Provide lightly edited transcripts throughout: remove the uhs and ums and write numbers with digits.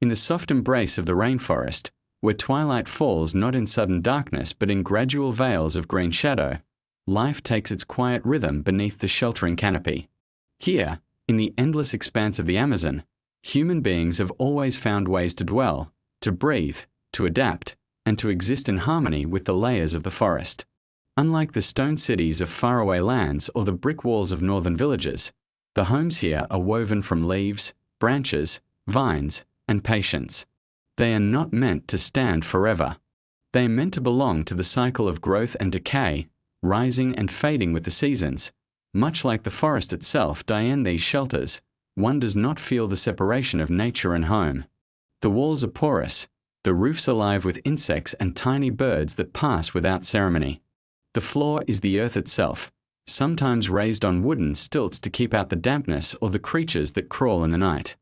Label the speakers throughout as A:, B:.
A: In the soft embrace of the rainforest, where twilight falls not in sudden darkness but in gradual veils of green shadow, life takes its quiet rhythm beneath the sheltering canopy. Here, in the endless expanse of the Amazon, human beings have always found ways to dwell, to breathe, to adapt, and to exist in harmony with the layers of the forest. Unlike the stone cities of faraway lands or the brick walls of northern villages, the homes here are woven from leaves, branches, vines, and patience. They are not meant to stand forever. They are meant to belong to the cycle of growth and decay, rising and fading with the seasons. Much like the forest itself, in these shelters, one does not feel the separation of nature and home. The walls are porous, the roofs alive with insects and tiny birds that pass without ceremony. The floor is the earth itself, sometimes raised on wooden stilts to keep out the dampness or the creatures that crawl in the night.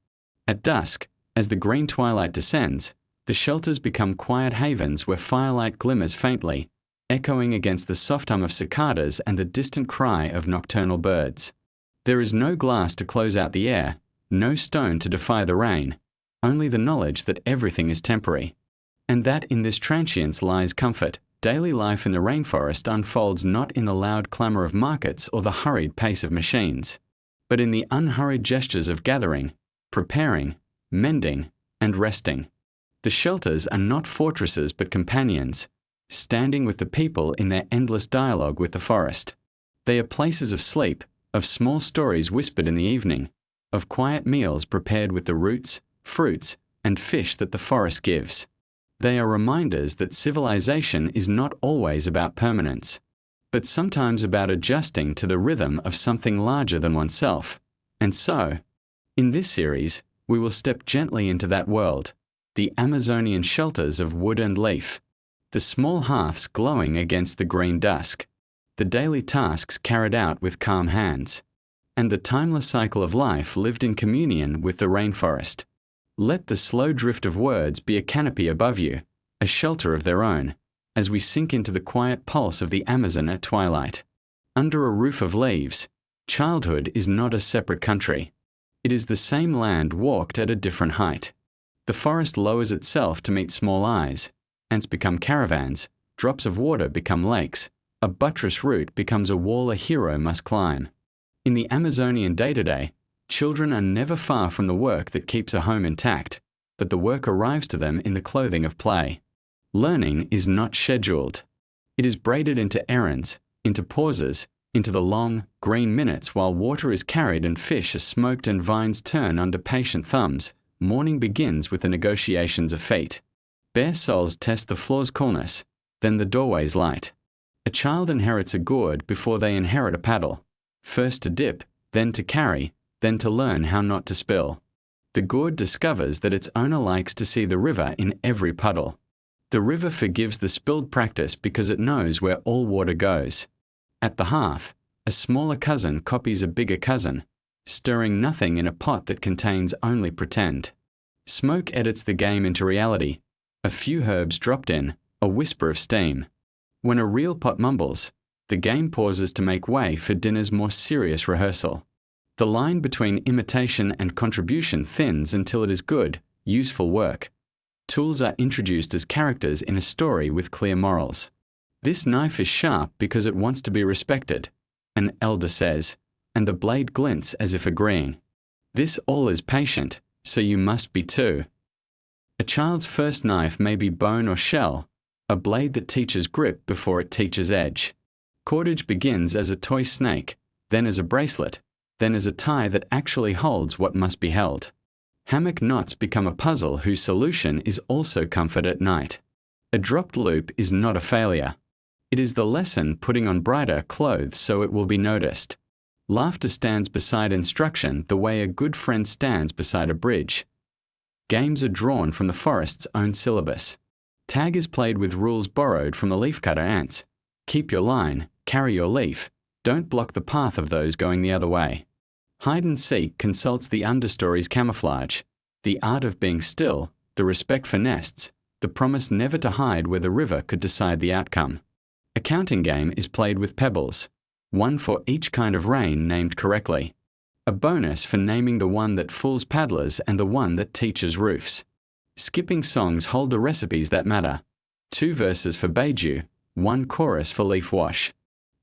A: At dusk, as the green twilight descends, the shelters become quiet havens where firelight glimmers faintly, echoing against the soft hum of cicadas and the distant cry of nocturnal birds. There is no glass to close out the air, no stone to defy the rain, only the knowledge that everything is temporary. And that in this transience lies comfort. Daily life in the rainforest unfolds not in the loud clamour of markets or the hurried pace of machines, but in the unhurried gestures of gathering, preparing, mending, and resting. The shelters are not fortresses but companions, standing with the people in their endless dialogue with the forest. They are places of sleep, of small stories whispered in the evening, of quiet meals prepared with the roots, fruits, and fish that the forest gives. They are reminders that civilization is not always about permanence, but sometimes about adjusting to the rhythm of something larger than oneself. And so, in this series, we will step gently into that world, the Amazonian shelters of wood and leaf, the small hearths glowing against the green dusk, the daily tasks carried out with calm hands, and the timeless cycle of life lived in communion with the rainforest. Let the slow drift of words be a canopy above you, a shelter of their own, as we sink into the quiet pulse of the Amazon at twilight. Under a roof of leaves, childhood is not a separate country. It is the same land walked at a different height. The forest lowers itself to meet small eyes. Ants become caravans, drops of water become lakes, a buttress root becomes a wall a hero must climb. In the Amazonian day-to-day, children are never far from the work that keeps a home intact, but the work arrives to them in the clothing of play. Learning is not scheduled. It is braided into errands, into pauses, into the long, green minutes while water is carried and fish are smoked and vines turn under patient thumbs. Morning begins with the negotiations of fate. Bare soles test the floor's coolness, then the doorway's light. A child inherits a gourd before they inherit a paddle. First to dip, then to carry, then to learn how not to spill. The gourd discovers that its owner likes to see the river in every puddle. The river forgives the spilled practice because it knows where all water goes. At the hearth, a smaller cousin copies a bigger cousin, stirring nothing in a pot that contains only pretend. Smoke edits the game into reality. A few herbs dropped in, a whisper of steam. When a real pot mumbles, the game pauses to make way for dinner's more serious rehearsal. The line between imitation and contribution thins until it is good, useful work. Tools are introduced as characters in a story with clear morals. This knife is sharp because it wants to be respected, an elder says, and the blade glints as if agreeing. This all is patient, so you must be too. A child's first knife may be bone or shell, a blade that teaches grip before it teaches edge. Cordage begins as a toy snake, then as a bracelet, then as a tie that actually holds what must be held. Hammock knots become a puzzle whose solution is also comfort at night. A dropped loop is not a failure. It is the lesson putting on brighter clothes so it will be noticed. Laughter stands beside instruction the way a good friend stands beside a bridge. Games are drawn from the forest's own syllabus. Tag is played with rules borrowed from the leafcutter ants. Keep your line, carry your leaf, don't block the path of those going the other way. Hide and seek consults the understory's camouflage, the art of being still, the respect for nests, the promise never to hide where the river could decide the outcome. A counting game is played with pebbles, one for each kind of rain named correctly. A bonus for naming the one that fools paddlers and the one that teaches roofs. Skipping songs hold the recipes that matter. 2 verses for Beiju, 1 chorus for leaf wash.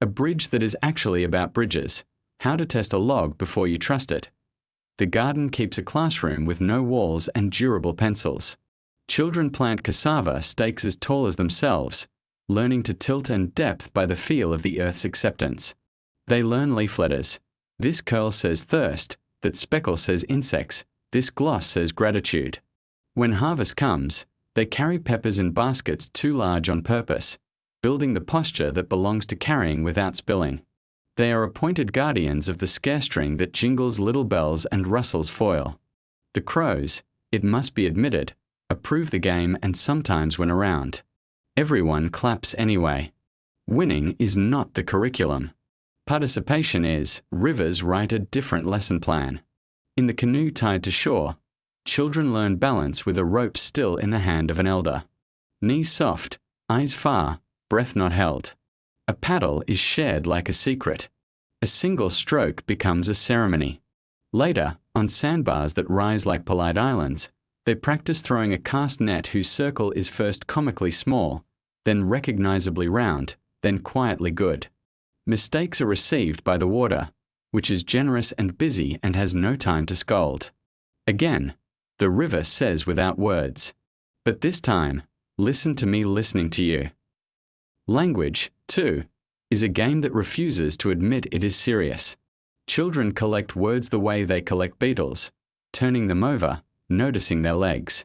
A: A bridge that is actually about bridges. How to test a log before you trust it. The garden keeps a classroom with no walls and durable pencils. Children plant cassava stakes as tall as themselves, learning to tilt and depth by the feel of the earth's acceptance. They learn leaf letters. This curl says thirst, that speckle says insects, this gloss says gratitude. When harvest comes, they carry peppers in baskets too large on purpose, building the posture that belongs to carrying without spilling. They are appointed guardians of the scare string that jingles little bells and rustles foil. The crows, it must be admitted, approve the game and sometimes win around. Everyone claps anyway. Winning is not the curriculum. Participation is. Rivers write a different lesson plan. In the canoe tied to shore, children learn balance with a rope still in the hand of an elder. Knees soft, eyes far, breath not held. A paddle is shared like a secret. A single stroke becomes a ceremony. Later, on sandbars that rise like polite islands, they practice throwing a cast net whose circle is first comically small, then recognizably round, then quietly good. Mistakes are received by the water, which is generous and busy and has no time to scold. Again, the river says without words, but this time, listen to me listening to you. Language, too, is a game that refuses to admit it is serious. Children collect words the way they collect beetles, turning them over, noticing their legs.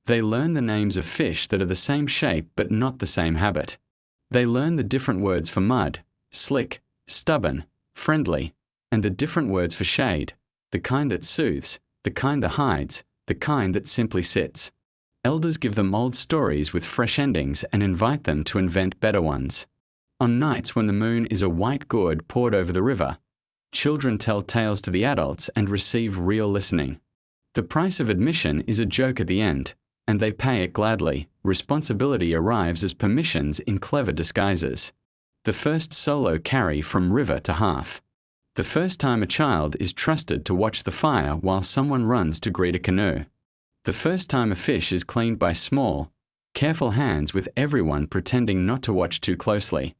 A: They learn the names of fish that are the same shape but not the same habit. They learn the different words for mud, slick, stubborn, friendly, and the different words for shade, the kind that soothes, the kind that hides, the kind that simply sits. Elders give them old stories with fresh endings and invite them to invent better ones. On nights when the moon is a white gourd poured over the river, children tell tales to the adults and receive real listening. The price of admission is a joke at the end, and they pay it gladly. Responsibility arrives as permissions in clever disguises. The first solo carry from river to half. The first time a child is trusted to watch the fire while someone runs to greet a canoe. The first time a fish is cleaned by small, careful hands with everyone pretending not to watch too closely.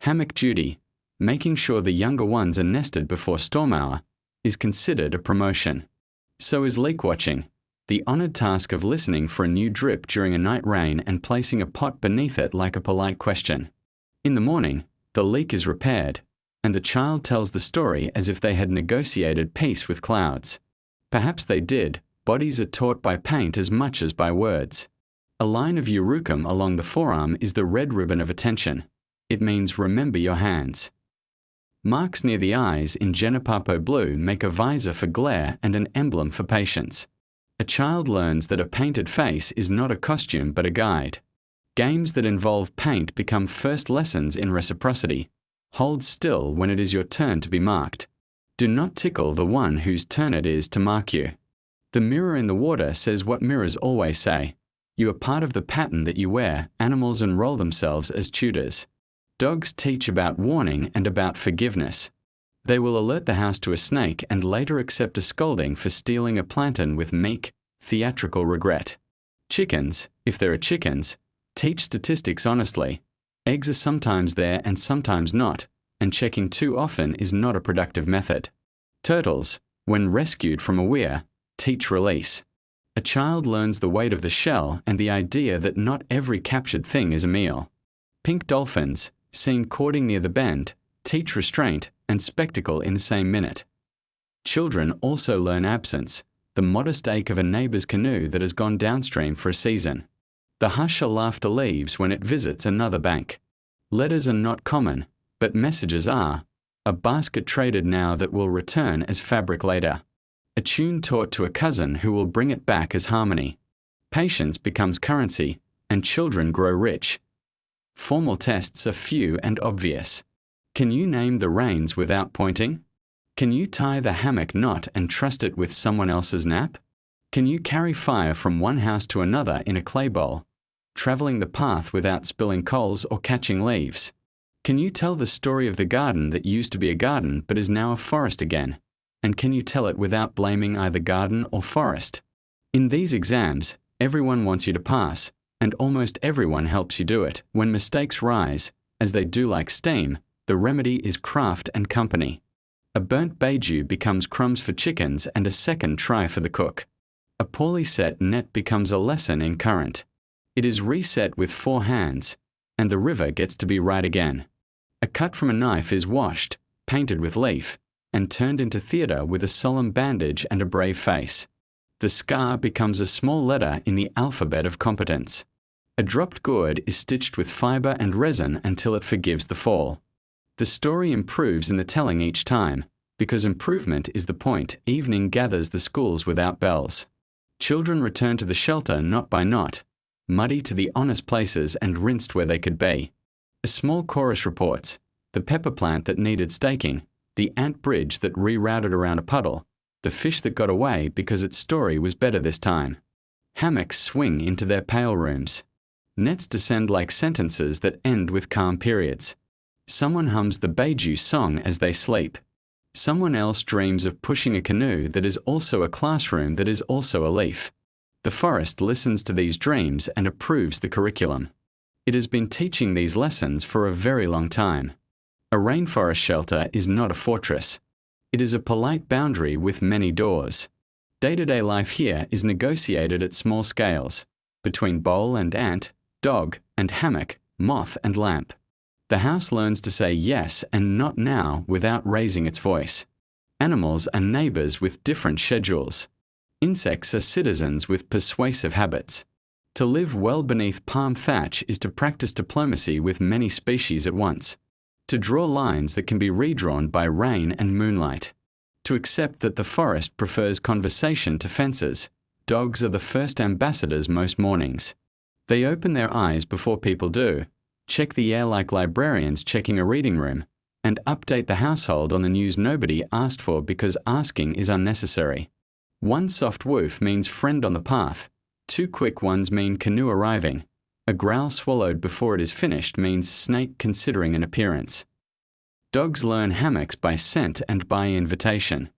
A: Hammock duty, making sure the younger ones are nested before storm hour, is considered a promotion. So is leak watching, the honored task of listening for a new drip during a night rain and placing a pot beneath it like a polite question. In the morning, the leak is repaired, and the child tells the story as if they had negotiated peace with clouds. Perhaps they did. Bodies are taught by paint as much as by words. A line of urukum along the forearm is the red ribbon of attention. It means remember your hands. Marks near the eyes in Genepapo blue make a visor for glare and an emblem for patience. A child learns that a painted face is not a costume but a guide. Games that involve paint become first lessons in reciprocity. Hold still when it is your turn to be marked. Do not tickle the one whose turn it is to mark you. The mirror in the water says what mirrors always say. You are part of the pattern that you wear. Animals enroll themselves as tutors. Dogs teach about warning and about forgiveness. They will alert the house to a snake and later accept a scolding for stealing a plantain with meek, theatrical regret. Chickens, if there are chickens, teach statistics honestly. Eggs are sometimes there and sometimes not, and checking too often is not a productive method. Turtles, when rescued from a weir, teach release. A child learns the weight of the shell and the idea that not every captured thing is a meal. Pink dolphins, seen courting near the bend, teach restraint and spectacle in the same minute. Children also learn absence, the modest ache of a neighbor's canoe that has gone downstream for a season. The hush a laughter leaves when it visits another bank. Letters are not common, but messages are. A basket traded now that will return as fabric later. A tune taught to a cousin who will bring it back as harmony. Patience becomes currency, and children grow rich. Formal tests are few and obvious. Can you name the reins without pointing? Can you tie the hammock knot and trust it with someone else's nap? Can you carry fire from one house to another in a clay bowl, traveling the path without spilling coals or catching leaves? Can you tell the story of the garden that used to be a garden but is now a forest again? And can you tell it without blaming either garden or forest? In these exams, Everyone wants you to pass, and almost everyone helps you do it. When mistakes rise, as they do like steam, the remedy is craft and company. A burnt beiju becomes crumbs for chickens and a second try for the cook. A poorly set net becomes a lesson in current. It is reset with 4 hands, and the river gets to be right again. A cut from a knife is washed, painted with leaf, and turned into theatre with a solemn bandage and a brave face. The scar becomes a small letter in the alphabet of competence. A dropped gourd is stitched with fibre and resin until it forgives the fall. The story improves in the telling each time, because improvement is the point. Evening gathers the schools without bells. Children return to the shelter knot by knot, muddy to the honest places and rinsed where they could be. A small chorus reports, the pepper plant that needed staking, the ant bridge that rerouted around a puddle, the fish that got away because its story was better this time. Hammocks swing into their pale rooms. Nets descend like sentences that end with calm periods. Someone hums the beiju song as they sleep. Someone else dreams of pushing a canoe that is also a classroom that is also a leaf. The forest listens to these dreams and approves the curriculum. It has been teaching these lessons for a very long time. A rainforest shelter is not a fortress. It is a polite boundary with many doors. Day-to-day life here is negotiated at small scales, between bowl and ant, dog and hammock, moth and lamp. The house learns to say yes and not now without raising its voice. Animals are neighbours with different schedules. Insects are citizens with persuasive habits. To live well beneath palm thatch is to practice diplomacy with many species at once. To draw lines that can be redrawn by rain and moonlight. To accept that the forest prefers conversation to fences. Dogs are the first ambassadors most mornings. They open their eyes before people do, check the air like librarians checking a reading room, and update the household on the news nobody asked for because asking is unnecessary. One soft woof means friend on the path. 2 quick ones mean canoe arriving. A growl swallowed before it is finished means snake considering an appearance. Dogs learn hammocks by scent and by invitation.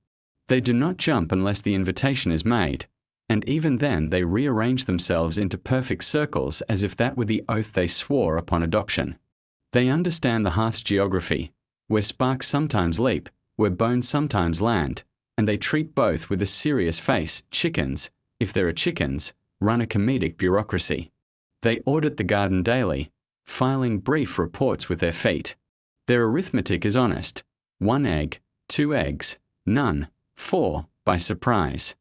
A: They do not jump unless the invitation is made, and even then they rearrange themselves into perfect circles as if that were the oath they swore upon adoption. They understand the hearth's geography, where sparks sometimes leap, where bones sometimes land, and they treat both with a serious face. Chickens, if there are chickens, run a comedic bureaucracy. They audit the garden daily, filing brief reports with their feet. Their arithmetic is honest. 1 egg, 2 eggs, none, 4, by surprise.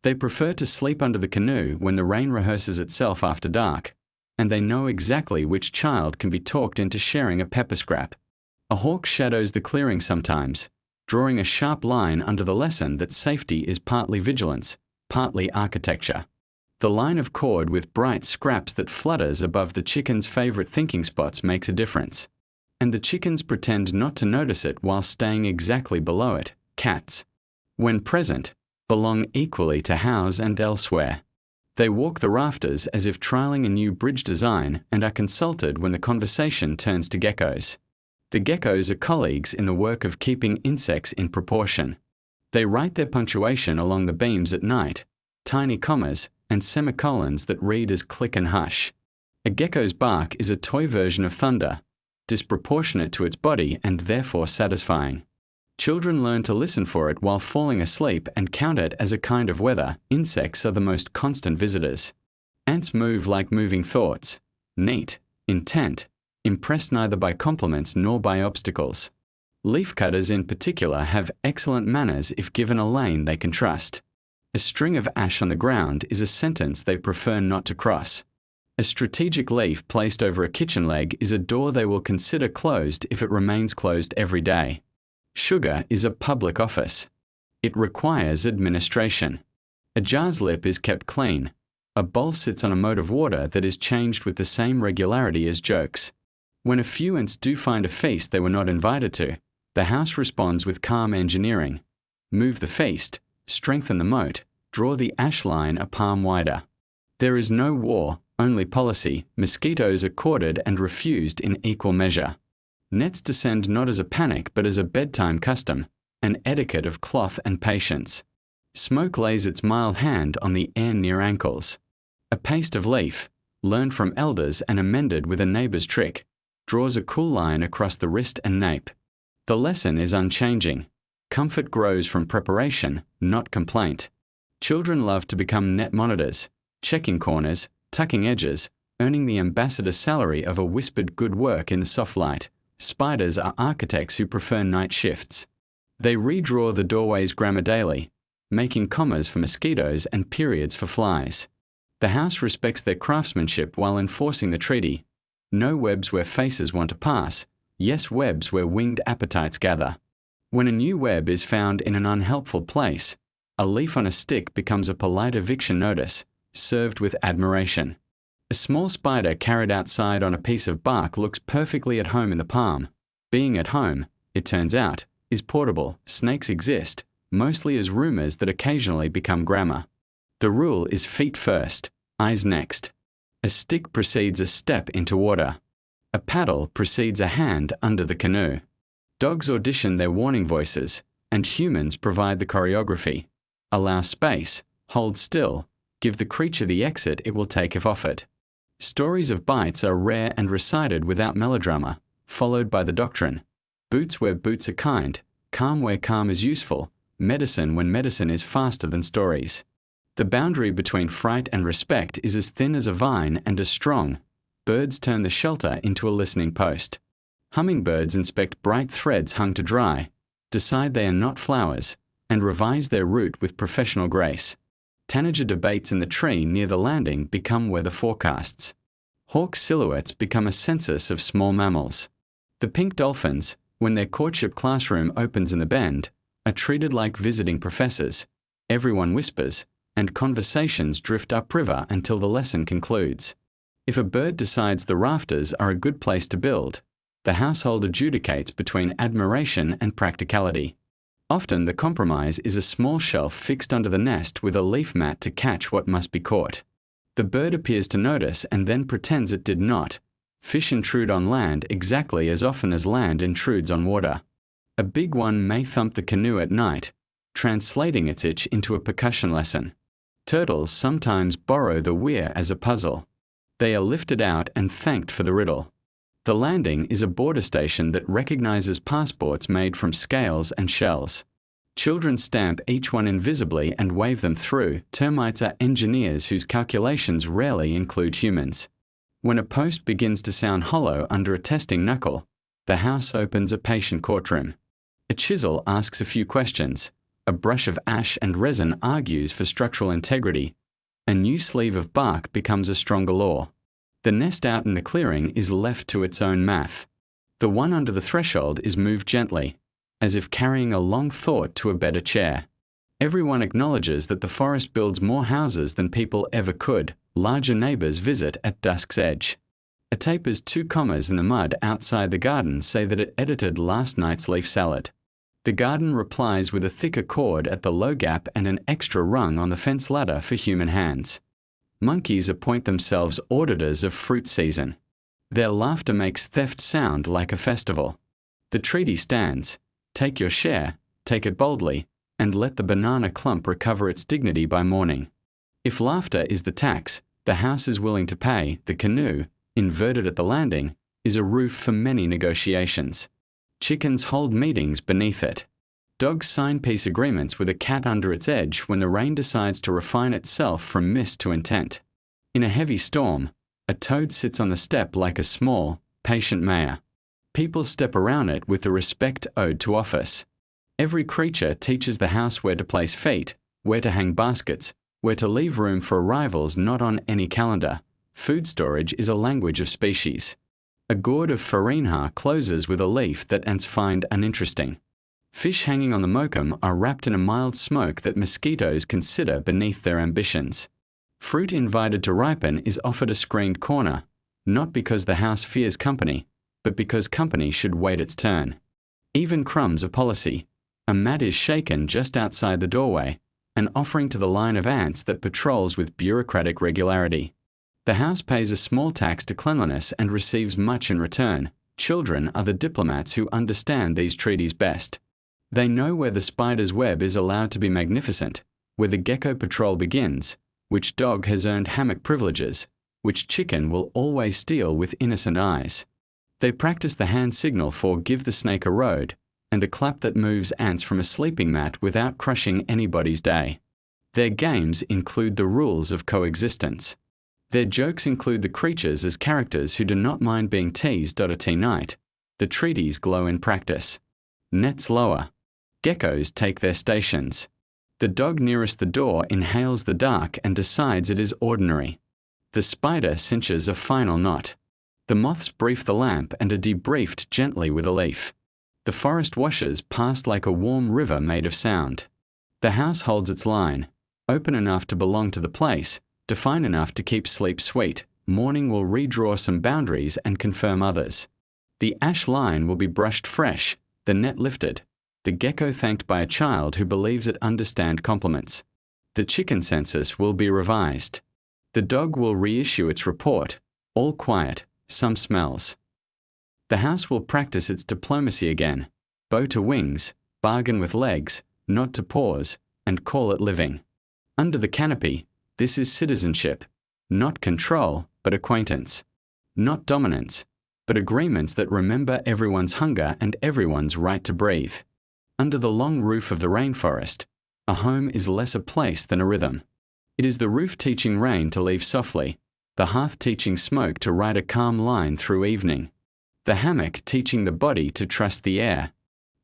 A: They prefer to sleep under the canoe when the rain rehearses itself after dark, and they know exactly which child can be talked into sharing a pepper scrap. A hawk shadows the clearing sometimes, drawing a sharp line under the lesson that safety is partly vigilance, partly architecture. The line of cord with bright scraps that flutters above the chicken's favorite thinking spots makes a difference. And the chickens pretend not to notice it while staying exactly below it. Cats, when present, belong equally to house and elsewhere. They walk the rafters as if trialing a new bridge design and are consulted when the conversation turns to geckos. The geckos are colleagues in the work of keeping insects in proportion. They write their punctuation along the beams at night, tiny commas and semicolons that read as click and hush. A gecko's bark is a toy version of thunder, disproportionate to its body and therefore satisfying. Children learn to listen for it while falling asleep and count it as a kind of weather. Insects are the most constant visitors. Ants move like moving thoughts, neat, intent, impressed neither by compliments nor by obstacles. Leafcutters in particular have excellent manners if given a lane they can trust. A string of ash on the ground is a sentence they prefer not to cross. A strategic leaf placed over a kitchen leg is a door they will consider closed if it remains closed every day. Sugar is a public office. It requires administration. A jar's lip is kept clean. A bowl sits on a moat of water that is changed with the same regularity as jokes. When a few ants do find a feast they were not invited to, the house responds with calm engineering. Move the feast, strengthen the moat, draw the ash line a palm wider. There is no war, only policy. Mosquitoes are courted and refused in equal measure. Nets descend not as a panic but as a bedtime custom, an etiquette of cloth and patience. Smoke lays its mild hand on the air near ankles. A paste of leaf, learned from elders and amended with a neighbor's trick, draws a cool line across the wrist and nape. The lesson is unchanging. Comfort grows from preparation, not complaint. Children love to become net monitors, checking corners, tucking edges, earning the ambassador salary of a whispered good work in the soft light. Spiders are architects who prefer night shifts. They redraw the doorway's grammar daily, making commas for mosquitoes and periods for flies. The house respects their craftsmanship while enforcing the treaty. No webs where faces want to pass, yes webs where winged appetites gather. When a new web is found in an unhelpful place, a leaf on a stick becomes a polite eviction notice, served with admiration. A small spider carried outside on a piece of bark looks perfectly at home in the palm. Being at home, it turns out, is portable. Snakes exist, mostly as rumors that occasionally become grammar. The rule is feet first, eyes next. A stick precedes a step into water. A paddle precedes a hand under the canoe. Dogs audition their warning voices, and humans provide the choreography. Allow space, hold still, give the creature the exit it will take if offered. Stories of bites are rare and recited without melodrama, followed by the doctrine. Boots where boots are kind, calm where calm is useful, medicine when medicine is faster than stories. The boundary between fright and respect is as thin as a vine and as strong. Birds turn the shelter into a listening post. Hummingbirds inspect bright threads hung to dry, decide they are not flowers, and revise their route with professional grace. Tanager debates in the tree near the landing become weather forecasts. Hawk silhouettes become a census of small mammals. The pink dolphins, when their courtship classroom opens in the bend, are treated like visiting professors. Everyone whispers, and conversations drift upriver until the lesson concludes. If a bird decides the rafters are a good place to build, the household adjudicates between admiration and practicality. Often the compromise is a small shelf fixed under the nest with a leaf mat to catch what must be caught. The bird appears to notice and then pretends it did not. Fish intrude on land exactly as often as land intrudes on water. A big one may thump the canoe at night, translating its itch into a percussion lesson. Turtles sometimes borrow the weir as a puzzle. They are lifted out and thanked for the riddle. The landing is a border station that recognizes passports made from scales and shells. Children stamp each one invisibly and wave them through. Termites are engineers whose calculations rarely include humans. When a post begins to sound hollow under a testing knuckle, the house opens a patient courtroom. A chisel asks a few questions. A brush of ash and resin argues for structural integrity. A new sleeve of bark becomes a stronger law. The nest out in the clearing is left to its own math. The one under the threshold is moved gently, as if carrying a long thought to a better chair. Everyone acknowledges that the forest builds more houses than people ever could. Larger neighbors visit at dusk's edge. A taper's 2 commas in the mud outside the garden say that it edited last night's leaf salad. The garden replies with a thicker cord at the low gap and an extra rung on the fence ladder for human hands. Monkeys appoint themselves auditors of fruit season. Their laughter makes theft sound like a festival. The treaty stands. Take your share, take it boldly, and let the banana clump recover its dignity by morning. If laughter is the tax the house is willing to pay, the canoe, inverted at the landing, is a roof for many negotiations. Chickens hold meetings beneath it. Dogs sign peace agreements with a cat under its edge when the rain decides to refine itself from mist to intent. In a heavy storm, a toad sits on the step like a small, patient mayor. People step around it with the respect owed to office. Every creature teaches the house where to place feet, where to hang baskets, where to leave room for arrivals not on any calendar. Food storage is a language of species. A gourd of farinha closes with a leaf that ants find uninteresting. Fish hanging on the mokum are wrapped in a mild smoke that mosquitoes consider beneath their ambitions. Fruit invited to ripen is offered a screened corner, not because the house fears company, but because company should wait its turn. Even crumbs are policy. A mat is shaken just outside the doorway, an offering to the line of ants that patrols with bureaucratic regularity. The house pays a small tax to cleanliness and receives much in return. Children are the diplomats who understand these treaties best. They know where the spider's web is allowed to be magnificent, where the gecko patrol begins, Which dog has earned hammock privileges? Which chicken will always steal with innocent eyes? They practice the hand signal for give the snake a road, and the clap that moves ants from a sleeping mat without crushing anybody's day. Their games include the rules of coexistence. Their jokes include the creatures as characters who do not mind being teased. Night. The treaties glow in practice. Nets lower. Geckos take their stations. The dog nearest the door inhales the dark and decides it is ordinary. The spider cinches a final knot. The moths brief the lamp and are debriefed gently with a leaf. The forest washes past like a warm river made of sound. The house holds its line, open enough to belong to the place, defined enough to keep sleep sweet. Morning will redraw some boundaries and confirm others. The ash line will be brushed fresh, the net lifted. The gecko thanked by a child who believes it understands compliments. The chicken census will be revised. The dog will reissue its report. All quiet, some smells. The house will practice its diplomacy again. Bow to wings, bargain with legs, nod to paws, and call it living. Under the canopy, this is citizenship. Not control, but acquaintance. Not dominance, but agreements that remember everyone's hunger and everyone's right to breathe. Under the long roof of the rainforest, a home is less a place than a rhythm. It is the roof teaching rain to leave softly, the hearth teaching smoke to ride a calm line through evening, the hammock teaching the body to trust the air,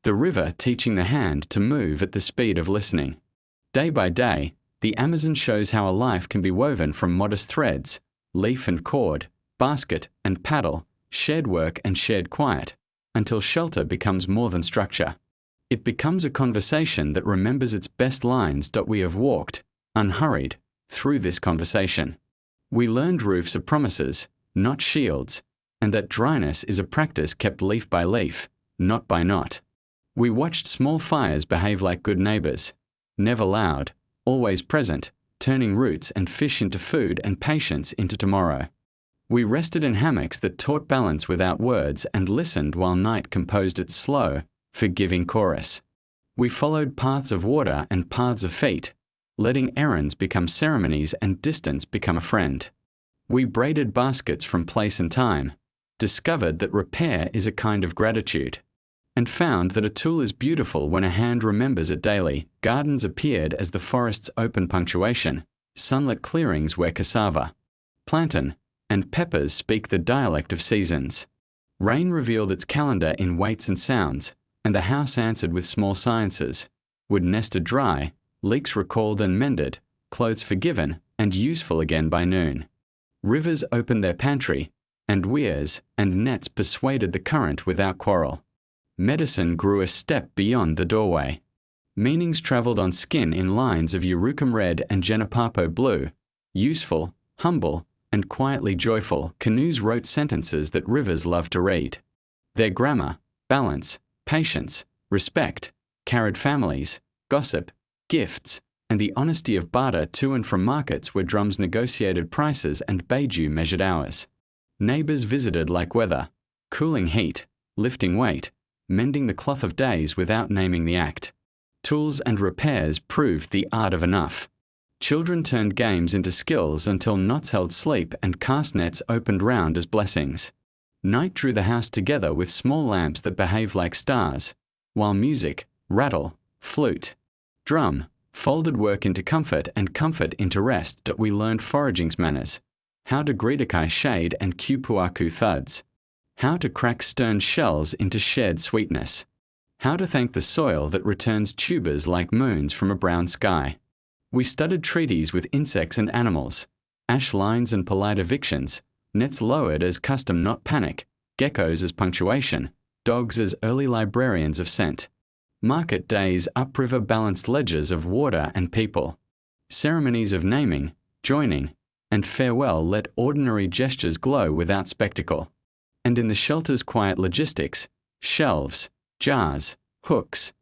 A: the river teaching the hand to move at the speed of listening. Day by day, the Amazon shows how a life can be woven from modest threads, leaf and cord, basket and paddle, shared work and shared quiet, until shelter becomes more than structure. It becomes a conversation that remembers its best lines. We have walked, unhurried, through this conversation. We learned roofs are promises, not shields, and that dryness is a practice kept leaf by leaf, knot by knot. We watched small fires behave like good neighbors, never loud, always present, turning roots and fish into food and patience into tomorrow. We rested in hammocks that taught balance without words and listened while night composed its slow, forgiving chorus. We followed paths of water and paths of feet, letting errands become ceremonies and distance become a friend. We braided baskets from place and time, discovered that repair is a kind of gratitude, and found that a tool is beautiful when a hand remembers it daily. Gardens appeared as the forest's open punctuation, sunlit clearings where cassava, plantain, and peppers speak the dialect of seasons. Rain revealed its calendar in weights and sounds, and the house answered with small sciences. Wood nested dry, leaks recalled and mended, clothes forgiven and useful again by noon. Rivers opened their pantry, and weirs and nets persuaded the current without quarrel. Medicine grew a step beyond the doorway. Meanings traveled on skin in lines of Urucum red and Genepapo blue. Useful, humble, and quietly joyful, canoes wrote sentences that rivers love to read. Their grammar, balance, patience, respect, carried families, gossip, gifts, and the honesty of barter to and from markets where drums negotiated prices and Beiju measured hours. Neighbors visited like weather, cooling heat, lifting weight, mending the cloth of days without naming the act. Tools and repairs proved the art of enough. Children turned games into skills until knots held sleep and cast nets opened round as blessings. Night drew the house together with small lamps that behaved like stars, while music, rattle, flute, drum, folded work into comfort and comfort into rest. We learned foraging's manners, how to greedakai shade and kupuaku thuds, how to crack stern shells into shared sweetness, how to thank the soil that returns tubers like moons from a brown sky. We studied treaties with insects and animals, ash lines and polite evictions, nets lowered as custom not panic, geckos as punctuation, dogs as early librarians of scent. Market days upriver balanced ledgers of water and people. Ceremonies of naming, joining, and farewell let ordinary gestures glow without spectacle. And in the shelter's quiet logistics, shelves, jars, hooks,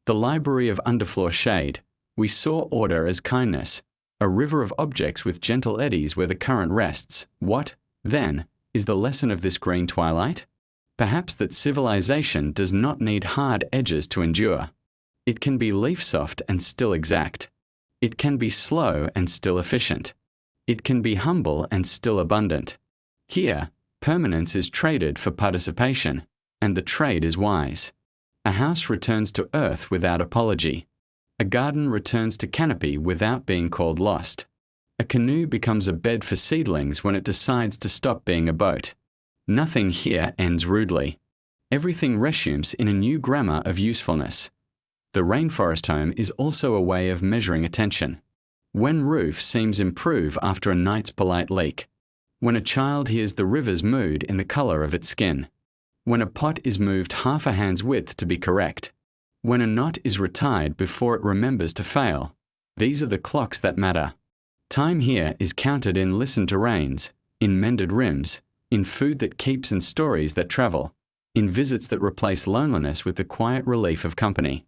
A: the library of underfloor shade, we saw order as kindness, a river of objects with gentle eddies where the current rests. What, then, is the lesson of this green twilight? Perhaps that civilization does not need hard edges to endure. It can be leaf-soft and still exact. It can be slow and still efficient. It can be humble and still abundant. Here, permanence is traded for participation, and the trade is wise. A house returns to earth without apology. A garden returns to canopy without being called lost. A canoe becomes a bed for seedlings when it decides to stop being a boat. Nothing here ends rudely. Everything resumes in a new grammar of usefulness. The rainforest home is also a way of measuring attention. When roof seems improve after a night's polite leak. When a child hears the river's mood in the color of its skin. When a pot is moved half a hand's width to be correct. When a knot is retied before it remembers to fail. These are the clocks that matter. Time here is counted in listened to rains, in mended rims, in food that keeps and stories that travel, in visits that replace loneliness with the quiet relief of company.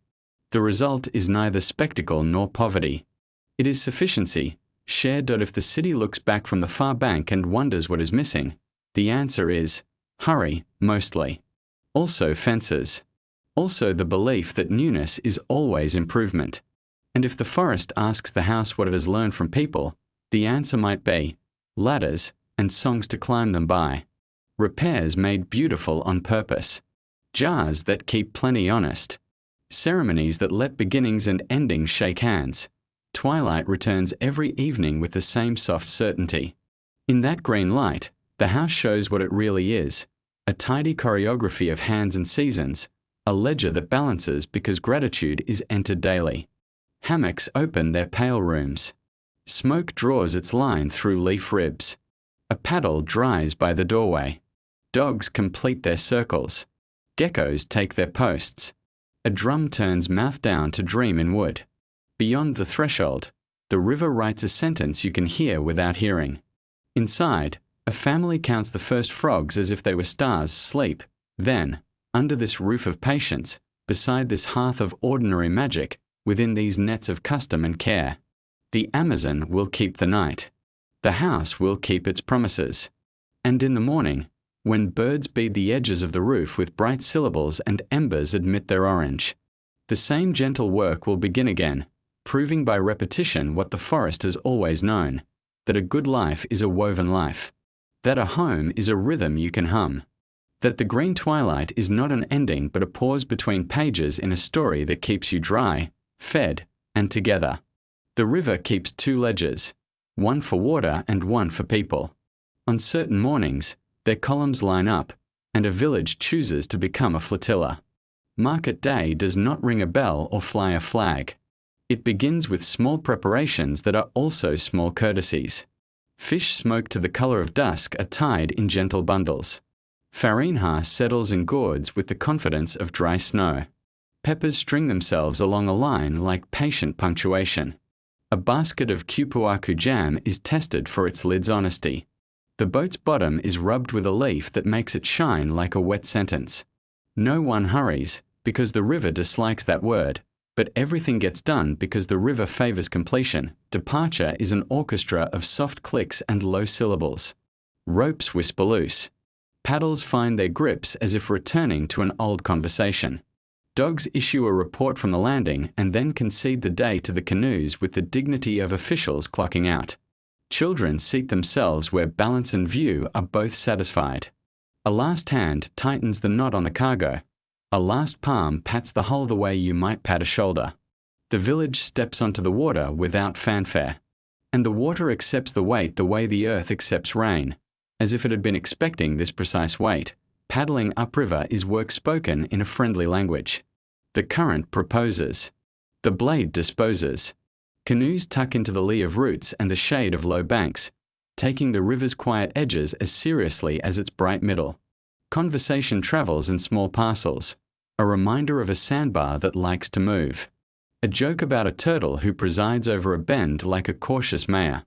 A: The result is neither spectacle nor poverty. It is sufficiency, shared. If the city looks back from the far bank and wonders what is missing, the answer is hurry, mostly. Also fences. Also the belief that newness is always improvement. And if the forest asks the house what it has learned from people, the answer might be ladders and songs to climb them by. Repairs made beautiful on purpose. Jars that keep plenty honest. Ceremonies that let beginnings and endings shake hands. Twilight returns every evening with the same soft certainty. In that green light, the house shows what it really is. A tidy choreography of hands and seasons. A ledger that balances because gratitude is entered daily. Hammocks open their pale rooms. Smoke draws its line through leaf ribs. A paddle dries by the doorway. Dogs complete their circles. Geckos take their posts. A drum turns mouth down to dream in wood. Beyond the threshold, the river writes a sentence you can hear without hearing. Inside, a family counts the first frogs as if they were stars asleep. Then, under this roof of patience, beside this hearth of ordinary magic, within these nets of custom and care, the Amazon will keep the night. The house will keep its promises. And in the morning, when birds bead the edges of the roof with bright syllables and embers admit their orange, the same gentle work will begin again, proving by repetition what the forest has always known, that a good life is a woven life, that a home is a rhythm you can hum, that the green twilight is not an ending but a pause between pages in a story that keeps you dry, fed, and together. The river keeps two ledgers, one for water and one for people. On certain mornings, their columns line up, and a village chooses to become a flotilla. Market day does not ring a bell or fly a flag. It begins with small preparations that are also small courtesies. Fish smoked to the color of dusk are tied in gentle bundles. Farinha settles in gourds with the confidence of dry snow. Peppers string themselves along a line like patient punctuation. A basket of kupuaku jam is tested for its lid's honesty. The boat's bottom is rubbed with a leaf that makes it shine like a wet sentence. No one hurries, because the river dislikes that word, but everything gets done because the river favors completion. Departure is an orchestra of soft clicks and low syllables. Ropes whisper loose. Paddles find their grips as if returning to an old conversation. Dogs issue a report from the landing and then concede the day to the canoes with the dignity of officials clocking out. Children seat themselves where balance and view are both satisfied. A last hand tightens the knot on the cargo. A last palm pats the hull the way you might pat a shoulder. The village steps onto the water without fanfare. And the water accepts the weight the way the earth accepts rain, as if it had been expecting this precise weight. Paddling upriver is work spoken in a friendly language. The current proposes. The blade disposes. Canoes tuck into the lee of roots and the shade of low banks, taking the river's quiet edges as seriously as its bright middle. Conversation travels in small parcels, a reminder of a sandbar that likes to move. A joke about a turtle who presides over a bend like a cautious mayor.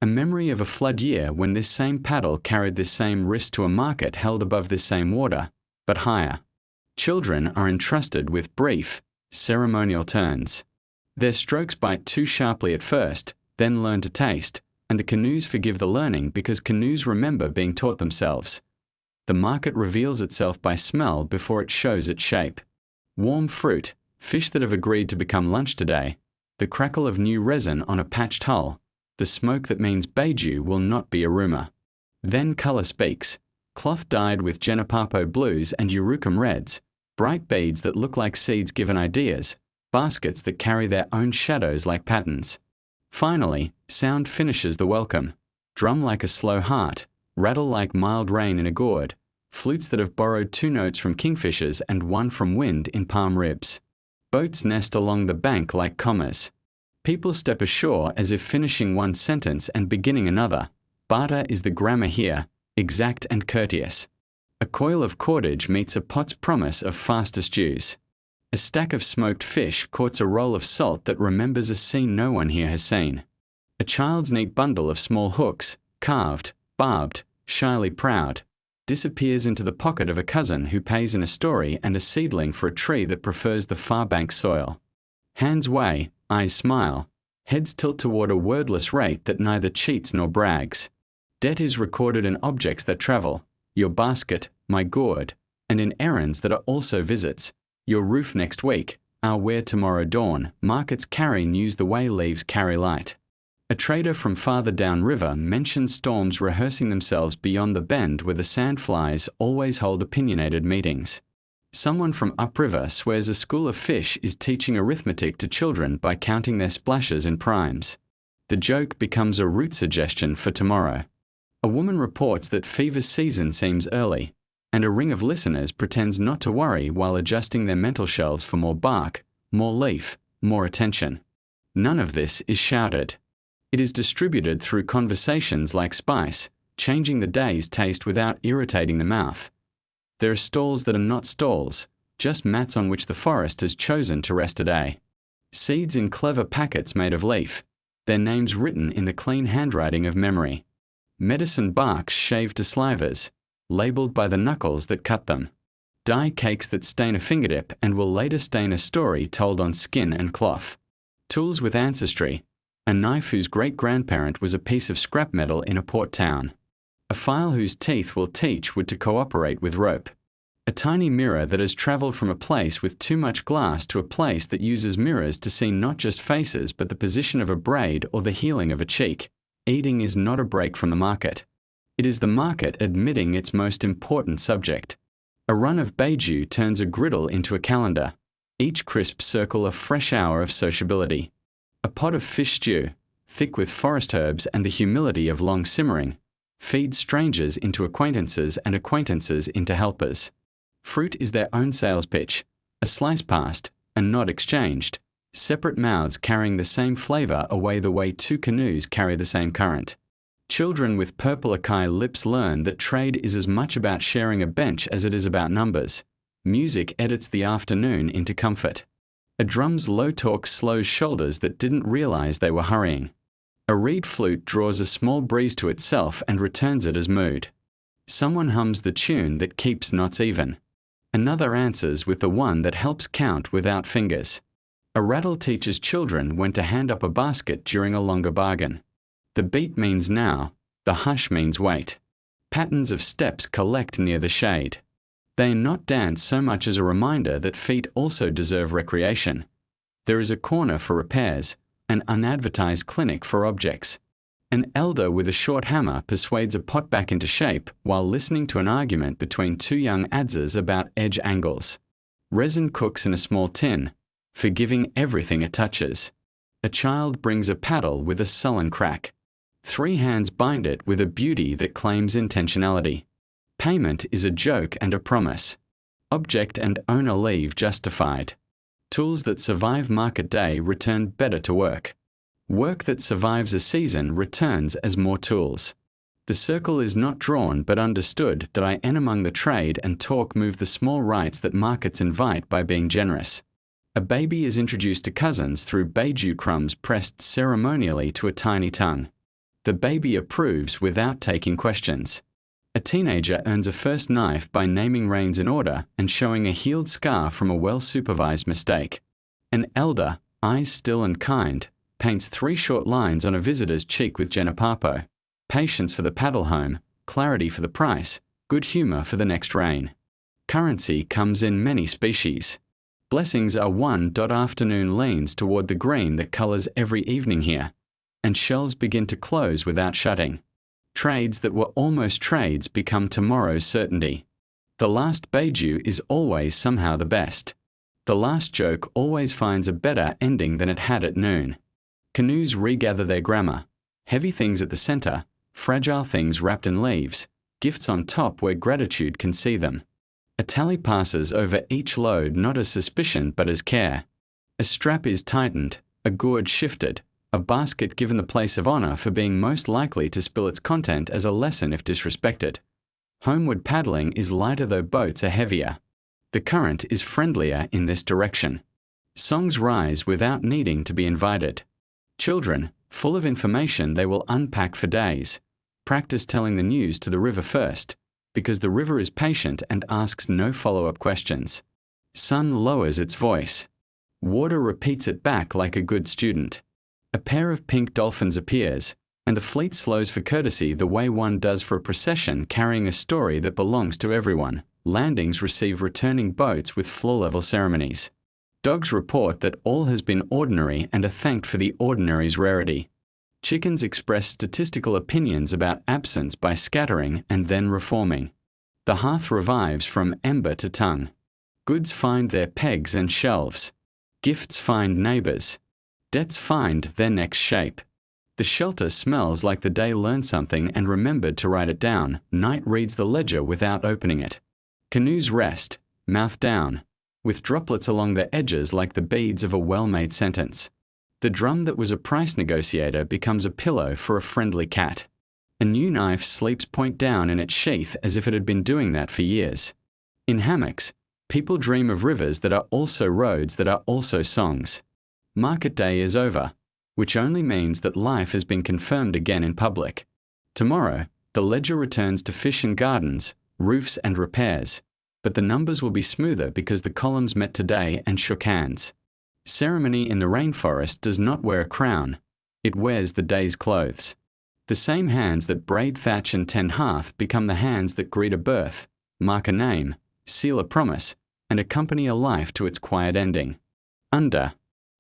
A: A memory of a flood year when this same paddle carried this same wrist to a market held above this same water, but higher. Children are entrusted with brief, ceremonial turns. Their strokes bite too sharply at first, then learn to taste, and the canoes forgive the learning because canoes remember being taught themselves. The market reveals itself by smell before it shows its shape. Warm fruit, fish that have agreed to become lunch today, the crackle of new resin on a patched hull, The smoke that means Beiju will not be a rumor. Then color speaks. Cloth dyed with Genapapo blues and Urucum reds, bright beads that look like seeds given ideas, baskets that carry their own shadows like patterns. Finally, sound finishes the welcome. Drum like a slow heart, rattle like mild rain in a gourd, flutes that have borrowed 2 notes from kingfishers and 1 from wind in palm ribs. Boats nest along the bank like commas. People step ashore as if finishing one sentence and beginning another. Barter is the grammar here, exact and courteous. A coil of cordage meets a pot's promise of faster stews. A stack of smoked fish courts a roll of salt that remembers a scene no one here has seen. A child's neat bundle of small hooks, carved, barbed, shyly proud, disappears into the pocket of a cousin who pays in a story and a seedling for a tree that prefers the far bank soil. Hands weigh, eyes smile, heads tilt toward a wordless rate that neither cheats nor brags. Debt is recorded in objects that travel, your basket, my gourd, and in errands that are also visits, your roof next week, our where tomorrow dawn. Markets carry news the way leaves carry light. A trader from farther down river mentions storms rehearsing themselves beyond the bend where the sandflies always hold opinionated meetings. Someone from upriver swears a school of fish is teaching arithmetic to children by counting their splashes in primes. The joke becomes a route suggestion for tomorrow. A woman reports that fever season seems early, and a ring of listeners pretends not to worry while adjusting their mental shelves for more bark, more leaf, more attention. None of this is shouted. It is distributed through conversations like spice, changing the day's taste without irritating the mouth. There are stalls that are not stalls, just mats on which the forest has chosen to rest a day. Seeds in clever packets made of leaf, their names written in the clean handwriting of memory. Medicine barks shaved to slivers, labelled by the knuckles that cut them. Dye cakes that stain a fingertip and will later stain a story told on skin and cloth. Tools with ancestry, a knife whose great-grandparent was a piece of scrap metal in a port town. A file whose teeth will teach would to cooperate with rope. A tiny mirror that has travelled from a place with too much glass to a place that uses mirrors to see not just faces but the position of a braid or the healing of a cheek. Eating is not a break from the market. It is the market admitting its most important subject. A run of Beiju turns a griddle into a calendar. Each crisp circle a fresh hour of sociability. A pot of fish stew, thick with forest herbs and the humility of long simmering, feeds strangers into acquaintances and acquaintances into helpers. Fruit is their own sales pitch, a slice passed, a nod exchanged, separate mouths carrying the same flavor away the way 2 canoes carry the same current. Children with purple acai lips learn that trade is as much about sharing a bench as it is about numbers. Music edits the afternoon into comfort. A drum's low talk slows shoulders that didn't realize they were hurrying. A reed flute draws a small breeze to itself and returns it as mood. Someone hums the tune that keeps knots even. Another answers with the one that helps count without fingers. A rattle teaches children when to hand up a basket during a longer bargain. The beat means now, the hush means wait. Patterns of steps collect near the shade. They are not dance so much as a reminder that feet also deserve recreation. There is a corner for repairs, an unadvertised clinic for objects. An elder with a short hammer persuades a pot back into shape while listening to an argument between 2 young adzes about edge angles. Resin cooks in a small tin, forgiving everything it touches. A child brings a paddle with a sullen crack. 3 hands bind it with a beauty that claims intentionality. Payment is a joke and a promise. Object and owner leave justified. Tools that survive market day return better to work. Work that survives a season returns as more tools. The circle is not drawn but understood that I en among the trade and talk move the small rights that markets invite by being generous. A baby is introduced to cousins through Beiju crumbs pressed ceremonially to a tiny tongue. The baby approves without taking questions. A teenager earns a first knife by naming reins in order and showing a healed scar from a well-supervised mistake. An elder, eyes still and kind, paints 3 short lines on a visitor's cheek with Genapapo. Patience for the paddle home, clarity for the price, good humor for the next rain. Currency comes in many species. Blessings are one. Afternoon leans toward the green that colors every evening here. and shelves begin to close without shutting. Trades that were almost trades become tomorrow's certainty. The last beiju is always somehow the best. The last joke always finds a better ending than it had at noon. Canoes regather their grammar. Heavy things at the center, fragile things wrapped in leaves, gifts on top where gratitude can see them. A tally passes over each load not as suspicion but as care. A strap is tightened, a gourd shifted, a basket given the place of honor for being most likely to spill its content as a lesson if disrespected. Homeward paddling is lighter though boats are heavier. The current is friendlier in this direction. Songs rise without needing to be invited. Children, full of information they will unpack for days, practice telling the news to the river first, because the river is patient and asks no follow-up questions. Sun lowers its voice. Water repeats it back like a good student. A pair of pink dolphins appears, and the fleet slows for courtesy the way one does for a procession carrying a story that belongs to everyone. Landings receive returning boats with floor-level ceremonies. Dogs report that all has been ordinary and are thanked for the ordinary's rarity. Chickens express statistical opinions about absence by scattering and then reforming. The hearth revives from ember to tongue. Goods find their pegs and shelves. Gifts find neighbors. Debts find their next shape. The shelter smells like the day learned something and remembered to write it down. Night reads the ledger without opening it. Canoes rest, mouth down, with droplets along their edges like the beads of a well-made sentence. The drum that was a price negotiator becomes a pillow for a friendly cat. A new knife sleeps point down in its sheath as if it had been doing that for years. In hammocks, people dream of rivers that are also roads that are also songs. Market day is over, which only means that life has been confirmed again in public. Tomorrow, the ledger returns to fish and gardens, roofs and repairs, but the numbers will be smoother because the columns met today and shook hands. Ceremony in the rainforest does not wear a crown. It wears the day's clothes. The same hands that braid thatch and tend hearth become the hands that greet a birth, mark a name, seal a promise, and accompany a life to its quiet ending. Under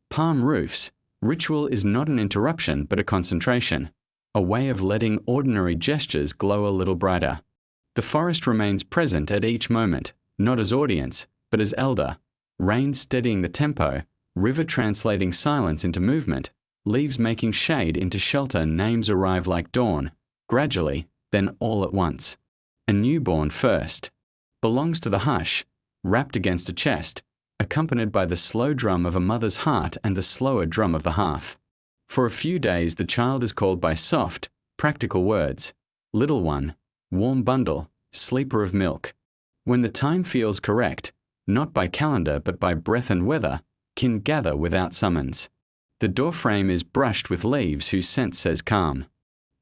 A: palm roofs, ritual is not an interruption but a concentration, a way of letting ordinary gestures glow a little brighter. The forest remains present at each moment, not as audience, but as elder. Rain steadying the tempo, river translating silence into movement, leaves making shade into shelter. Names arrive like dawn, gradually, then all at once. A newborn first. Belongs to the hush, wrapped against a chest, accompanied by the slow drum of a mother's heart and the slower drum of the hearth. For a few days the child is called by soft, practical words. Little one, warm bundle, sleeper of milk. When the time feels correct, not by calendar but by breath and weather, kin gather without summons. The doorframe is brushed with leaves whose scent says calm.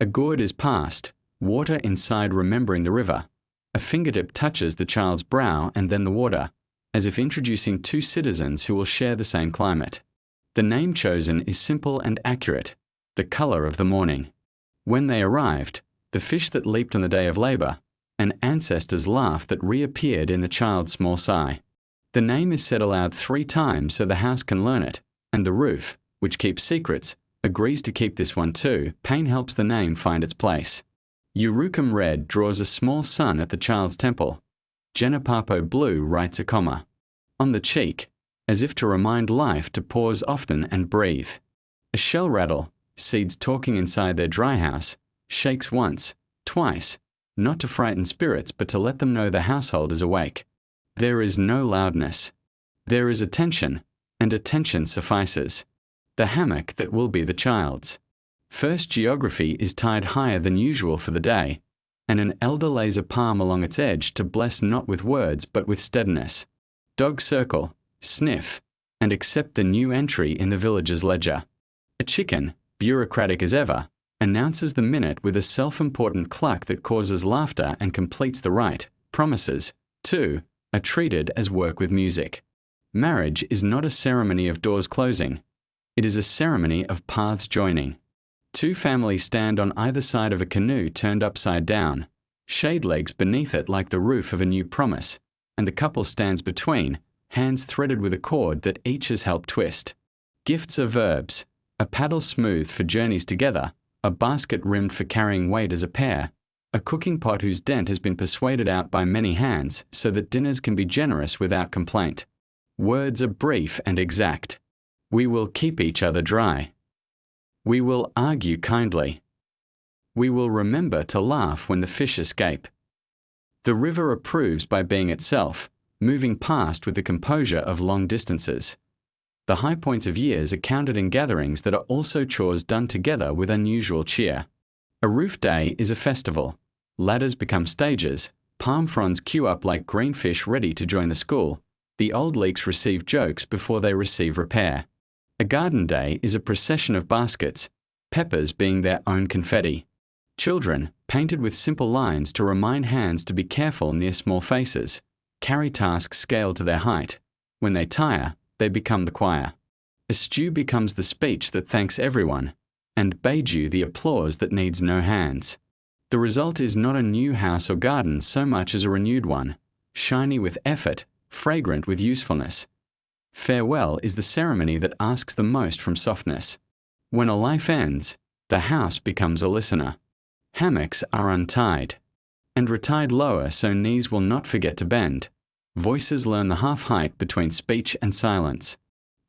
A: A gourd is passed, water inside remembering the river. A fingertip touches the child's brow and then the water, as if introducing two citizens who will share the same climate. The name chosen is simple and accurate, the color of the morning. When they arrived, the fish that leaped on the day of labor, an ancestor's laugh that reappeared in the child's small sigh. The name is said aloud 3 times so the house can learn it, and the roof, which keeps secrets, agrees to keep this one too. Pain helps the name find its place. Urukum red draws a small sun at the child's temple. Genepapo blue writes a comma. On the cheek, as if to remind life to pause often and breathe. A shell rattle, seeds talking inside their dry house, shakes once, twice, not to frighten spirits but to let them know the household is awake. There is no loudness. There is attention, and attention suffices. The hammock that will be the child's. First geography is tied higher than usual for the day, and an elder lays a palm along its edge to bless not with words but with steadiness. Dog circle, sniff, and accept the new entry in the village's ledger. A chicken, bureaucratic as ever, announces the minute with a self-important cluck that causes laughter and completes the rite. Promises, too, are treated as work with music. Marriage is not a ceremony of doors closing. It is a ceremony of paths joining. 2 families stand on either side of a canoe turned upside down, shade legs beneath it like the roof of a new promise, and the couple stands between, hands threaded with a cord that each has helped twist. Gifts are verbs, A paddle smooth for journeys together, a basket rimmed for carrying weight as a pair, a cooking pot whose dent has been persuaded out by many hands so that dinners can be generous without complaint. Words are brief and exact. We will keep each other dry. We will argue kindly. We will remember to laugh when the fish escape. The river approves by being itself, moving past with the composure of long distances. The high points of years are counted in gatherings that are also chores done together with unusual cheer. A roof day is a festival. Ladders become stages, palm fronds queue up like green fish ready to join the school. The old leeks receive jokes before they receive repair. A garden day is a procession of baskets, peppers being their own confetti. Children, painted with simple lines to remind hands to be careful near small faces, carry tasks scaled to their height. When they tire, they become the choir. A stew becomes the speech that thanks everyone, and beiju the applause that needs no hands. The result is not a new house or garden so much as a renewed one, shiny with effort, fragrant with usefulness. Farewell is the ceremony that asks the most from softness. When a life ends, the house becomes a listener. Hammocks are untied, and retied lower so knees will not forget to bend. Voices learn the half-height between speech and silence.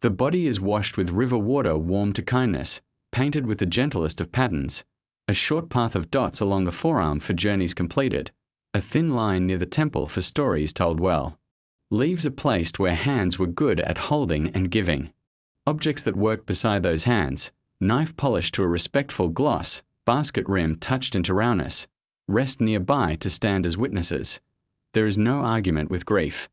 A: The body is washed with river water warm to kindness, painted with the gentlest of patterns. A short path of dots along the forearm for journeys completed. A thin line near the temple for stories told well. Leaves are placed where hands were good at holding and giving. Objects that work beside those hands. Knife polished to a respectful gloss, basket rim touched into roundness. Rest nearby to stand as witnesses. There is no argument with grief.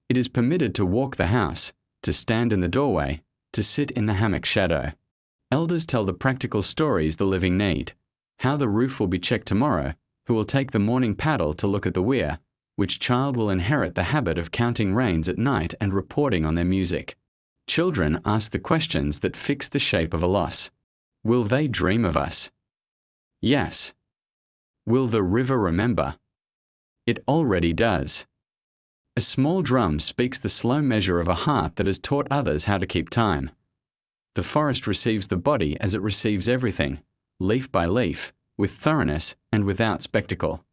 A: It is permitted to walk the house, to stand in the doorway, to sit in the hammock shadow. Elders tell the practical stories the living need. How the roof will be checked tomorrow, who will take the morning paddle to look at the weir, which child will inherit the habit of counting rains at night and reporting on their music. Children ask the questions that fix the shape of a loss. Will they dream of us? Yes. Will the river remember? It already does. A small drum speaks the slow measure of a heart that has taught others how to keep time. The forest receives the body as it receives everything, leaf by leaf, with thoroughness and without spectacle.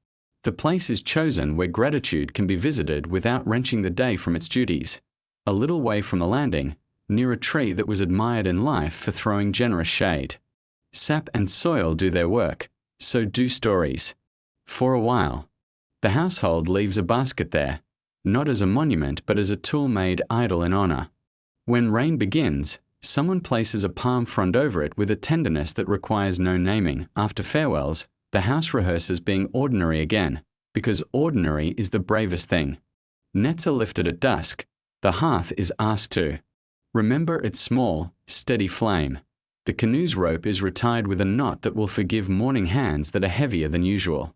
A: The place is chosen where gratitude can be visited without wrenching the day from its duties. A little way from the landing, near a tree that was admired in life for throwing generous shade. Sap and soil do their work, so do stories. For a while, the household leaves a basket there, not as a monument but as a tool made idle in honor. When rain begins, someone places a palm frond over it with a tenderness that requires no naming. After farewells, the house rehearses being ordinary again, because ordinary is the bravest thing. Nets are lifted at dusk. The hearth is asked to remember its small, steady flame. The canoe's rope is retied with a knot that will forgive morning hands that are heavier than usual.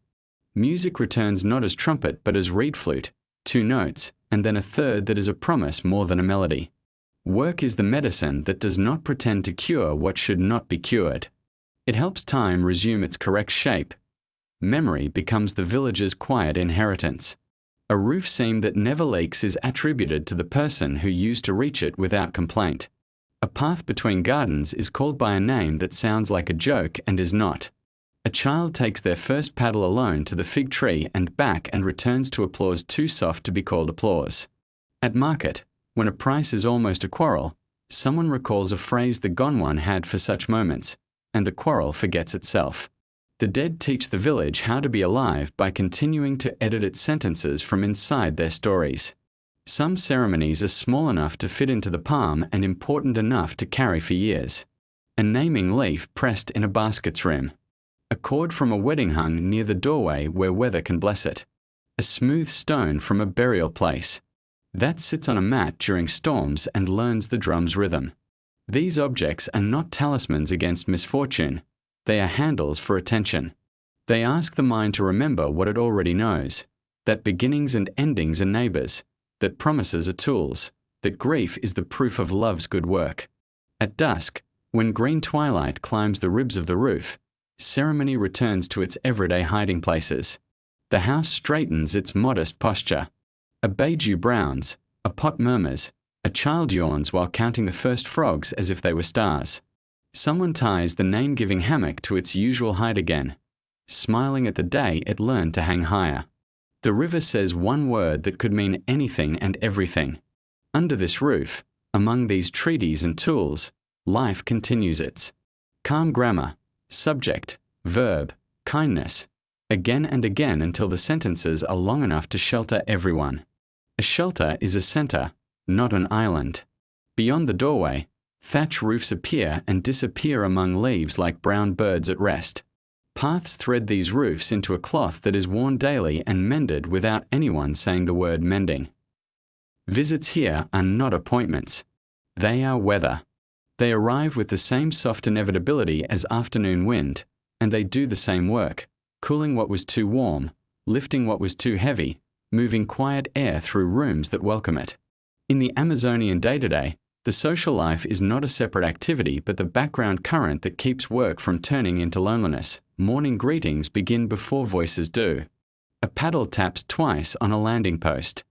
A: Music returns not as trumpet but as reed flute, 2 notes, and then a third that is a promise more than a melody. Work is the medicine that does not pretend to cure what should not be cured. It helps time resume its correct shape. Memory becomes the village's quiet inheritance. A roof seam that never leaks is attributed to the person who used to reach it without complaint. A path between gardens is called by a name that sounds like a joke and is not. A child takes their first paddle alone to the fig tree and back and returns to applause too soft to be called applause. At market, when a price is almost a quarrel, someone recalls a phrase the gone one had for such moments, and the quarrel forgets itself. The dead teach the village how to be alive by continuing to edit its sentences from inside their stories. Some ceremonies are small enough to fit into the palm and important enough to carry for years. A naming leaf pressed in a basket's rim. A cord from a wedding hung near the doorway where weather can bless it. A smooth stone from a burial place. That sits on a mat during storms and learns the drum's rhythm. These objects are not talismans against misfortune. They are handles for attention. They ask the mind to remember what it already knows, that beginnings and endings are neighbors, that promises are tools, that grief is the proof of love's good work. At dusk, when green twilight climbs the ribs of the roof, ceremony returns to its everyday hiding places. The house straightens its modest posture. A beiju browns, a pot murmurs, a child yawns while counting the first frogs as if they were stars. Someone ties the name-giving hammock to its usual height again, smiling at the day it learned to hang higher. The river says one word that could mean anything and everything. Under this roof, among these treaties and tools, life continues its calm grammar, subject, verb, kindness, again and again until the sentences are long enough to shelter everyone. A shelter is a center, not an island. Beyond the doorway, thatch roofs appear and disappear among leaves like brown birds at rest. Paths thread these roofs into a cloth that is worn daily and mended without anyone saying the word mending. Visits here are not appointments. They are weather. They arrive with the same soft inevitability as afternoon wind, and they do the same work, cooling what was too warm, lifting what was too heavy, moving quiet air through rooms that welcome it. In the Amazonian day-to-day, the social life is not a separate activity but the background current that keeps work from turning into loneliness. Morning greetings begin before voices do. A paddle taps twice on a landing post.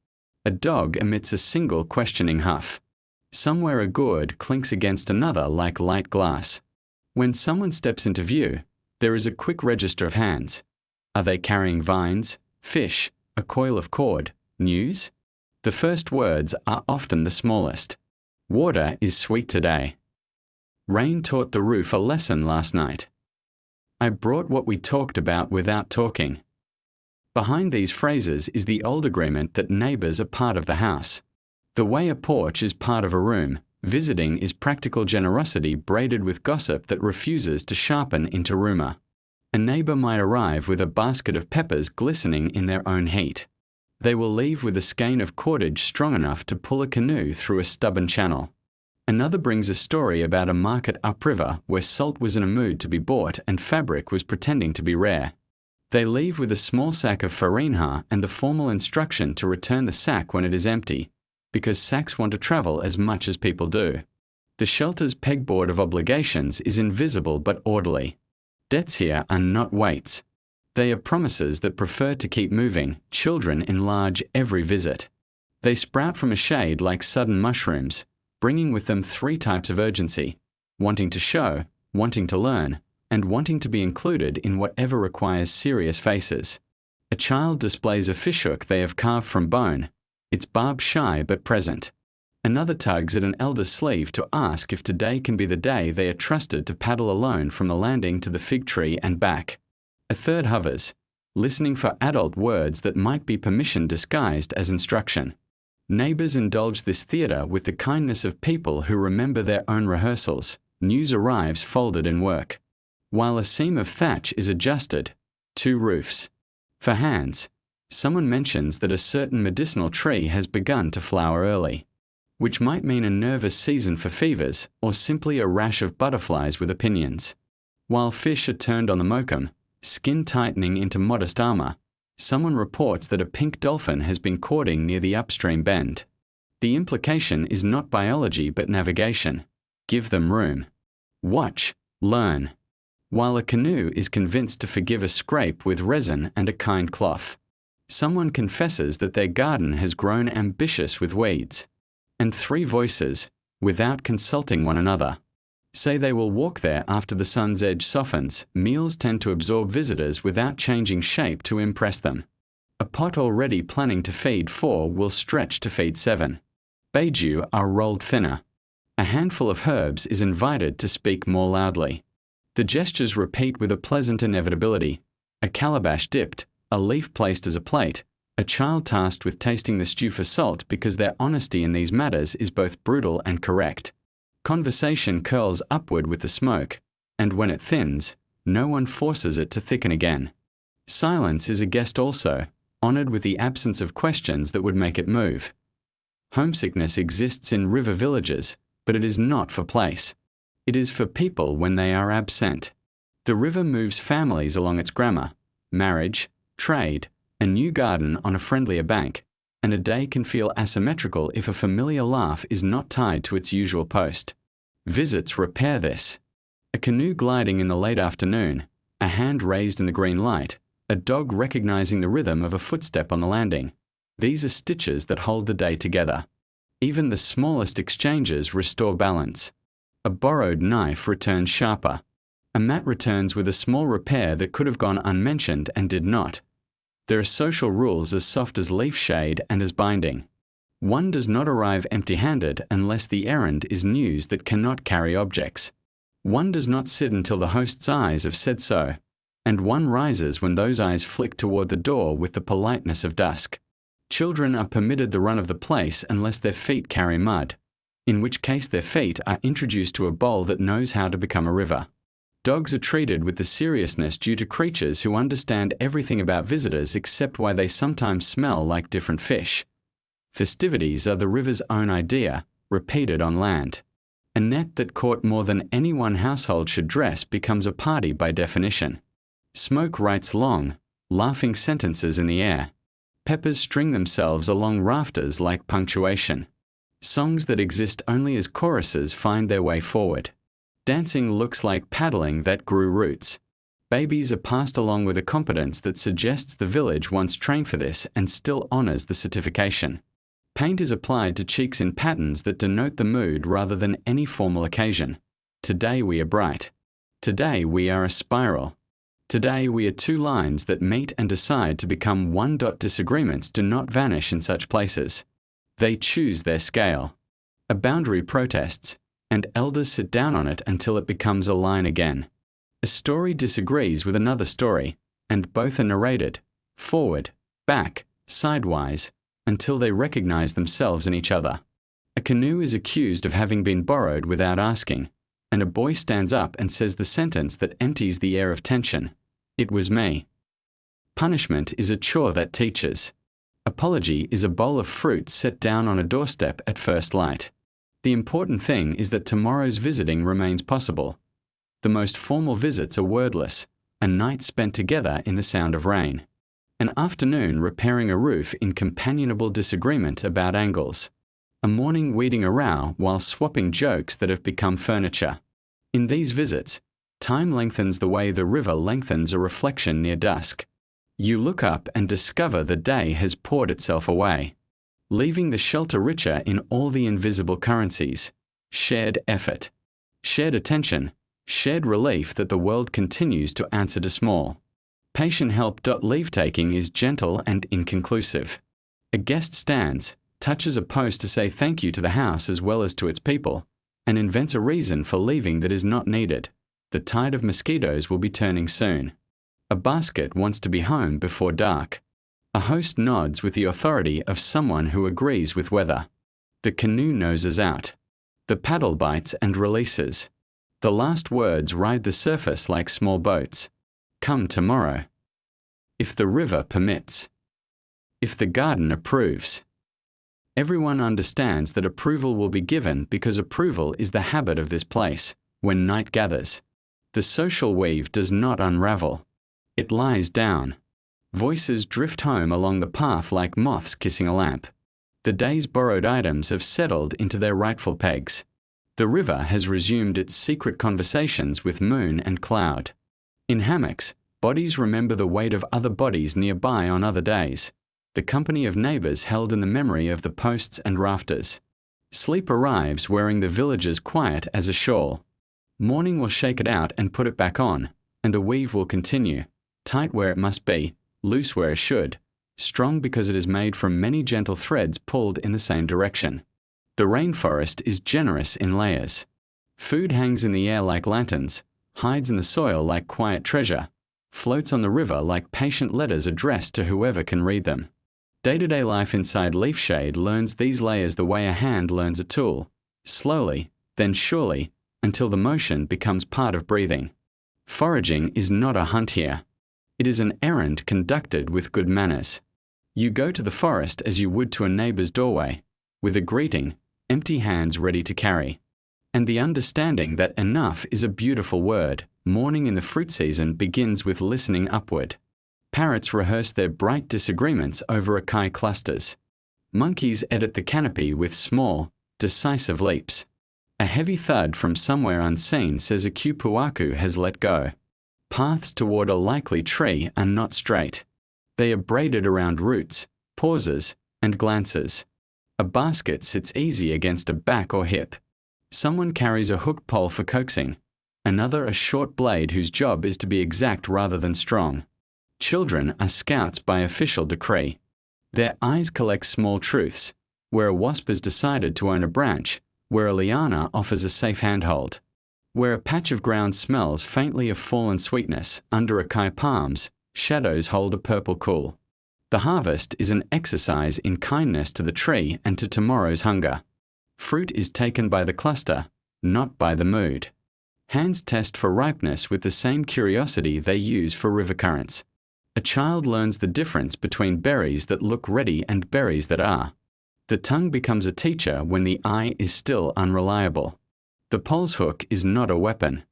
A: A dog emits a single questioning huff. Somewhere a gourd clinks against another like light glass. When someone steps into view, there is a quick register of hands. Are they carrying vines, fish, a coil of cord, news? The first words are often the smallest. Water is sweet today. Rain taught the roof a lesson last night. I brought what we talked about without talking. Behind these phrases is the old agreement that neighbors are part of the house. The way a porch is part of a room, visiting is practical generosity braided with gossip that refuses to sharpen into rumor. A neighbor might arrive with a basket of peppers glistening in their own heat. They will leave with a skein of cordage strong enough to pull a canoe through a stubborn channel. Another brings a story about a market upriver where salt was in a mood to be bought and fabric was pretending to be rare. They leave with a small sack of farinha and the formal instruction to return the sack when it is empty, because sacks want to travel as much as people do. The shelter's pegboard of obligations is invisible but orderly. Debts here are not weights. They are promises that prefer to keep moving. Children enlarge every visit. They sprout from a shade like sudden mushrooms, bringing with them three types of urgency: wanting to show, wanting to learn, and wanting to be included in whatever requires serious faces. A child displays a fishhook they have carved from bone. It's barb shy but present. Another tugs at an elder's sleeve to ask if today can be the day they are trusted to paddle alone from the landing to the fig tree and back. A third hovers, listening for adult words that might be permission disguised as instruction. Neighbors indulge this theater with the kindness of people who remember their own rehearsals. News arrives folded in work. While a seam of thatch is adjusted, two roofs. For hands, someone mentions that a certain medicinal tree has begun to flower early, which might mean a nervous season for fevers or simply a rash of butterflies with opinions. While fish are turned on the mokum, skin tightening into modest armor, someone reports that a pink dolphin has been courting near the upstream bend. The implication is not biology but navigation. Give them room. Watch, learn. While a canoe is convinced to forgive a scrape with resin and a kind cloth, someone confesses that their garden has grown ambitious with weeds. And three voices, without consulting one another, say they will walk there after the sun's edge softens. Meals tend to absorb visitors without changing shape to impress them. A pot already planning to feed 4 will stretch to feed 7. Beiju are rolled thinner. A handful of herbs is invited to speak more loudly. The gestures repeat with a pleasant inevitability. A calabash dipped, a leaf placed as a plate, a child tasked with tasting the stew for salt because their honesty in these matters is both brutal and correct. Conversation curls upward with the smoke, and when it thins, no one forces it to thicken again. Silence is a guest also, honored with the absence of questions that would make it move. Homesickness exists in river villages, but it is not for place. It is for people when they are absent. The river moves families along its grammar: marriage, trade, a new garden on a friendlier bank, and a day can feel asymmetrical if a familiar laugh is not tied to its usual post. Visits repair this. A canoe gliding in the late afternoon, a hand raised in the green light, a dog recognizing the rhythm of a footstep on the landing. These are stitches that hold the day together. Even the smallest exchanges restore balance. A borrowed knife returns sharper. A mat returns with a small repair that could have gone unmentioned and did not. There are social rules as soft as leaf shade and as binding. One does not arrive empty-handed unless the errand is news that cannot carry objects. One does not sit until the host's eyes have said so, and one rises when those eyes flick toward the door with the politeness of dusk. Children are permitted the run of the place unless their feet carry mud, in which case their feet are introduced to a bowl that knows how to become a river. Dogs are treated with the seriousness due to creatures who understand everything about visitors except why they sometimes smell like different fish. Festivities are the river's own idea, repeated on land. A net that caught more than any one household should dress becomes a party by definition. Smoke writes long, laughing sentences in the air. Peppers string themselves along rafters like punctuation. Songs that exist only as choruses find their way forward. Dancing looks like paddling that grew roots. Babies are passed along with a competence that suggests the village once trained for this and still honors the certification. Paint is applied to cheeks in patterns that denote the mood rather than any formal occasion. Today we are bright. Today we are a spiral. Today we are two lines that meet and decide to become one. Disagreements do not vanish in such places. They choose their scale. A boundary protests, and elders sit down on it until it becomes a line again. A story disagrees with another story, and both are narrated, forward, back, sidewise, until they recognize themselves in each other. A canoe is accused of having been borrowed without asking, and a boy stands up and says the sentence that empties the air of tension. It was me. Punishment is a chore that teaches. Apology is a bowl of fruit set down on a doorstep at first light. The important thing is that tomorrow's visiting remains possible. The most formal visits are wordless, a night spent together in the sound of rain. An afternoon repairing a roof in companionable disagreement about angles. A morning weeding a row while swapping jokes that have become furniture. In these visits, time lengthens the way the river lengthens a reflection near dusk. You look up and discover the day has poured itself away, leaving the shelter richer in all the invisible currencies. Shared effort, shared attention, shared relief that the world continues to answer to small. Patient help. Leave-taking is gentle and inconclusive. A guest stands, touches a post to say thank you to the house as well as to its people, and invents a reason for leaving that is not needed. The tide of mosquitoes will be turning soon. A basket wants to be home before dark. A host nods with the authority of someone who agrees with weather. The canoe noses out. The paddle bites and releases. The last words ride the surface like small boats. Come tomorrow. If the river permits. If the garden approves. Everyone understands that approval will be given because approval is the habit of this place. When night gathers, the social weave does not unravel. It lies down. Voices drift home along the path like moths kissing a lamp. The day's borrowed items have settled into their rightful pegs. The river has resumed its secret conversations with moon and cloud. In hammocks, bodies remember the weight of other bodies nearby on other days. The company of neighbors held in the memory of the posts and rafters. Sleep arrives wearing the village's quiet as a shawl. Morning will shake it out and put it back on, and the weave will continue, tight where it must be, loose where it should, strong because it is made from many gentle threads pulled in the same direction. The rainforest is generous in layers. Food hangs in the air like lanterns, hides in the soil like quiet treasure, floats on the river like patient letters addressed to whoever can read them. Day-to-day life inside leaf shade learns these layers the way a hand learns a tool, slowly, then surely, until the motion becomes part of breathing. Foraging is not a hunt here. It is an errand conducted with good manners. You go to the forest as you would to a neighbor's doorway, with a greeting, empty hands ready to carry. And the understanding that enough is a beautiful word. Morning in the fruit season begins with listening upward. Parrots rehearse their bright disagreements over acai clusters. Monkeys edit the canopy with small, decisive leaps. A heavy thud from somewhere unseen says a kupuaku has let go. Paths toward a likely tree are not straight. They are braided around roots, pauses, and glances. A basket sits easy against a back or hip. Someone carries a hooked pole for coaxing, another a short blade whose job is to be exact rather than strong. Children are scouts by official decree. Their eyes collect small truths, where a wasp has decided to own a branch, where a liana offers a safe handhold. Where a patch of ground smells faintly of fallen sweetness, under acai palms, shadows hold a purple cool. The harvest is an exercise in kindness to the tree and to tomorrow's hunger. Fruit is taken by the cluster, not by the mood. Hands test for ripeness with the same curiosity they use for river currents. A child learns the difference between berries that look ready and berries that are. The tongue becomes a teacher when the eye is still unreliable. The pole's hook is not a weapon.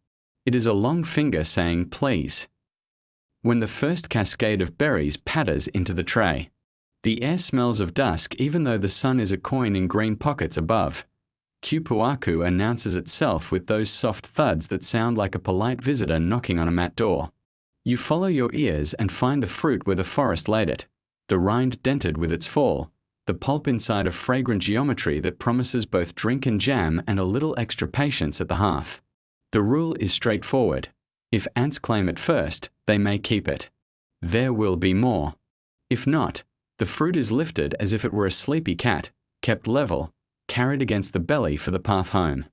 A: It is a long finger saying please. When the first cascade of berries patters into the tray, the air smells of dusk even though the sun is a coin in green pockets above. Kupuaku announces itself with those soft thuds that sound like a polite visitor knocking on a mat door. You follow your ears and find the fruit where the forest laid it, the rind dented with its fall, the pulp inside a fragrant geometry that promises both drink and jam and a little extra patience at the hearth. The rule is straightforward. If ants claim it first, they may keep it. There will be more. If not, the fruit is lifted as if it were a sleepy cat, kept level, carried against the belly for the path home.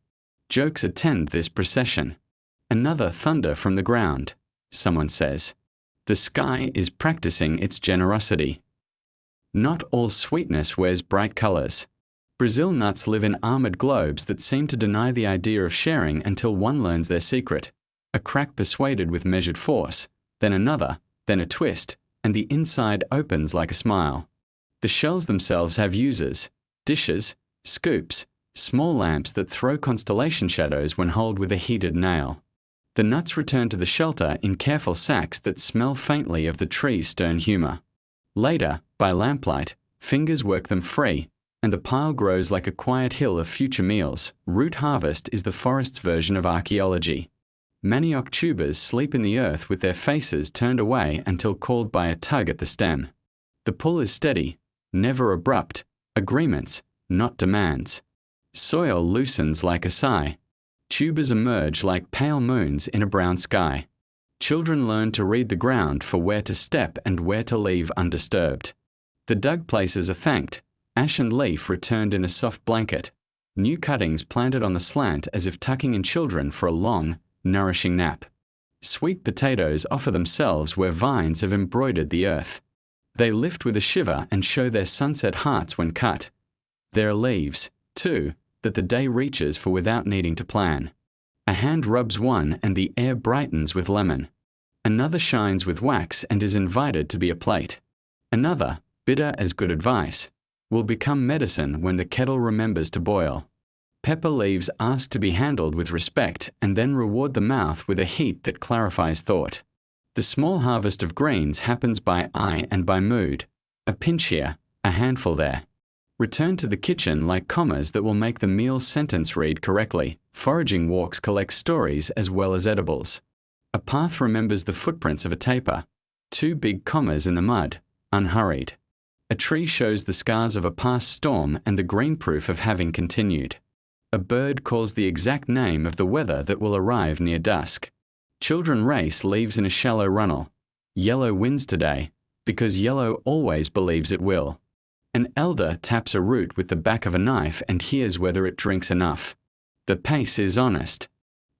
A: Jokes attend this procession. Another thunder from the ground, someone says. The sky is practicing its generosity. Not all sweetness wears bright colors. Brazil nuts live in armored globes that seem to deny the idea of sharing until one learns their secret. A crack persuaded with measured force, then another, then a twist, and the inside opens like a smile. The shells themselves have users, dishes, scoops, small lamps that throw constellation shadows when held with a heated nail. The nuts return to the shelter in careful sacks that smell faintly of the tree's stern humor. Later, by lamplight, fingers work them free, and the pile grows like a quiet hill of future meals. Root harvest is the forest's version of archaeology. Manioc tubers sleep in the earth with their faces turned away until called by a tug at the stem. The pull is steady, never abrupt, agreements, not demands. Soil loosens like a sigh. Tubers emerge like pale moons in a brown sky. Children learn to read the ground for where to step and where to leave undisturbed. The dug places are thanked, ash and leaf returned in a soft blanket, new cuttings planted on the slant as if tucking in children for a long, nourishing nap. Sweet potatoes offer themselves where vines have embroidered the earth. They lift with a shiver and show their sunset hearts when cut. There are leaves, too, that the day reaches for without needing to plan. A hand rubs one and the air brightens with lemon. Another shines with wax and is invited to be a plate. Another, bitter as good advice, will become medicine when the kettle remembers to boil. Pepper leaves ask to be handled with respect and then reward the mouth with a heat that clarifies thought. The small harvest of greens happens by eye and by mood. A pinch here, a handful there. Return to the kitchen like commas that will make the meal sentence read correctly. Foraging walks collect stories as well as edibles. A path remembers the footprints of a taper. Two big commas in the mud, unhurried. A tree shows the scars of a past storm and the green proof of having continued. A bird calls the exact name of the weather that will arrive near dusk. Children race leaves in a shallow runnel. Yellow wins today, because yellow always believes it will. An elder taps a root with the back of a knife and hears whether it drinks enough. The pace is honest.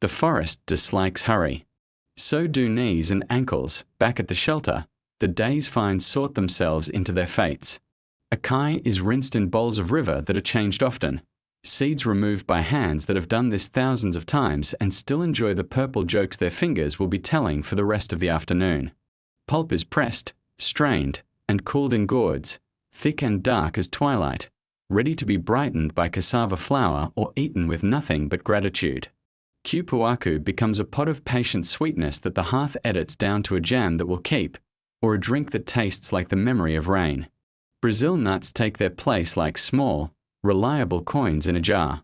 A: The forest dislikes hurry. So do knees and ankles. Back at the shelter, the day's finds sort themselves into their fates. Acai is rinsed in bowls of river that are changed often. Seeds removed by hands that have done this thousands of times and still enjoy the purple jokes their fingers will be telling for the rest of the afternoon. Pulp is pressed, strained, and cooled in gourds, thick and dark as twilight, ready to be brightened by cassava flour or eaten with nothing but gratitude. Kupuaku becomes a pot of patient sweetness that the hearth edits down to a jam that will keep, or a drink that tastes like the memory of rain. Brazil nuts take their place like small, reliable coins in a jar.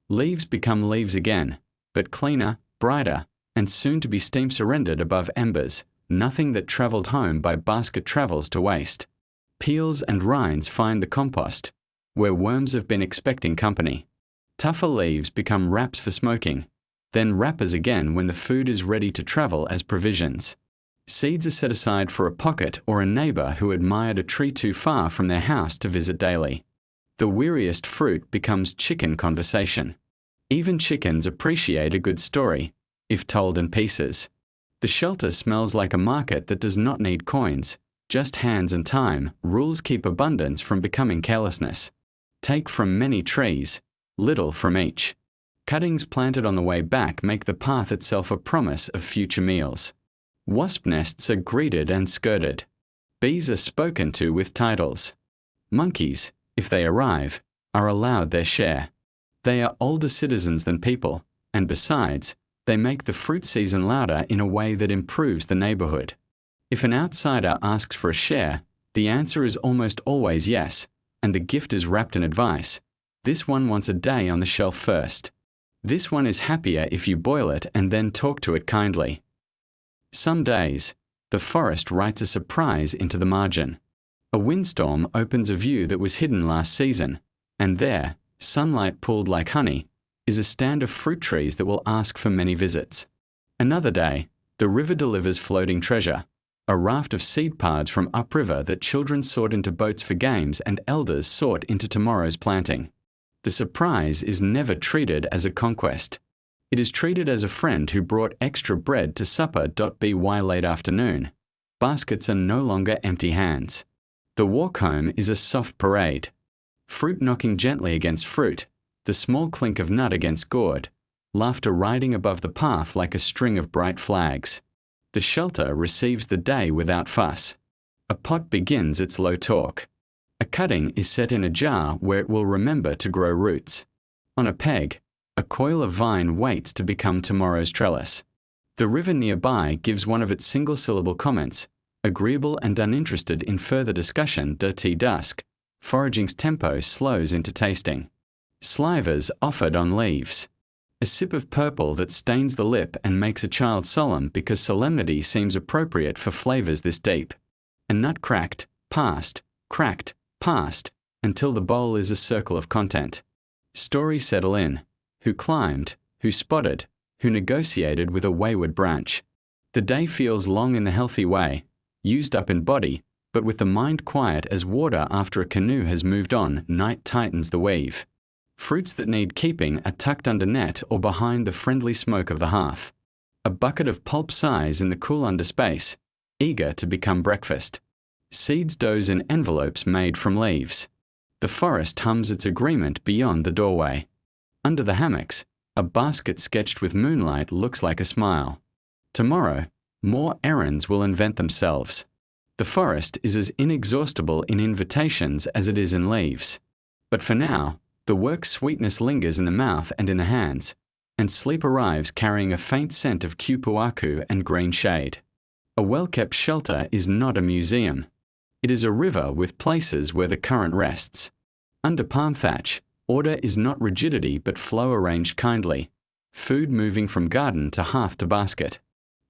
A: Leaves become leaves again, but cleaner, brighter, and soon to be steam surrendered above embers, nothing that travelled home by basket travels to waste. Peels and rinds find the compost, where worms have been expecting company. Tougher leaves become wraps for smoking, then wrappers again when the food is ready to travel as provisions. Seeds are set aside for a pocket or a neighbor who admired a tree too far from their house to visit daily. The weariest fruit becomes chicken conversation. Even chickens appreciate a good story, if told in pieces. The shelter smells like a market that does not need coins, just hands and time. Rules keep abundance from becoming carelessness. Take from many trees, little from each. Cuttings planted on the way back make the path itself a promise of future meals. Wasp nests are greeted and skirted. Bees are spoken to with titles. Monkeys, if they arrive, are allowed their share. They are older citizens than people, and besides, they make the fruit season louder in a way that improves the neighborhood. If an outsider asks for a share, the answer is almost always yes, and the gift is wrapped in advice. This one wants a day on the shelf first. This one is happier if you boil it and then talk to it kindly. Some days, the forest writes a surprise into the margin. A windstorm opens a view that was hidden last season, and there, sunlight pooled like honey, is a stand of fruit trees that will ask for many visits. Another day, the river delivers floating treasure, a raft of seed pods from upriver that children sort into boats for games and elders sort into tomorrow's planting. The surprise is never treated as a conquest. It is treated as a friend who brought extra bread to supper. By late afternoon, baskets are no longer empty hands. The walk home is a soft parade. Fruit knocking gently against fruit, the small clink of nut against gourd, laughter riding above the path like a string of bright flags. The shelter receives the day without fuss. A pot begins its low talk. A cutting is set in a jar where it will remember to grow roots. On a peg, a coil of vine waits to become tomorrow's trellis. The river nearby gives one of its single-syllable comments, agreeable and uninterested in further discussion. Dirty dusk, foraging's tempo slows into tasting. Slivers offered on leaves. A sip of purple that stains the lip and makes a child solemn because solemnity seems appropriate for flavors this deep. A nut cracked, passed, until the bowl is a circle of content. Stories settle in. Who climbed, who spotted, who negotiated with a wayward branch. The day feels long in the healthy way, used up in body, but with the mind quiet as water after a canoe has moved on. Night tightens the weave. Fruits that need keeping are tucked under net or behind the friendly smoke of the hearth. A bucket of pulp sighs in the cool under space, eager to become breakfast. Seeds doze in envelopes made from leaves. The forest hums its agreement beyond the doorway. Under the hammocks, a basket sketched with moonlight looks like a smile. Tomorrow, more errands will invent themselves. The forest is as inexhaustible in invitations as it is in leaves. But for now, the work's sweetness lingers in the mouth and in the hands, and sleep arrives carrying a faint scent of kupuaku and green shade. A well-kept shelter is not a museum. It is a river with places where the current rests. Under palm thatch, order is not rigidity but flow arranged kindly, food moving from garden to hearth to basket,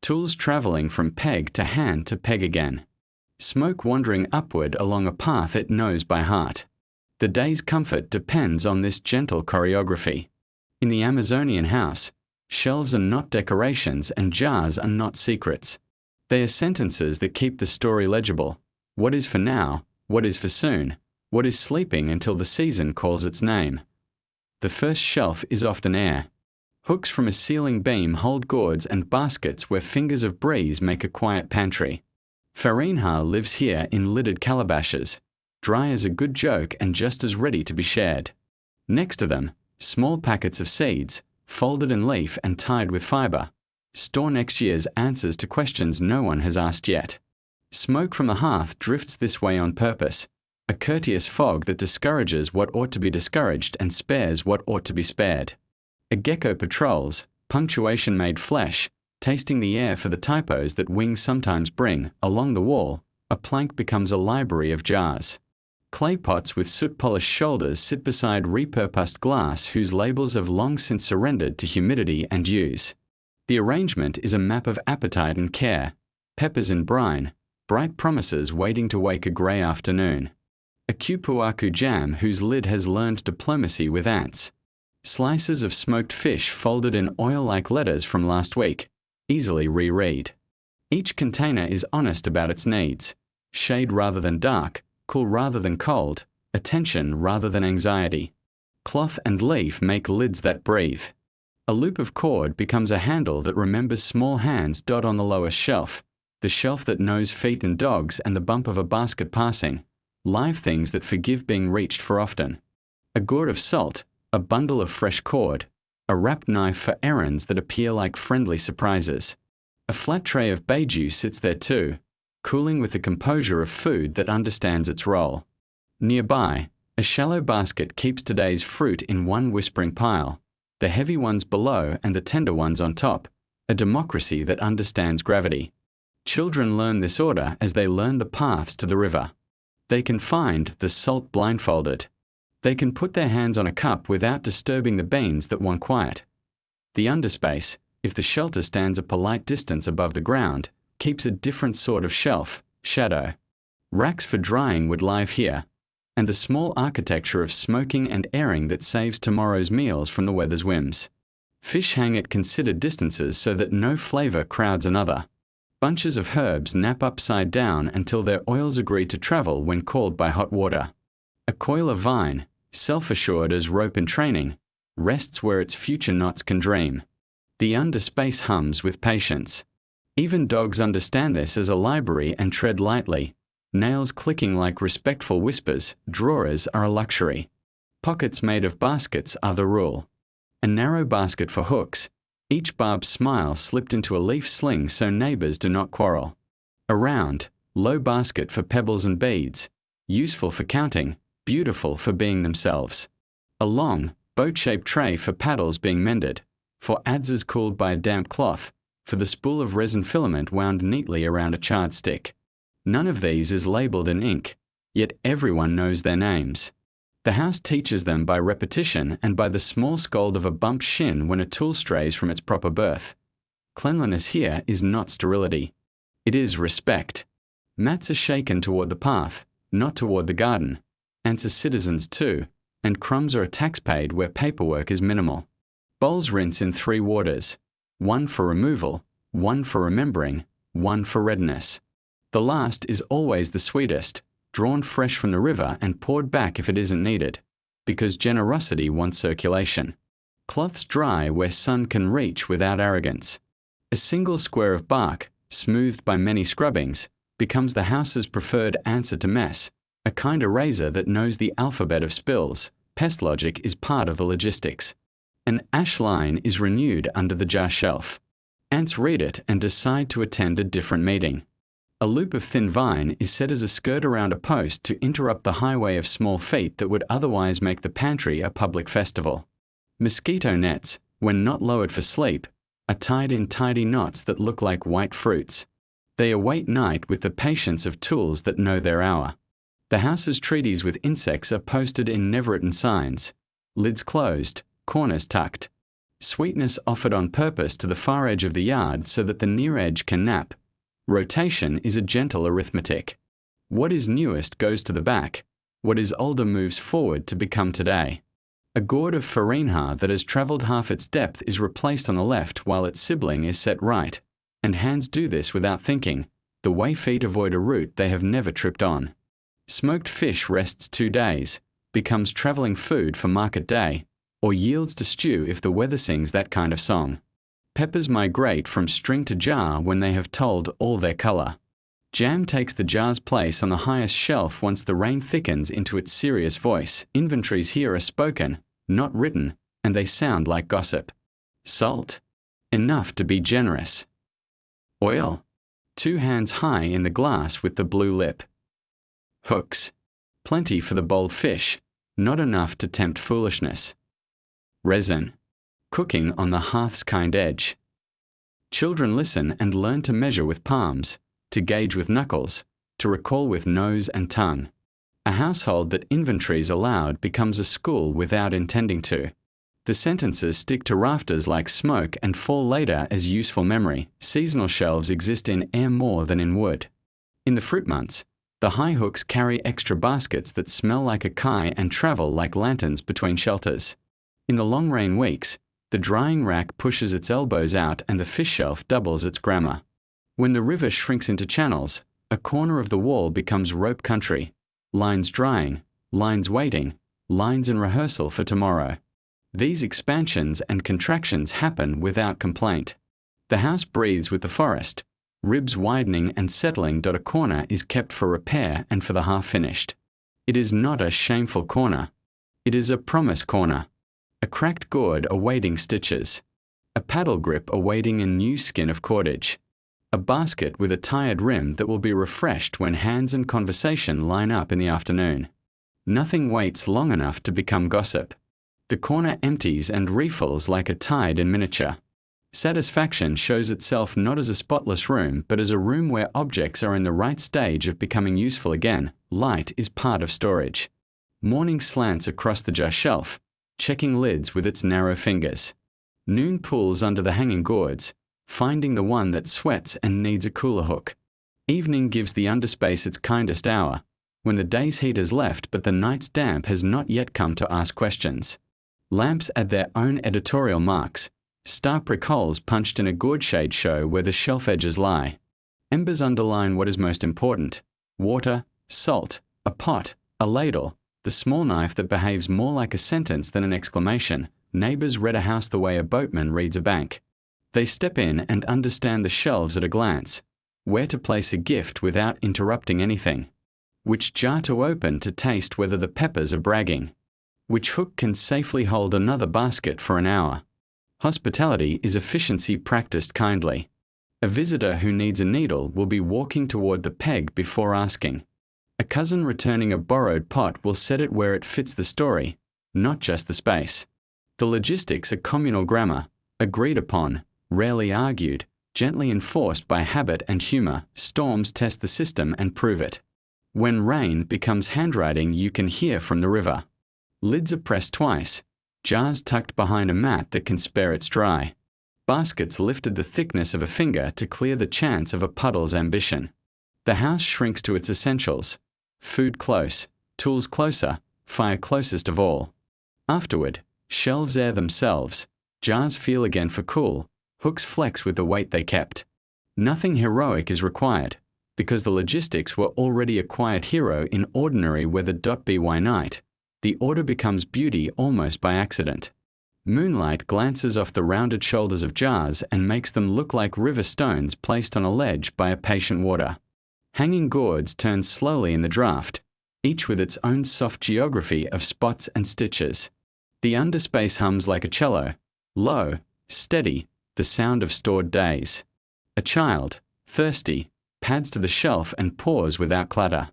A: tools traveling from peg to hand to peg again, smoke wandering upward along a path it knows by heart. The day's comfort depends on this gentle choreography. In the Amazonian house, shelves are not decorations and jars are not secrets. They are sentences that keep the story legible. What is for now, what is for soon, what is sleeping until the season calls its name. The first shelf is often air. Hooks from a ceiling beam hold gourds and baskets where fingers of breeze make a quiet pantry. Farinha lives here in lidded calabashes, dry as a good joke and just as ready to be shared. Next to them, small packets of seeds, folded in leaf and tied with fiber, store next year's answers to questions no one has asked yet. Smoke from the hearth drifts this way on purpose, a courteous fog that discourages what ought to be discouraged and spares what ought to be spared. A gecko patrols, punctuation made flesh, tasting the air for the typos that wings sometimes bring. Along the wall, a plank becomes a library of jars. Clay pots with soot-polished shoulders sit beside repurposed glass whose labels have long since surrendered to humidity and use. The arrangement is a map of appetite and care, peppers in brine, bright promises waiting to wake a grey afternoon. A kupuaku jam whose lid has learned diplomacy with ants. Slices of smoked fish folded in oil-like letters from last week, easily reread. Each container is honest about its needs. Shade rather than dark, cool rather than cold, attention rather than anxiety. Cloth and leaf make lids that breathe. A loop of cord becomes a handle that remembers small hands dot on the lowest shelf, the shelf that knows feet and dogs and the bump of a basket passing, live things that forgive being reached for often. A gourd of salt, a bundle of fresh cord, a wrapped knife for errands that appear like friendly surprises. A flat tray of beiju sits there too, cooling with the composure of food that understands its role. Nearby, a shallow basket keeps today's fruit in one whispering pile, the heavy ones below and the tender ones on top, a democracy that understands gravity. Children learn this order as they learn the paths to the river. They can find the salt blindfolded. They can put their hands on a cup without disturbing the beans that want quiet. The underspace, if the shelter stands a polite distance above the ground, keeps a different sort of shelf, shadow. Racks for drying would lie here, and the small architecture of smoking and airing that saves tomorrow's meals from the weather's whims. Fish hang at considered distances so that no flavor crowds another. Bunches of herbs nap upside down until their oils agree to travel when called by hot water. A coil of vine, self-assured as rope in training, rests where its future knots can dream. The underspace hums with patience. Even dogs understand this as a library and tread lightly. Nails clicking like respectful whispers, drawers are a luxury. Pockets made of baskets are the rule. A narrow basket for hooks, each barbed smile slipped into a leaf sling so neighbors do not quarrel. A round, low basket for pebbles and beads, useful for counting, beautiful for being themselves. A long, boat-shaped tray for paddles being mended, for adzes cooled by a damp cloth, for the spool of resin filament wound neatly around a charred stick. None of these is labeled in ink, yet everyone knows their names. The house teaches them by repetition and by the small scold of a bumped shin when a tool strays from its proper berth. Cleanliness here is not sterility. It is respect. Mats are shaken toward the path, not toward the garden. Ants are citizens too, and crumbs are a tax paid where paperwork is minimal. Bowls rinse in 3 waters, one for removal, one for remembering, one for readiness. The last is always the sweetest, drawn fresh from the river and poured back if it isn't needed, because generosity wants circulation. Cloths dry where sun can reach without arrogance. A single square of bark, smoothed by many scrubbings, becomes the house's preferred answer to mess, a kind eraser that knows the alphabet of spills. Pest logic is part of the logistics. An ash line is renewed under the jar shelf. Ants read it and decide to attend a different meeting. A loop of thin vine is set as a skirt around a post to interrupt the highway of small feet that would otherwise make the pantry a public festival. Mosquito nets, when not lowered for sleep, are tied in tidy knots that look like white fruits. They await night with the patience of tools that know their hour. The house's treaties with insects are posted in never-written signs. Lids closed, corners tucked. Sweetness offered on purpose to the far edge of the yard so that the near edge can nap. Rotation is a gentle arithmetic. What is newest goes to the back. What is older moves forward to become today. A gourd of farinha that has travelled half its depth is replaced on the left while its sibling is set right. And hands do this without thinking, the way feet avoid a route they have never tripped on. Smoked fish rests 2 days, becomes travelling food for market day, or yields to stew if the weather sings that kind of song. Peppers migrate from string to jar when they have told all their colour. Jam takes the jar's place on the highest shelf once the rain thickens into its serious voice. Inventories here are spoken, not written, and they sound like gossip. Salt? Enough to be generous. Oil? 2 hands high in the glass with the blue lip. Hooks? Plenty for the bold fish, not enough to tempt foolishness. Resin? Cooking on the hearth's kind edge. Children listen and learn to measure with palms, to gauge with knuckles, to recall with nose and tongue. A household that inventories aloud becomes a school without intending to. The sentences stick to rafters like smoke and fall later as useful memory. Seasonal shelves exist in air more than in wood. In the fruit months, the high hooks carry extra baskets that smell like acai and travel like lanterns between shelters. In the long rain weeks, the drying rack pushes its elbows out and the fish shelf doubles its grammar. When the river shrinks into channels, a corner of the wall becomes rope country, lines drying, lines waiting, lines in rehearsal for tomorrow. These expansions and contractions happen without complaint. The house breathes with the forest, ribs widening and settling. A corner is kept for repair and for the half-finished. It is not a shameful corner. It is a promise corner. A cracked gourd awaiting stitches. A paddle grip awaiting a new skin of cordage. A basket with a tired rim that will be refreshed when hands and conversation line up in the afternoon. Nothing waits long enough to become gossip. The corner empties and refills like a tide in miniature. Satisfaction shows itself not as a spotless room, but as a room where objects are in the right stage of becoming useful again. Light is part of storage. Morning slants across the jar shelf, checking lids with its narrow fingers. Noon pulls under the hanging gourds, finding the one that sweats and needs a cooler hook. Evening gives the underspace its kindest hour, when the day's heat has left but the night's damp has not yet come to ask questions. Lamps add their own editorial marks, star-prick holes punched in a gourd shade show where the shelf edges lie. Embers underline what is most important: water, salt, a pot, a ladle, the small knife that behaves more like a sentence than an exclamation. Neighbors read a house the way a boatman reads a bank. They step in and understand the shelves at a glance, where to place a gift without interrupting anything, which jar to open to taste whether the peppers are bragging, which hook can safely hold another basket for an hour. Hospitality is efficiency practiced kindly. A visitor who needs a needle will be walking toward the peg before asking. A cousin returning a borrowed pot will set it where it fits the story, not just the space. The logistics are communal grammar, agreed upon, rarely argued, gently enforced by habit and humor. Storms test the system and prove it. When rain becomes handwriting you can hear from the river. Lids are pressed twice, jars tucked behind a mat that can spare its dry. Baskets lifted the thickness of a finger to clear the chance of a puddle's ambition. The house shrinks to its essentials. Food close, tools closer, fire closest of all. Afterward, shelves air themselves, jars feel again for cool, hooks flex with the weight they kept. Nothing heroic is required, because the logistics were already a quiet hero in ordinary weather. By night, the order becomes beauty almost by accident. Moonlight glances off the rounded shoulders of jars and makes them look like river stones placed on a ledge by a patient water. Hanging gourds turn slowly in the draft, each with its own soft geography of spots and stitches. The underspace hums like a cello, low, steady, the sound of stored days. A child, thirsty, pads to the shelf and paws without clatter.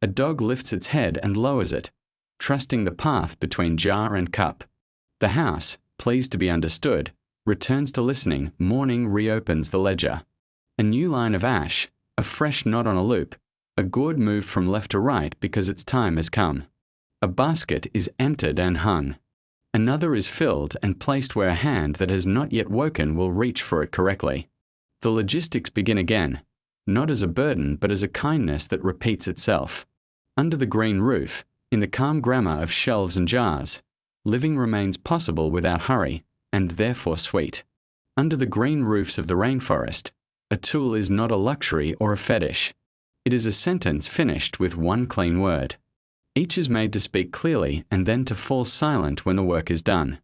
A: A dog lifts its head and lowers it, trusting the path between jar and cup. The house, pleased to be understood, returns to listening. Morning reopens the ledger. A new line of ash, a fresh knot on a loop, a gourd moved from left to right because its time has come. A basket is emptied and hung. Another is filled and placed where a hand that has not yet woken will reach for it correctly. The logistics begin again, not as a burden but as a kindness that repeats itself. Under the green roof, in the calm grammar of shelves and jars, living remains possible without hurry, and therefore sweet. Under the green roofs of the rainforest, a tool is not a luxury or a fetish. It is a sentence finished with one clean word. Each is made to speak clearly and then to fall silent when the work is done.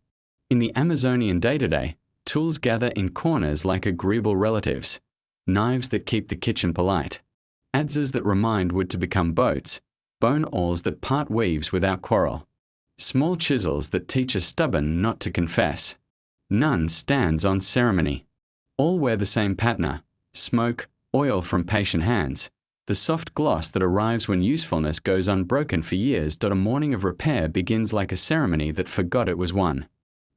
A: In the Amazonian day-to-day, tools gather in corners like agreeable relatives, knives that keep the kitchen polite, adzes that remind wood to become boats, bone awls that part weaves without quarrel, small chisels that teach a stubborn not to confess. None stands on ceremony. All wear the same patina, smoke, oil from patient hands, the soft gloss that arrives when usefulness goes unbroken for years. A morning of repair begins like a ceremony that forgot it was one.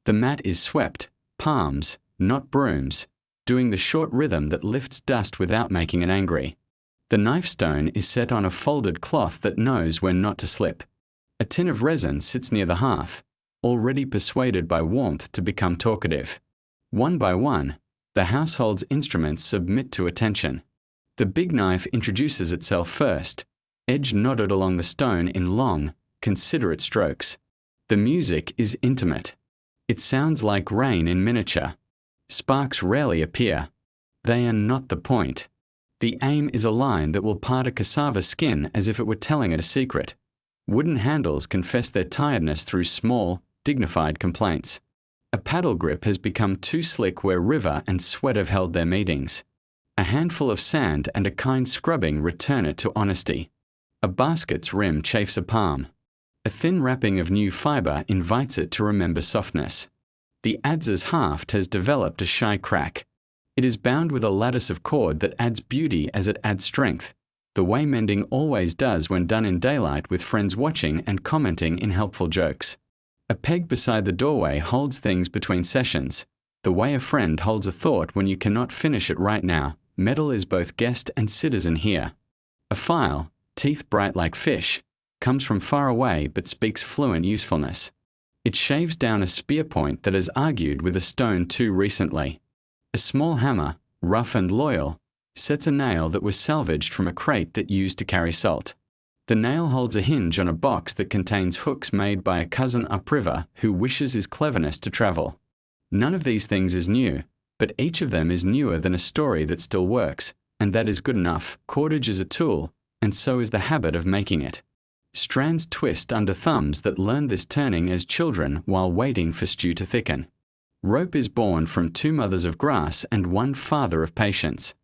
A: The mat is swept, palms, not brooms, doing the short rhythm that lifts dust without making it angry. The knife stone is set on a folded cloth that knows when not to slip. A tin of resin sits near the hearth, already persuaded by warmth to become talkative. One by one, the household's instruments submit to attention. The big knife introduces itself first, edge knotted along the stone in long, considerate strokes. The music is intimate. It sounds like rain in miniature. Sparks rarely appear. They are not the point. The aim is a line that will part a cassava skin as if it were telling it a secret. Wooden handles confess their tiredness through small, dignified complaints. A paddle grip has become too slick where river and sweat have held their meetings. A handful of sand and a kind scrubbing return it to honesty. A basket's rim chafes a palm. A thin wrapping of new fibre invites it to remember softness. The adz's haft has developed a shy crack. It is bound with a lattice of cord that adds beauty as it adds strength, the way mending always does when done in daylight with friends watching and commenting in helpful jokes. A peg beside the doorway holds things between sessions, the way a friend holds a thought when you cannot finish it right now. Metal is both guest and citizen here. A file, teeth bright like fish, comes from far away but speaks fluent usefulness. It shaves down a spear point that has argued with a stone too recently. A small hammer, rough and loyal, sets a nail that was salvaged from a crate that used to carry salt. The nail holds a hinge on a box that contains hooks made by a cousin upriver who wishes his cleverness to travel. None of these things is new, but each of them is newer than a story that still works, and that is good enough. Cordage is a tool, and so is the habit of making it. Strands twist under thumbs that learned this turning as children while waiting for stew to thicken. Rope is born from 2 mothers of grass and 1 father of patience.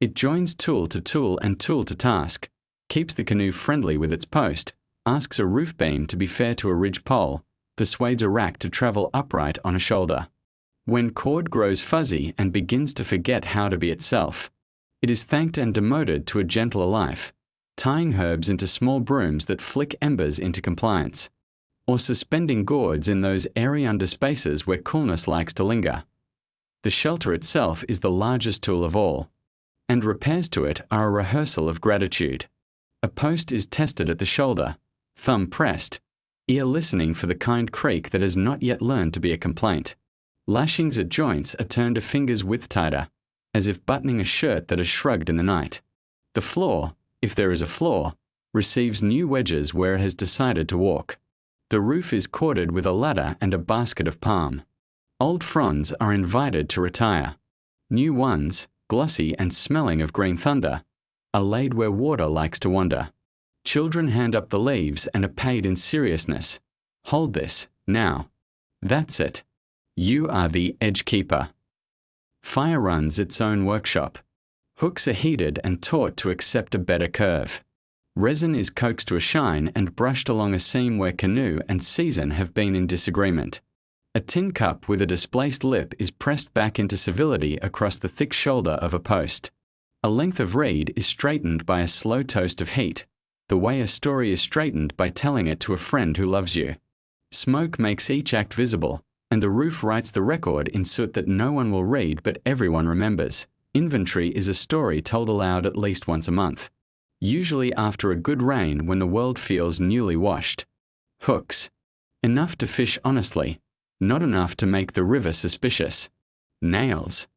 A: It joins tool to tool and tool to task, keeps the canoe friendly with its post, asks a roof beam to be fair to a ridge pole, persuades a rack to travel upright on a shoulder. When cord grows fuzzy and begins to forget how to be itself, it is thanked and demoted to a gentler life, tying herbs into small brooms that flick embers into compliance, or suspending gourds in those airy underspaces where coolness likes to linger. The shelter itself is the largest tool of all, and repairs to it are a rehearsal of gratitude. A post is tested at the shoulder, thumb pressed, ear listening for the kind creak that has not yet learned to be a complaint. Lashings at joints are turned a finger's width tighter, as if buttoning a shirt that has shrugged in the night. The floor, if there is a floor, receives new wedges where it has decided to walk. The roof is corded with a ladder and a basket of palm. Old fronds are invited to retire. New ones, glossy and smelling of green thunder, are laid where water likes to wander. Children hand up the leaves and are paid in seriousness. Hold this, now. That's it. You are the edge keeper. Fire runs its own workshop. Hooks are heated and taught to accept a better curve. Resin is coaxed to a shine and brushed along a seam where canoe and season have been in disagreement. A tin cup with a displaced lip is pressed back into civility across the thick shoulder of a post. A length of reed is straightened by a slow toast of heat, the way a story is straightened by telling it to a friend who loves you. Smoke makes each act visible, and the roof writes the record in soot that no one will read but everyone remembers. Inventory is a story told aloud at least once a month, usually after a good rain when the world feels newly washed. Hooks. Enough to fish honestly, not enough to make the river suspicious. Nails.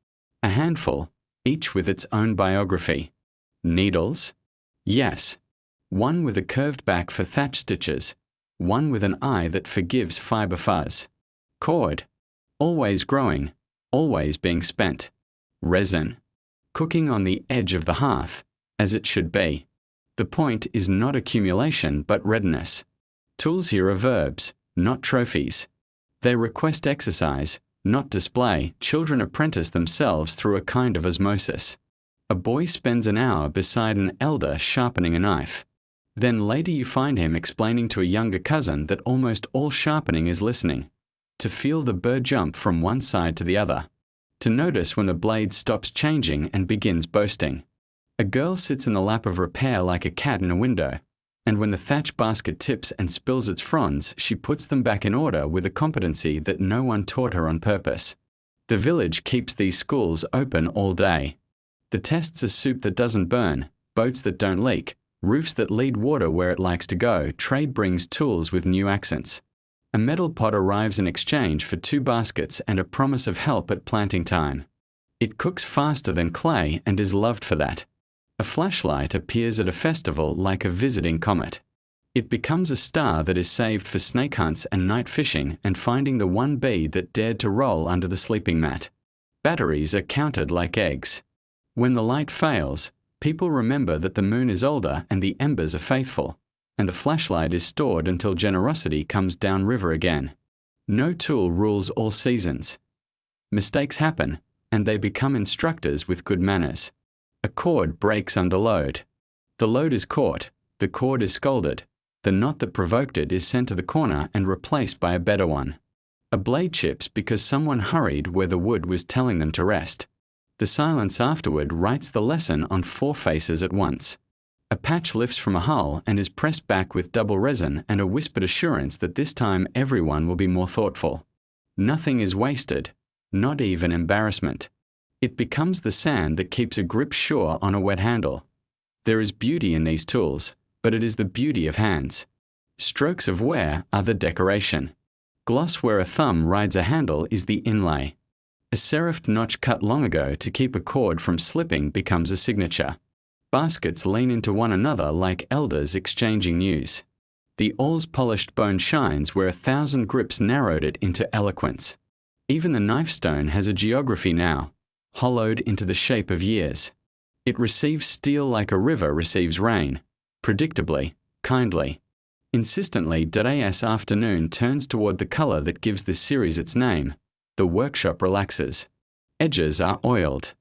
A: A handful, each with its own biography. Needles. Yes. One with a curved back for thatch stitches, one with an eye that forgives fibre fuzz. Cord. Always growing, always being spent. Resin. Cooking on the edge of the hearth, as it should be. The point is not accumulation but readiness. Tools here are verbs, not trophies. They request exercise, not display. Children apprentice themselves through a kind of osmosis. A boy spends an hour beside an elder sharpening a knife. Then later you find him explaining to a younger cousin that almost all sharpening is listening. To feel the bird jump from one side to the other. To notice when the blade stops changing and begins boasting. A girl sits in the lap of repair like a cat in a window, and when the thatch basket tips and spills its fronds, she puts them back in order with a competency that no one taught her on purpose. The village keeps these schools open all day. The tests are soup that doesn't burn, boats that don't leak, roofs that lead water where it likes to go. Trade brings tools with new accents. A metal pot arrives in exchange for 2 baskets and a promise of help at planting time. It cooks faster than clay and is loved for that. A flashlight appears at a festival like a visiting comet. It becomes a star that is saved for snake hunts and night fishing and finding the one bee that dared to roll under the sleeping mat. Batteries are counted like eggs. When the light fails, people remember that the moon is older and the embers are faithful, and the flashlight is stored until generosity comes downriver again. No tool rules all seasons. Mistakes happen, and they become instructors with good manners. A cord breaks under load. The load is caught, the cord is scolded, the knot that provoked it is sent to the corner and replaced by a better one. A blade chips because someone hurried where the wood was telling them to rest. The silence afterward writes the lesson on 4 faces at once. A patch lifts from a hull and is pressed back with double resin and a whispered assurance that this time everyone will be more thoughtful. Nothing is wasted, not even embarrassment. It becomes the sand that keeps a grip sure on a wet handle. There is beauty in these tools, but it is the beauty of hands. Strokes of wear are the decoration. Gloss where a thumb rides a handle is the inlay. A serifed notch cut long ago to keep a cord from slipping becomes a signature. Baskets lean into one another like elders exchanging news. The awl's polished bone shines where 1,000 grips narrowed it into eloquence. Even the knife stone has a geography now, hollowed into the shape of years. It receives steel like a river receives rain, predictably, kindly. Insistently, Dada's afternoon turns toward the color that gives this series its name. The workshop relaxes. Edges are oiled.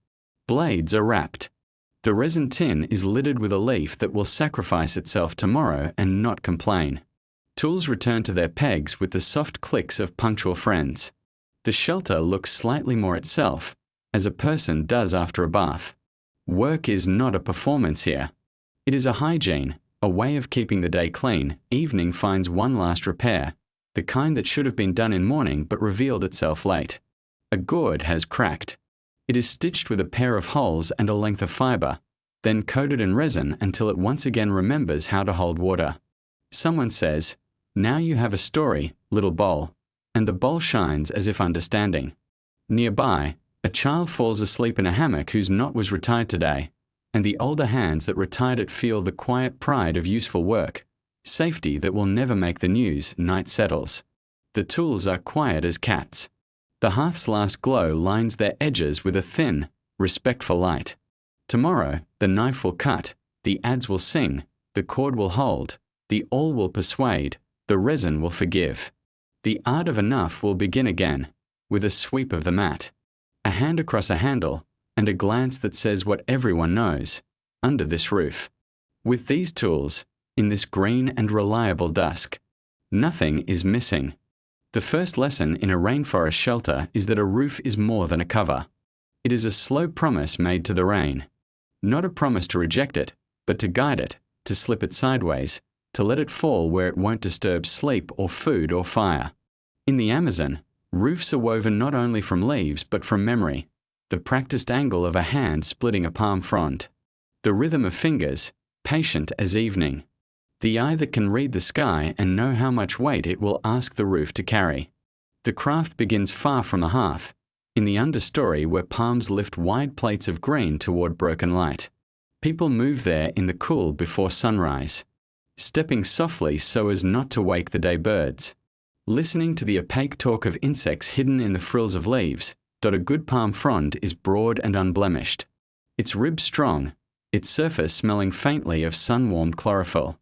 A: Blades are wrapped. The resin tin is littered with a leaf that will sacrifice itself tomorrow and not complain. Tools return to their pegs with the soft clicks of punctual friends. The shelter looks slightly more itself, as a person does after a bath. Work is not a performance here. It is a hygiene, a way of keeping the day clean. Evening finds one last repair, the kind that should have been done in morning but revealed itself late. A gourd has cracked. It is stitched with a pair of holes and a length of fiber, then coated in resin until it once again remembers how to hold water. Someone says, "Now you have a story, little bowl," and the bowl shines as if understanding. Nearby, a child falls asleep in a hammock whose knot was retied today, and the older hands that retied it feel the quiet pride of useful work, safety that will never make the news. Night settles. The tools are quiet as cats. The hearth's last glow lines their edges with a thin, respectful light. Tomorrow, the knife will cut, the adze will sing, the cord will hold, the awl will persuade, the resin will forgive. The art of enough will begin again, with a sweep of the mat, a hand across a handle, and a glance that says what everyone knows, under this roof. With these tools, in this green and reliable dusk, nothing is missing. The first lesson in a rainforest shelter is that a roof is more than a cover. It is a slow promise made to the rain. Not a promise to reject it, but to guide it, to slip it sideways, to let it fall where it won't disturb sleep or food or fire. In the Amazon, roofs are woven not only from leaves but from memory, the practiced angle of a hand splitting a palm frond, the rhythm of fingers, patient as evening, the eye that can read the sky and know how much weight it will ask the roof to carry. The craft begins far from the hearth, in the understory where palms lift wide plates of green toward broken light. People move there in the cool before sunrise, stepping softly so as not to wake the day birds, listening to the opaque talk of insects hidden in the frills of leaves. A good palm frond is broad and unblemished, its ribs strong, its surface smelling faintly of sun-warmed chlorophyll.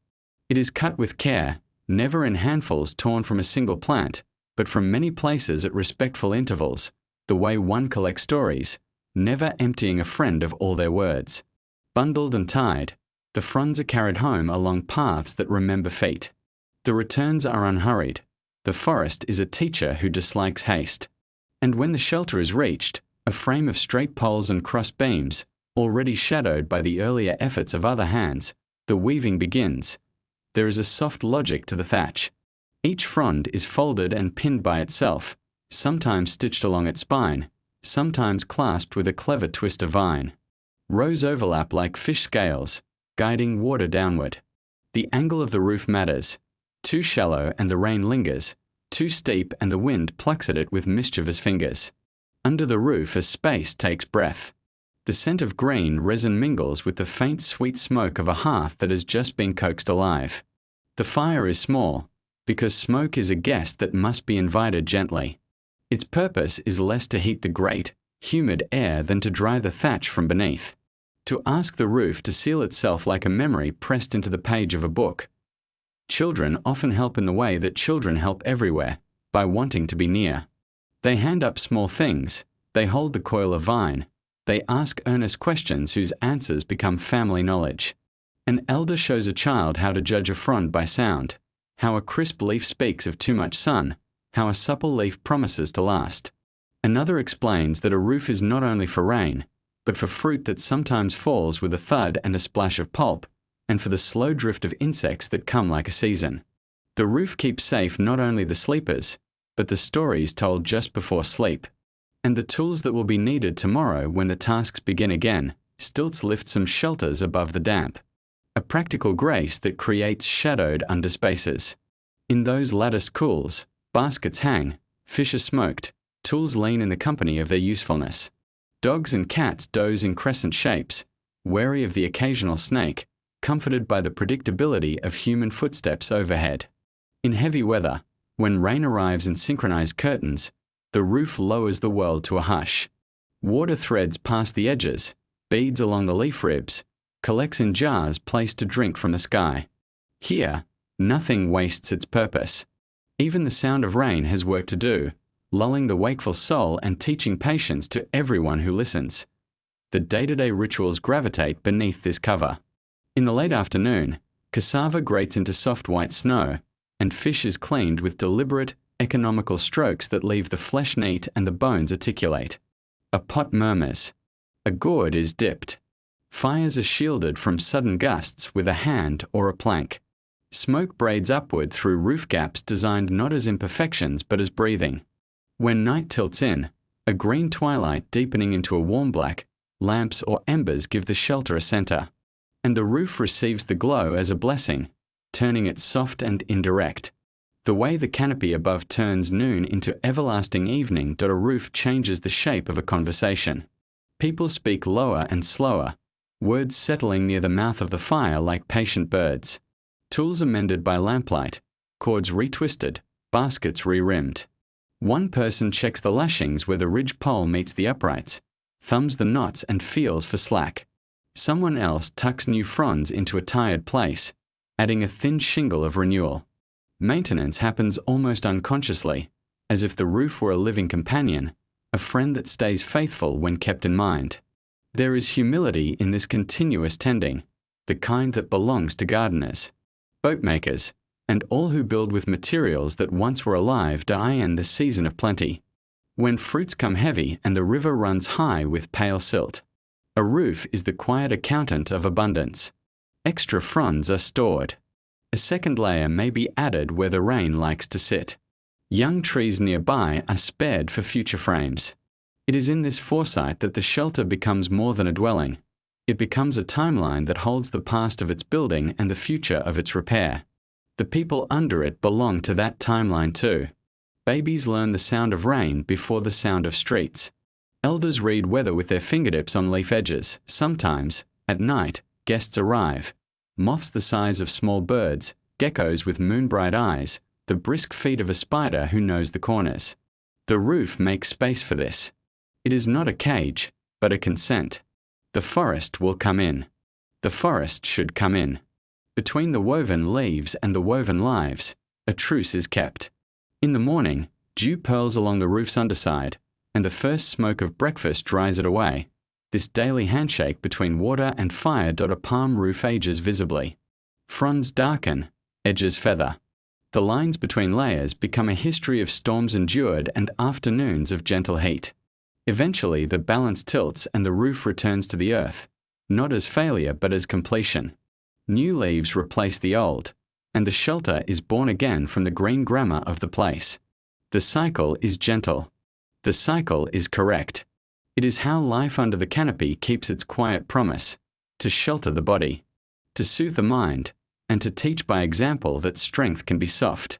A: It is cut with care, never in handfuls torn from a single plant, but from many places at respectful intervals, the way one collects stories, never emptying a friend of all their words. Bundled and tied, the fronds are carried home along paths that remember feet. The returns are unhurried. The forest is a teacher who dislikes haste. And when the shelter is reached, a frame of straight poles and crossed beams, already shadowed by the earlier efforts of other hands, the weaving begins. There is a soft logic to the thatch. Each frond is folded and pinned by itself, sometimes stitched along its spine, sometimes clasped with a clever twist of vine. Rows overlap like fish scales, guiding water downward. The angle of the roof matters. Too shallow and the rain lingers, too steep and the wind plucks at it with mischievous fingers. Under the roof a space takes breath. The scent of green resin mingles with the faint sweet smoke of a hearth that has just been coaxed alive. The fire is small, because smoke is a guest that must be invited gently. Its purpose is less to heat the grate, humid air than to dry the thatch from beneath. To ask the roof to seal itself like a memory pressed into the page of a book. Children often help in the way that children help everywhere, by wanting to be near. They hand up small things, they hold the coil of vine, they ask earnest questions whose answers become family knowledge. An elder shows a child how to judge a frond by sound, how a crisp leaf speaks of too much sun, how a supple leaf promises to last. Another explains that a roof is not only for rain, but for fruit that sometimes falls with a thud and a splash of pulp, and for the slow drift of insects that come like a season. The roof keeps safe not only the sleepers, but the stories told just before sleep. And the tools that will be needed tomorrow when the tasks begin again, stilts lift some shelters above the damp. A practical grace that creates shadowed underspaces. In those latticed cools, baskets hang, fish are smoked, tools lean in the company of their usefulness. Dogs and cats doze in crescent shapes, wary of the occasional snake, comforted by the predictability of human footsteps overhead. In heavy weather, when rain arrives in synchronized curtains, the roof lowers the world to a hush. Water threads past the edges, beads along the leaf ribs, collects in jars placed to drink from the sky. Here, nothing wastes its purpose. Even the sound of rain has work to do, lulling the wakeful soul and teaching patience to everyone who listens. The day-to-day rituals gravitate beneath this cover. In the late afternoon, cassava grates into soft white snow, and fish is cleaned with deliberate, economical strokes that leave the flesh neat and the bones articulate. A pot murmurs. A gourd is dipped. Fires are shielded from sudden gusts with a hand or a plank. Smoke braids upward through roof gaps designed not as imperfections but as breathing. When night tilts in, a green twilight deepening into a warm black, lamps or embers give the shelter a center. And the roof receives the glow as a blessing, turning it soft and indirect. The way the canopy above turns noon into everlasting evening. A roof changes the shape of a conversation. People speak lower and slower, words settling near the mouth of the fire like patient birds. Tools are mended by lamplight, cords retwisted, baskets re-rimmed. One person checks the lashings where the ridge pole meets the uprights, thumbs the knots and feels for slack. Someone else tucks new fronds into a tired place, adding a thin shingle of renewal. Maintenance happens almost unconsciously, as if the roof were a living companion, a friend that stays faithful when kept in mind. There is humility in this continuous tending, the kind that belongs to gardeners, boatmakers, and all who build with materials that once were alive in the season of plenty. When fruits come heavy and the river runs high with pale silt, a roof is the quiet accountant of abundance. Extra fronds are stored. A second layer may be added where the rain likes to sit. Young trees nearby are spared for future frames. It is in this foresight that the shelter becomes more than a dwelling. It becomes a timeline that holds the past of its building and the future of its repair. The people under it belong to that timeline too. Babies learn the sound of rain before the sound of streets. Elders read weather with their fingertips on leaf edges. Sometimes, at night, guests arrive. Moths the size of small birds, geckos with moon-bright eyes, the brisk feet of a spider who knows the corners. The roof makes space for this. It is not a cage, but a consent. The forest will come in. The forest should come in. Between the woven leaves and the woven lives, a truce is kept. In the morning, dew pearls along the roof's underside, and the first smoke of breakfast dries it away. This daily handshake between water and fire. A palm roof ages visibly. Fronds darken, edges feather. The lines between layers become a history of storms endured and afternoons of gentle heat. Eventually the balance tilts and the roof returns to the earth, not as failure but as completion. New leaves replace the old, and the shelter is born again from the green grammar of the place. The cycle is gentle. The cycle is correct. It is how life under the canopy keeps its quiet promise, to shelter the body, to soothe the mind, and to teach by example that strength can be soft,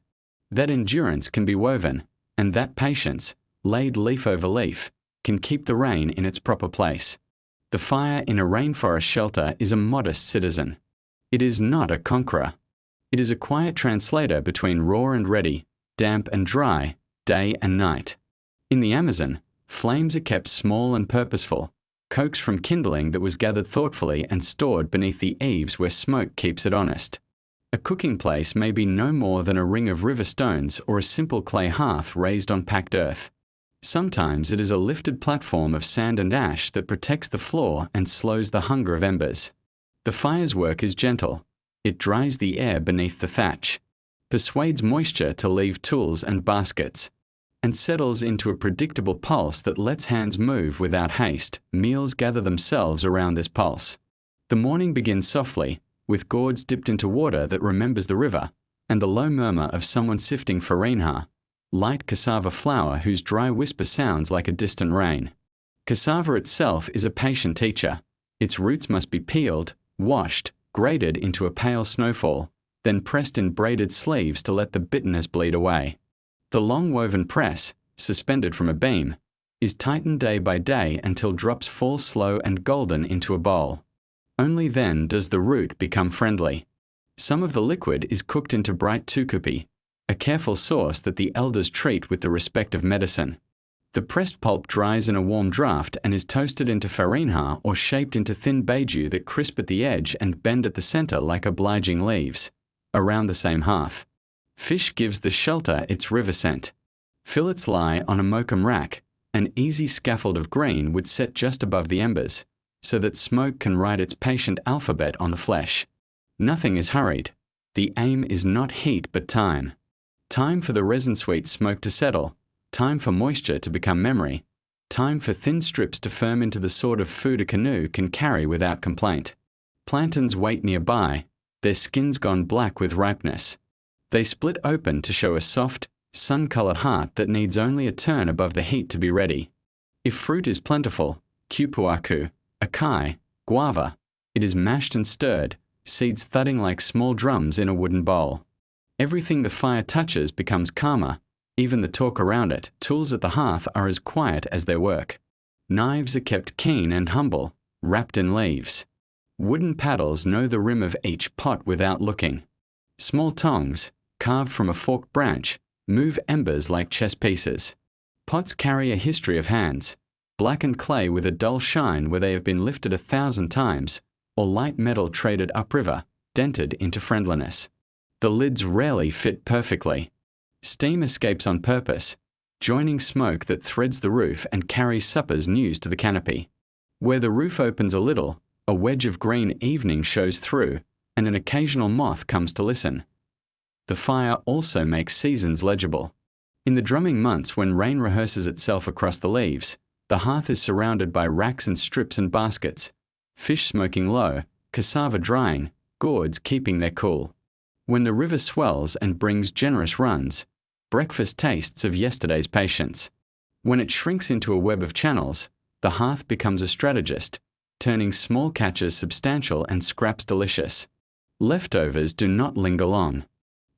A: that endurance can be woven, and that patience, laid leaf over leaf, can keep the rain in its proper place. The fire in a rainforest shelter is a modest citizen. It is not a conqueror. It is a quiet translator between raw and ready, damp and dry, day and night. In the Amazon, flames are kept small and purposeful, coaxed from kindling that was gathered thoughtfully and stored beneath the eaves where smoke keeps it honest. A cooking place may be no more than a ring of river stones or a simple clay hearth raised on packed earth. Sometimes it is a lifted platform of sand and ash that protects the floor and slows the hunger of embers. The fire's work is gentle. It dries the air beneath the thatch, persuades moisture to leave tools and baskets, and settles into a predictable pulse that lets hands move without haste. Meals gather themselves around this pulse. The morning begins softly, with gourds dipped into water that remembers the river, and the low murmur of someone sifting farina, light cassava flour whose dry whisper sounds like a distant rain. Cassava itself is a patient teacher. Its roots must be peeled, washed, grated into a pale snowfall, then pressed in braided sleeves to let the bitterness bleed away. The long woven press, suspended from a beam, is tightened day by day until drops fall slow and golden into a bowl. Only then does the root become friendly. Some of the liquid is cooked into bright tukupi, a careful sauce that the elders treat with the respect of medicine. The pressed pulp dries in a warm draught and is toasted into farina or shaped into thin beiju that crisp at the edge and bend at the center like obliging leaves, around the same hearth. Fish gives the shelter its river scent. Fillets lie on a mokum rack. An easy scaffold of green would set just above the embers, so that smoke can write its patient alphabet on the flesh. Nothing is hurried. The aim is not heat but time. Time for the resin-sweet smoke to settle, time for moisture to become memory, time for thin strips to firm into the sort of food a canoe can carry without complaint. Plantains wait nearby, their skins gone black with ripeness. They split open to show a soft, sun-colored heart that needs only a turn above the heat to be ready. If fruit is plentiful, cupuacu, acai, guava, it is mashed and stirred, seeds thudding like small drums in a wooden bowl. Everything the fire touches becomes calmer, even the talk around it. Tools at the hearth are as quiet as their work. Knives are kept keen and humble, wrapped in leaves. Wooden paddles know the rim of each pot without looking. Small tongs, carved from a forked branch, move embers like chess pieces. Pots carry a history of hands, blackened clay with a dull shine where they have been lifted 1,000 times, or light metal traded upriver, dented into friendliness. The lids rarely fit perfectly. Steam escapes on purpose, joining smoke that threads the roof and carries supper's news to the canopy. Where the roof opens a little, a wedge of green evening shows through, and an occasional moth comes to listen. The fire also makes seasons legible. In the drumming months when rain rehearses itself across the leaves, the hearth is surrounded by racks and strips and baskets, fish smoking low, cassava drying, gourds keeping their cool. When the river swells and brings generous runs, breakfast tastes of yesterday's patience. When it shrinks into a web of channels, the hearth becomes a strategist, turning small catches substantial and scraps delicious. Leftovers do not linger long.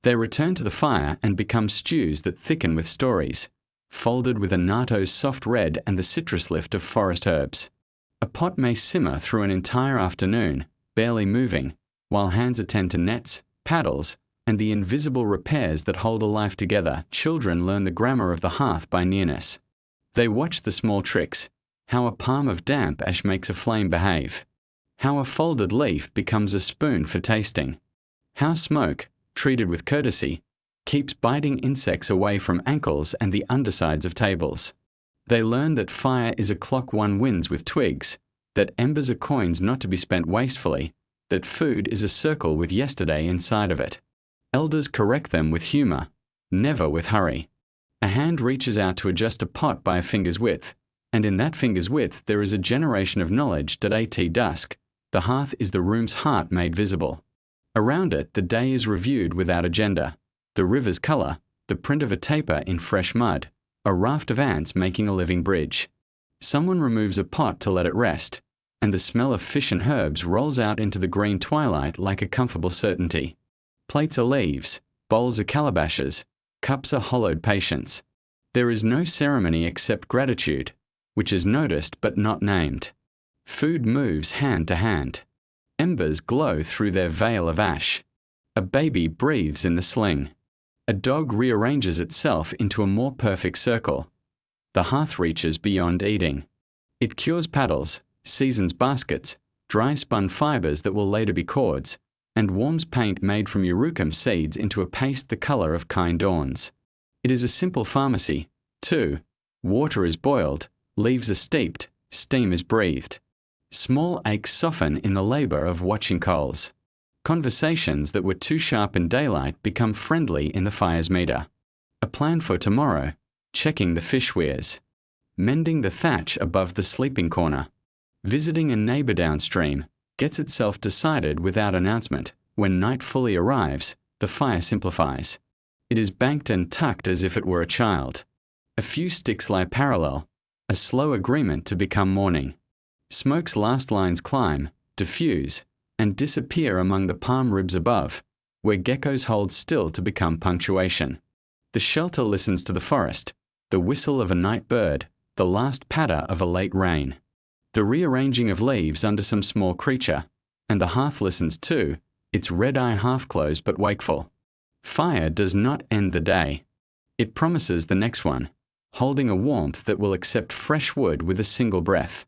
A: They return to the fire and become stews that thicken with stories, folded with annatto's soft red and the citrus lift of forest herbs. A pot may simmer through an entire afternoon, barely moving, while hands attend to nets, paddles, and the invisible repairs that hold a life together. Children learn the grammar of the hearth by nearness. They watch the small tricks, how a palm of damp ash makes a flame behave, how a folded leaf becomes a spoon for tasting, how smoke, treated with courtesy, keeps biting insects away from ankles and the undersides of tables. They learn that fire is a clock one wins with twigs, that embers are coins not to be spent wastefully, that food is a circle with yesterday inside of it. Elders correct them with humor, never with hurry. A hand reaches out to adjust a pot by a finger's width, and in that finger's width there is a generation of knowledge that at dusk, the hearth is the room's heart made visible. Around it, the day is reviewed without agenda. The river's color, the print of a taper in fresh mud, a raft of ants making a living bridge. Someone removes a pot to let it rest, and the smell of fish and herbs rolls out into the green twilight like a comfortable certainty. Plates are leaves, bowls are calabashes, cups are hollowed patience. There is no ceremony except gratitude, which is noticed but not named. Food moves hand to hand. Embers glow through their veil of ash. A baby breathes in the sling. A dog rearranges itself into a more perfect circle. The hearth reaches beyond eating. It cures paddles, seasons baskets, dry spun fibers that will later be cords, and warms paint made from eurucum seeds into a paste the color of kind dawns. It is a simple pharmacy, too. Water is boiled, leaves are steeped, steam is breathed. Small aches soften in the labor of watching coals. Conversations that were too sharp in daylight become friendly in the fire's meter. A plan for tomorrow, checking the fish weirs. Mending the thatch above the sleeping corner. Visiting a neighbor downstream gets itself decided without announcement. When night fully arrives, the fire simplifies. It is banked and tucked as if it were a child. A few sticks lie parallel, a slow agreement to become morning. Smoke's last lines climb, diffuse, and disappear among the palm ribs above, where geckos hold still to become punctuation. The shelter listens to the forest, the whistle of a night bird, the last patter of a late rain. The rearranging of leaves under some small creature, and the hearth listens too, its red eye half closed but wakeful. Fire does not end the day. It promises the next one, holding a warmth that will accept fresh wood with a single breath.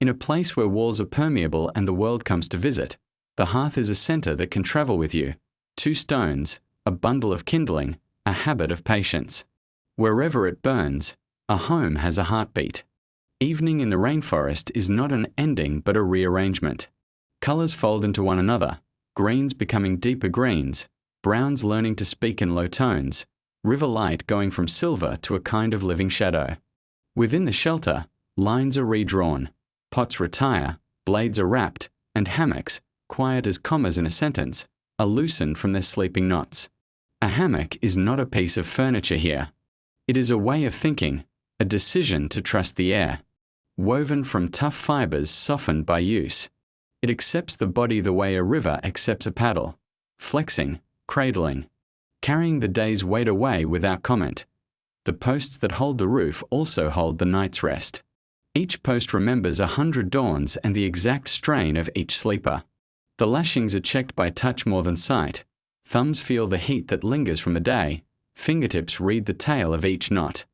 A: In a place where walls are permeable and the world comes to visit, the hearth is a center that can travel with you. 2 stones, a bundle of kindling, a habit of patience. Wherever it burns, a home has a heartbeat. Evening in the rainforest is not an ending but a rearrangement. Colors fold into one another, greens becoming deeper greens, browns learning to speak in low tones, river light going from silver to a kind of living shadow. Within the shelter, lines are redrawn, pots retire, blades are wrapped, and hammocks, quiet as commas in a sentence, are loosened from their sleeping knots. A hammock is not a piece of furniture here. It is a way of thinking, a decision to trust the air. Woven from tough fibers softened by use. It accepts the body the way a river accepts a paddle, flexing, cradling, carrying the day's weight away without comment. The posts that hold the roof also hold the night's rest. Each post remembers 100 dawns and the exact strain of each sleeper. The lashings are checked by touch more than sight. Thumbs feel the heat that lingers from a day. Fingertips read the tale of each knot.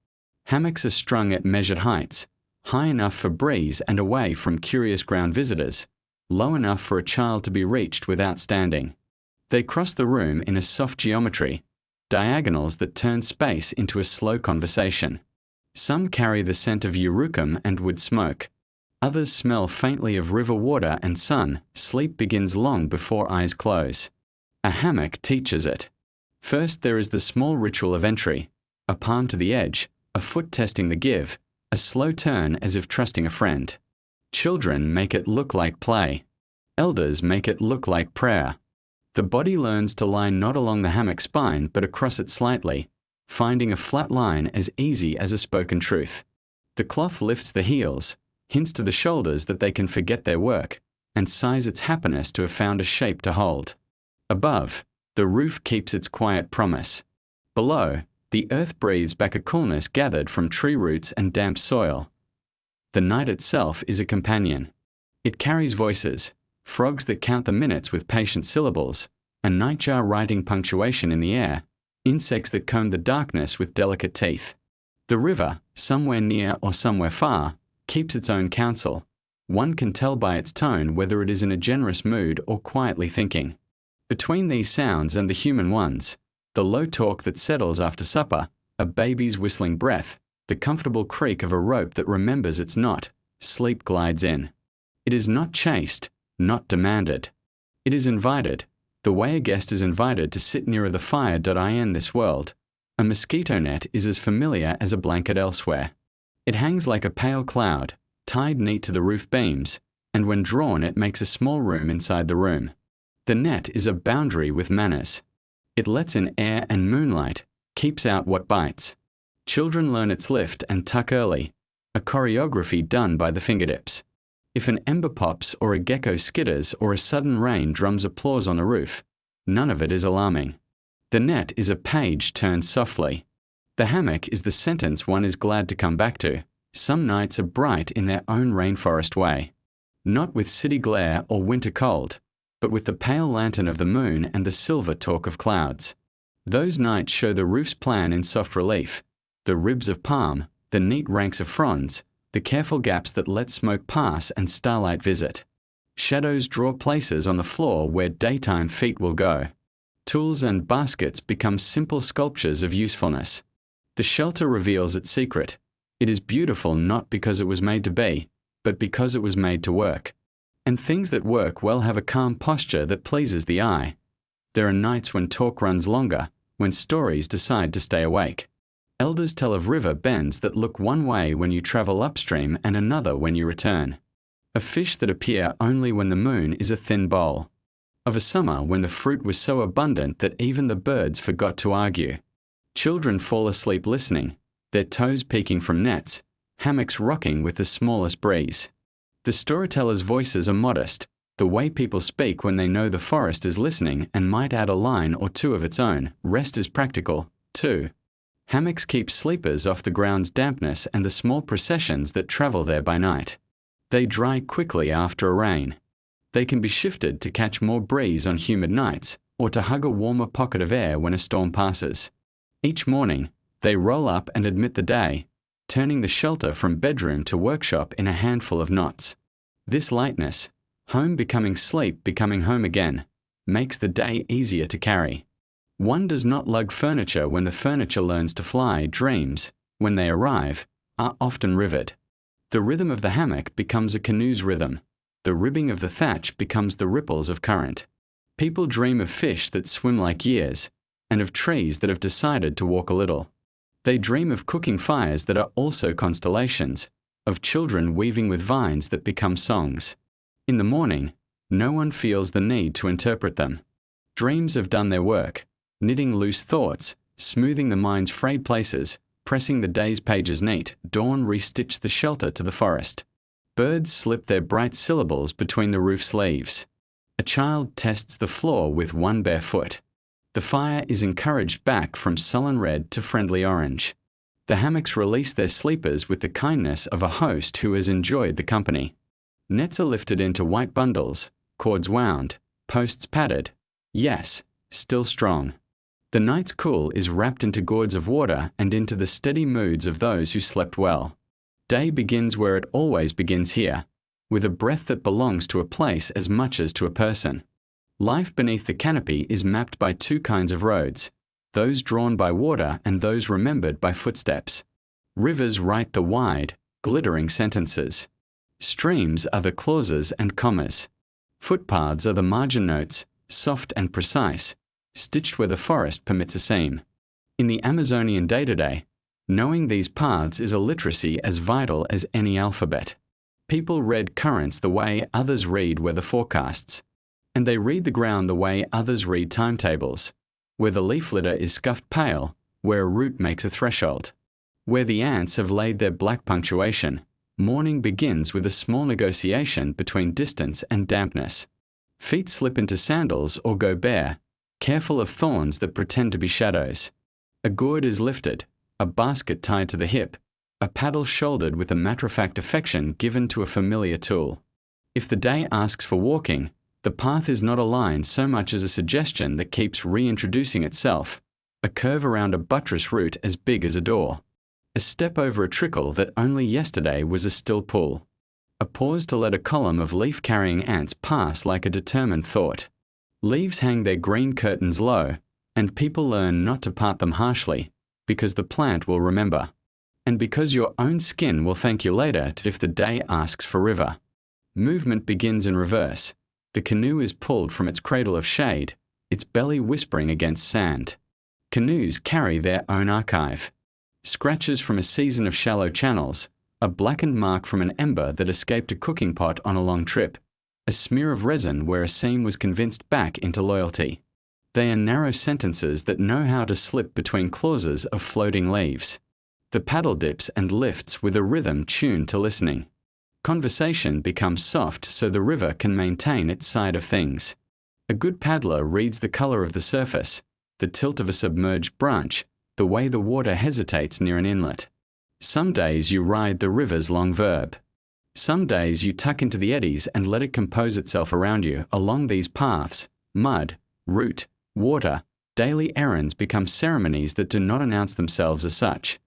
A: Hammocks are strung at measured heights, high enough for breeze and away from curious ground visitors, low enough for a child to be reached without standing. They cross the room in a soft geometry, diagonals that turn space into a slow conversation. Some carry the scent of eurucum and wood smoke. Others smell faintly of river water and sun. Sleep begins long before eyes close. A hammock teaches it. First there is the small ritual of entry, a palm to the edge, a foot testing the give, a slow turn as if trusting a friend. Children make it look like play. Elders make it look like prayer. The body learns to lie not along the hammock spine but across it slightly, finding a flat line as easy as a spoken truth. The cloth lifts the heels, hints to the shoulders that they can forget their work, and sighs its happiness to have found a shape to hold. Above, the roof keeps its quiet promise. Below, the earth breathes back a coolness gathered from tree roots and damp soil. The night itself is a companion. It carries voices, frogs that count the minutes with patient syllables, a nightjar writing punctuation in the air, insects that comb the darkness with delicate teeth. The river, somewhere near or somewhere far, keeps its own counsel. One can tell by its tone whether it is in a generous mood or quietly thinking. Between these sounds and the human ones, the low talk that settles after supper, a baby's whistling breath, the comfortable creak of a rope that remembers its knot, sleep glides in. It is not chased, not demanded. It is invited, the way a guest is invited to sit nearer the fire.in this world. A mosquito net is as familiar as a blanket elsewhere. It hangs like a pale cloud, tied neat to the roof beams, and when drawn it makes a small room inside the room. The net is a boundary with manners. It lets in air and moonlight, keeps out what bites. Children learn its lift and tuck early, a choreography done by the fingertips. If an ember pops or a gecko skitters or a sudden rain drums applause on the roof, none of it is alarming. The net is a page turned softly. The hammock is the sentence one is glad to come back to. Some nights are bright in their own rainforest way. Not with city glare or winter cold, but with the pale lantern of the moon and the silver talk of clouds. Those nights show the roof's plan in soft relief, the ribs of palm, the neat ranks of fronds, the careful gaps that let smoke pass and starlight visit. Shadows draw places on the floor where daytime feet will go. Tools and baskets become simple sculptures of usefulness. The shelter reveals its secret. It is beautiful not because it was made to be, but because it was made to work. And things that work well have a calm posture that pleases the eye. There are nights when talk runs longer, when stories decide to stay awake. Elders tell of river bends that look one way when you travel upstream and another when you return. Of fish that appear only when the moon is a thin bowl. Of a summer when the fruit was so abundant that even the birds forgot to argue. Children fall asleep listening, their toes peeking from nets, hammocks rocking with the smallest breeze. The storyteller's voices are modest, the way people speak when they know the forest is listening and might add a line or two of its own. Rest is practical, too. Hammocks keep sleepers off the ground's dampness and the small processions that travel there by night. They dry quickly after a rain. They can be shifted to catch more breeze on humid nights or to hug a warmer pocket of air when a storm passes. Each morning, they roll up and admit the day, turning the shelter from bedroom to workshop in a handful of knots. This lightness, home becoming sleep becoming home again, makes the day easier to carry. One does not lug furniture when the furniture learns to fly. Dreams, when they arrive, are often riveted. The rhythm of the hammock becomes a canoe's rhythm. The ribbing of the thatch becomes the ripples of current. People dream of fish that swim like years, and of trees that have decided to walk a little. They dream of cooking fires that are also constellations, of children weaving with vines that become songs. In the morning, no one feels the need to interpret them. Dreams have done their work, knitting loose thoughts, smoothing the mind's frayed places, pressing the day's pages neat. Dawn restitched the shelter to the forest. Birds slip their bright syllables between the roof's leaves. A child tests the floor with one bare foot. The fire is encouraged back from sullen red to friendly orange. The hammocks release their sleepers with the kindness of a host who has enjoyed the company. Nets are lifted into white bundles, cords wound, posts padded. Yes, still strong. The night's cool is wrapped into gourds of water and into the steady moods of those who slept well. Day begins where it always begins here, with a breath that belongs to a place as much as to a person. Life beneath the canopy is mapped by two kinds of roads, those drawn by water and those remembered by footsteps. Rivers write the wide, glittering sentences. Streams are the clauses and commas. Footpaths are the margin notes, soft and precise, stitched where the forest permits a seam. In the Amazonian day-to-day, knowing these paths is a literacy as vital as any alphabet. People read currents the way others read weather forecasts, and they read the ground the way others read timetables, where the leaf litter is scuffed pale, where a root makes a threshold. Where the ants have laid their black punctuation, morning begins with a small negotiation between distance and dampness. Feet slip into sandals or go bare, careful of thorns that pretend to be shadows. A gourd is lifted, a basket tied to the hip, a paddle shouldered with a matter-of-fact affection given to a familiar tool. If the day asks for walking, the path is not a line so much as a suggestion that keeps reintroducing itself, a curve around a buttress root as big as a door, a step over a trickle that only yesterday was a still pool, a pause to let a column of leaf-carrying ants pass like a determined thought. Leaves hang their green curtains low, and people learn not to part them harshly, because the plant will remember, and because your own skin will thank you later if the day asks for river. Movement begins in reverse. The canoe is pulled from its cradle of shade, its belly whispering against sand. Canoes carry their own archive. Scratches from a season of shallow channels, a blackened mark from an ember that escaped a cooking pot on a long trip, a smear of resin where a seam was convinced back into loyalty. They are narrow sentences that know how to slip between clauses of floating leaves. The paddle dips and lifts with a rhythm tuned to listening. Conversation becomes soft so the river can maintain its side of things. A good paddler reads the color of the surface, the tilt of a submerged branch, the way the water hesitates near an inlet. Some days you ride the river's long verb. Some days you tuck into the eddies and let it compose itself around you. Along these paths, mud, root, water, daily errands become ceremonies that do not announce themselves as such.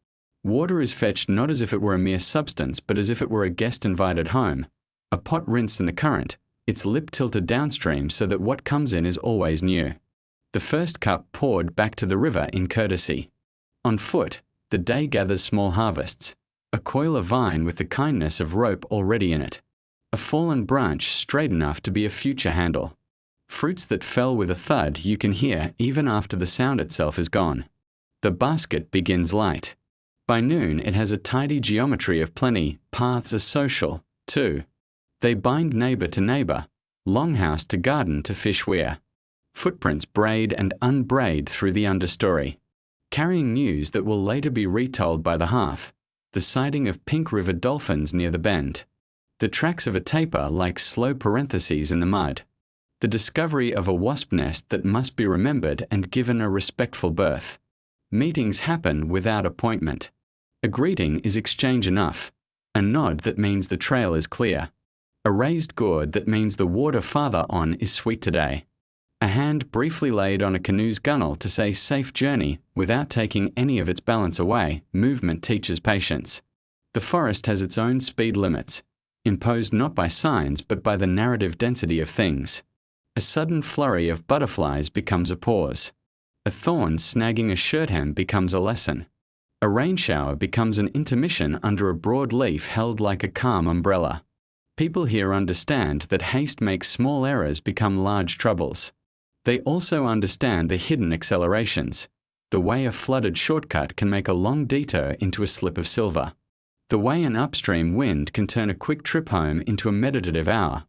A: Water is fetched not as if it were a mere substance, but as if it were a guest invited home. A pot rinsed in the current, its lip tilted downstream so that what comes in is always new. The first cup poured back to the river in courtesy. On foot, the day gathers small harvests. A coil of vine with the kindness of rope already in it. A fallen branch straight enough to be a future handle. Fruits that fell with a thud you can hear even after the sound itself is gone. The basket begins light. By noon it has a tidy geometry of plenty. Paths are social, too. They bind neighbour to neighbour, longhouse to garden to fish weir. Footprints braid and unbraid through the understory, carrying news that will later be retold by the half. The sighting of pink river dolphins near the bend. The tracks of a tapir like slow parentheses in the mud. The discovery of a wasp nest that must be remembered and given a respectful berth. Meetings happen without appointment. A greeting is exchange enough. A nod that means the trail is clear. A raised gourd that means the water farther on is sweet today. A hand briefly laid on a canoe's gunwale to say safe journey without taking any of its balance away. Movement teaches patience. The forest has its own speed limits, imposed not by signs but by the narrative density of things. A sudden flurry of butterflies becomes a pause. A thorn snagging a shirt hem becomes a lesson. A rain shower becomes an intermission under a broad leaf held like a calm umbrella. People here understand that haste makes small errors become large troubles. They also understand the hidden accelerations, the way a flooded shortcut can make a long detour into a slip of silver, the way an upstream wind can turn a quick trip home into a meditative hour.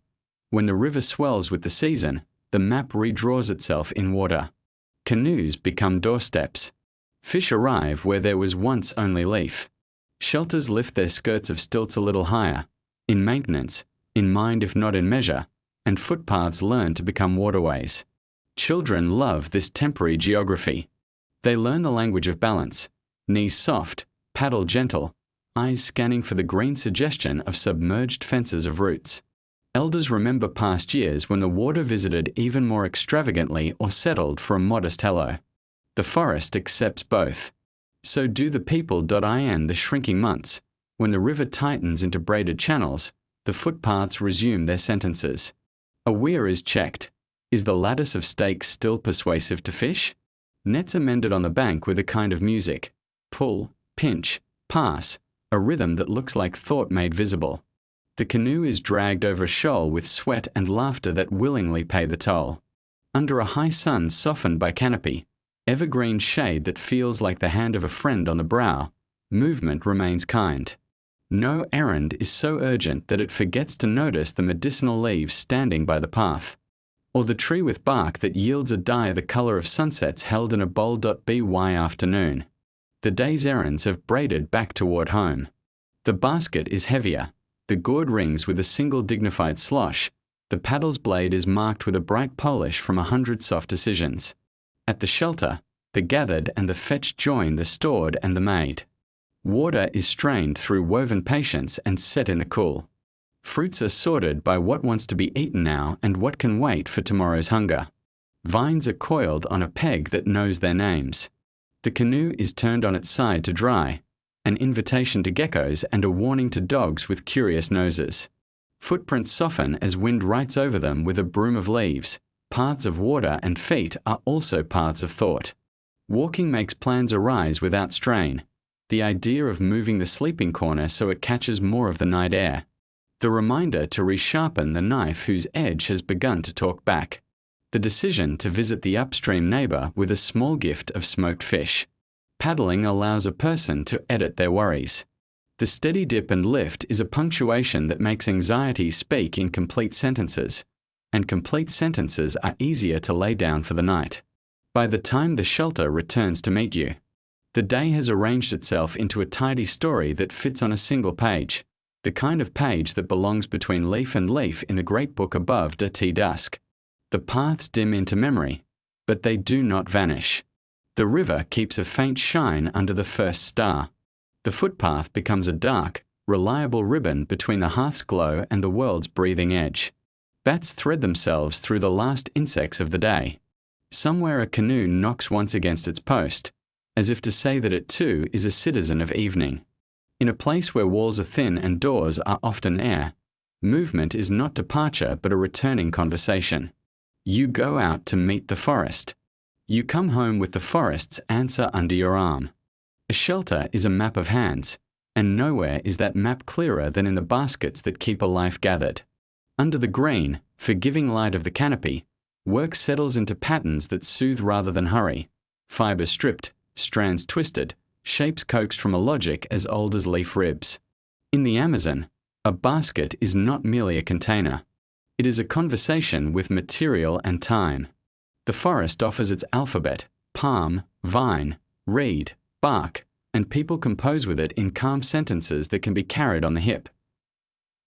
A: When the river swells with the season, the map redraws itself in water. Canoes become doorsteps. Fish arrive where there was once only leaf. Shelters lift their skirts of stilts a little higher, in maintenance, in mind if not in measure, and footpaths learn to become waterways. Children love this temporary geography. They learn the language of balance, knees soft, paddle gentle, eyes scanning for the green suggestion of submerged fences of roots. Elders remember past years when the water visited even more extravagantly or settled for a modest hello. The forest accepts both. So do the people. In the shrinking months, when the river tightens into braided channels, the footpaths resume their sentences. A weir is checked. Is the lattice of stakes still persuasive to fish? Nets are mended on the bank with a kind of music. Pull, pinch, pass, a rhythm that looks like thought made visible. The canoe is dragged over a shoal with sweat and laughter that willingly pay the toll. Under a high sun softened by canopy, evergreen shade that feels like the hand of a friend on the brow, movement remains kind. No errand is so urgent that it forgets to notice the medicinal leaves standing by the path, or the tree with bark that yields a dye the color of sunsets held in a bowl. By afternoon, the day's errands have braided back toward home. The basket is heavier, the gourd rings with a single dignified slosh, the paddle's blade is marked with a bright polish from 100 soft decisions. At the shelter, the gathered and the fetched join the stored and the made. Water is strained through woven patience and set in the cool. Fruits are sorted by what wants to be eaten now and what can wait for tomorrow's hunger. Vines are coiled on a peg that knows their names. The canoe is turned on its side to dry, an invitation to geckos and a warning to dogs with curious noses. Footprints soften as wind writes over them with a broom of leaves. Paths of water and feet are also paths of thought. Walking makes plans arise without strain. The idea of moving the sleeping corner so it catches more of the night air. The reminder to resharpen the knife whose edge has begun to talk back. The decision to visit the upstream neighbor with a small gift of smoked fish. Paddling allows a person to edit their worries. The steady dip and lift is a punctuation that makes anxiety speak in complete sentences, and complete sentences are easier to lay down for the night. By the time the shelter returns to meet you, the day has arranged itself into a tidy story that fits on a single page, the kind of page that belongs between leaf and leaf in the great book above dusk. The paths dim into memory, but they do not vanish. The river keeps a faint shine under the first star. The footpath becomes a dark, reliable ribbon between the hearth's glow and the world's breathing edge. Bats thread themselves through the last insects of the day. Somewhere a canoe knocks once against its post, as if to say that it too is a citizen of evening. In a place where walls are thin and doors are often air, movement is not departure but a returning conversation. You go out to meet the forest. You come home with the forest's answer under your arm. A shelter is a map of hands, and nowhere is that map clearer than in the baskets that keep a life gathered. Under the green, forgiving light of the canopy, work settles into patterns that soothe rather than hurry, fibers stripped, strands twisted, shapes coaxed from a logic as old as leaf ribs. In the Amazon, a basket is not merely a container. It is a conversation with material and time. The forest offers its alphabet, palm, vine, reed, bark, and people compose with it in calm sentences that can be carried on the hip.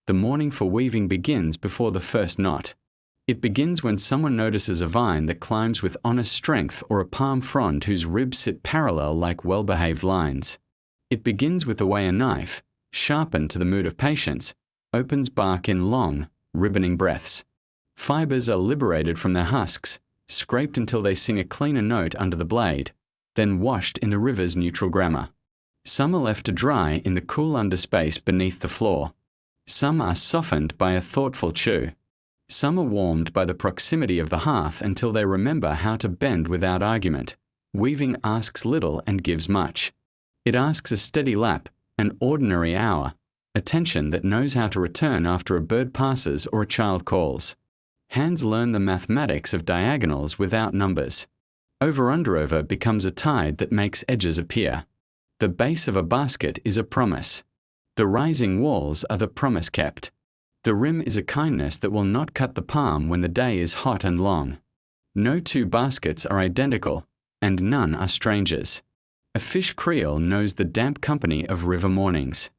A: The morning for weaving begins before the first knot. It begins when someone notices a vine that climbs with honest strength or a palm frond whose ribs sit parallel like well-behaved lines. It begins with the way a knife, sharpened to the mood of patience, opens bark in long, ribboning breaths. Fibers are liberated from their husks, scraped until they sing a cleaner note under the blade, then washed in the river's neutral grammar. Some are left to dry in the cool underspace beneath the floor. Some are softened by a thoughtful chew. Some are warmed by the proximity of the hearth until they remember how to bend without argument. Weaving asks little and gives much. It asks a steady lap, an ordinary hour, attention that knows how to return after a bird passes or a child calls. Hands learn the mathematics of diagonals without numbers. Over becomes a tide that makes edges appear. The base of a basket is a promise. The rising walls are the promise kept. The rim is a kindness that will not cut the palm when the day is hot and long. No two baskets are identical, and none are strangers. A fish creel knows the damp company of river mornings.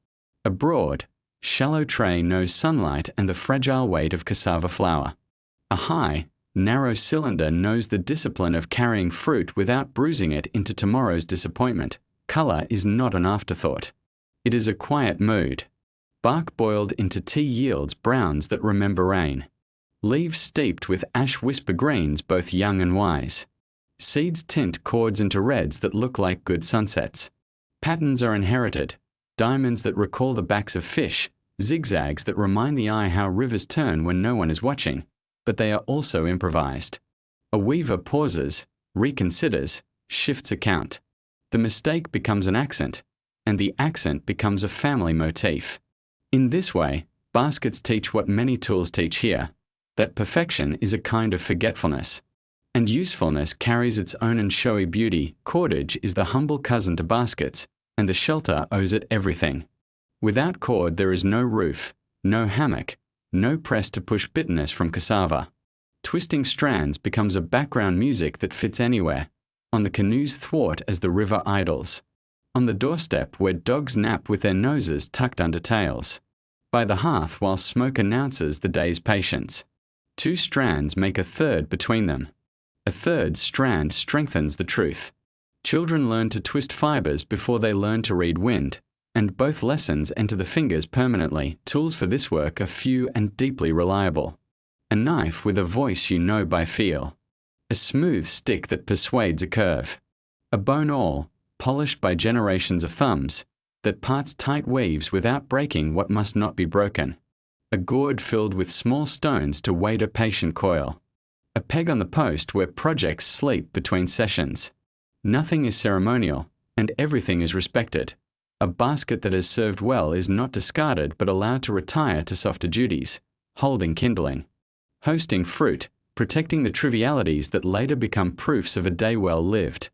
A: A broad, shallow tray knows sunlight and the fragile weight of cassava flour. A high, narrow cylinder knows the discipline of carrying fruit without bruising it into tomorrow's disappointment. Color is not an afterthought. It is a quiet mood. Bark boiled into tea yields browns that remember rain. Leaves steeped with ash whisper greens both young and wise. Seeds tint chords into reds that look like good sunsets. Patterns are inherited. Diamonds that recall the backs of fish, zigzags that remind the eye how rivers turn when no one is watching, but they are also improvised. A weaver pauses, reconsiders, shifts a count. The mistake becomes an accent, and the accent becomes a family motif. In this way, baskets teach what many tools teach here, that perfection is a kind of forgetfulness, and usefulness carries its own and showy beauty. Cordage is the humble cousin to baskets, and the shelter owes it everything. Without cord there is no roof, no hammock, no press to push bitterness from cassava. Twisting strands becomes a background music that fits anywhere, on the canoe's thwart as the river idles, on the doorstep where dogs nap with their noses tucked under tails, by the hearth while smoke announces the day's patience. Two strands make a third between them. A third strand strengthens the truth. Children learn to twist fibers before they learn to read wind, and both lessons enter the fingers permanently. Tools for this work are few and deeply reliable. A knife with a voice you know by feel. A smooth stick that persuades a curve. A bone awl, polished by generations of thumbs, that parts tight weaves without breaking what must not be broken. A gourd filled with small stones to wait a patient coil. A peg on the post where projects sleep between sessions. Nothing is ceremonial, and everything is respected. A basket that has served well is not discarded but allowed to retire to softer duties, holding kindling, hosting fruit, protecting the trivialities that later become proofs of a day well lived.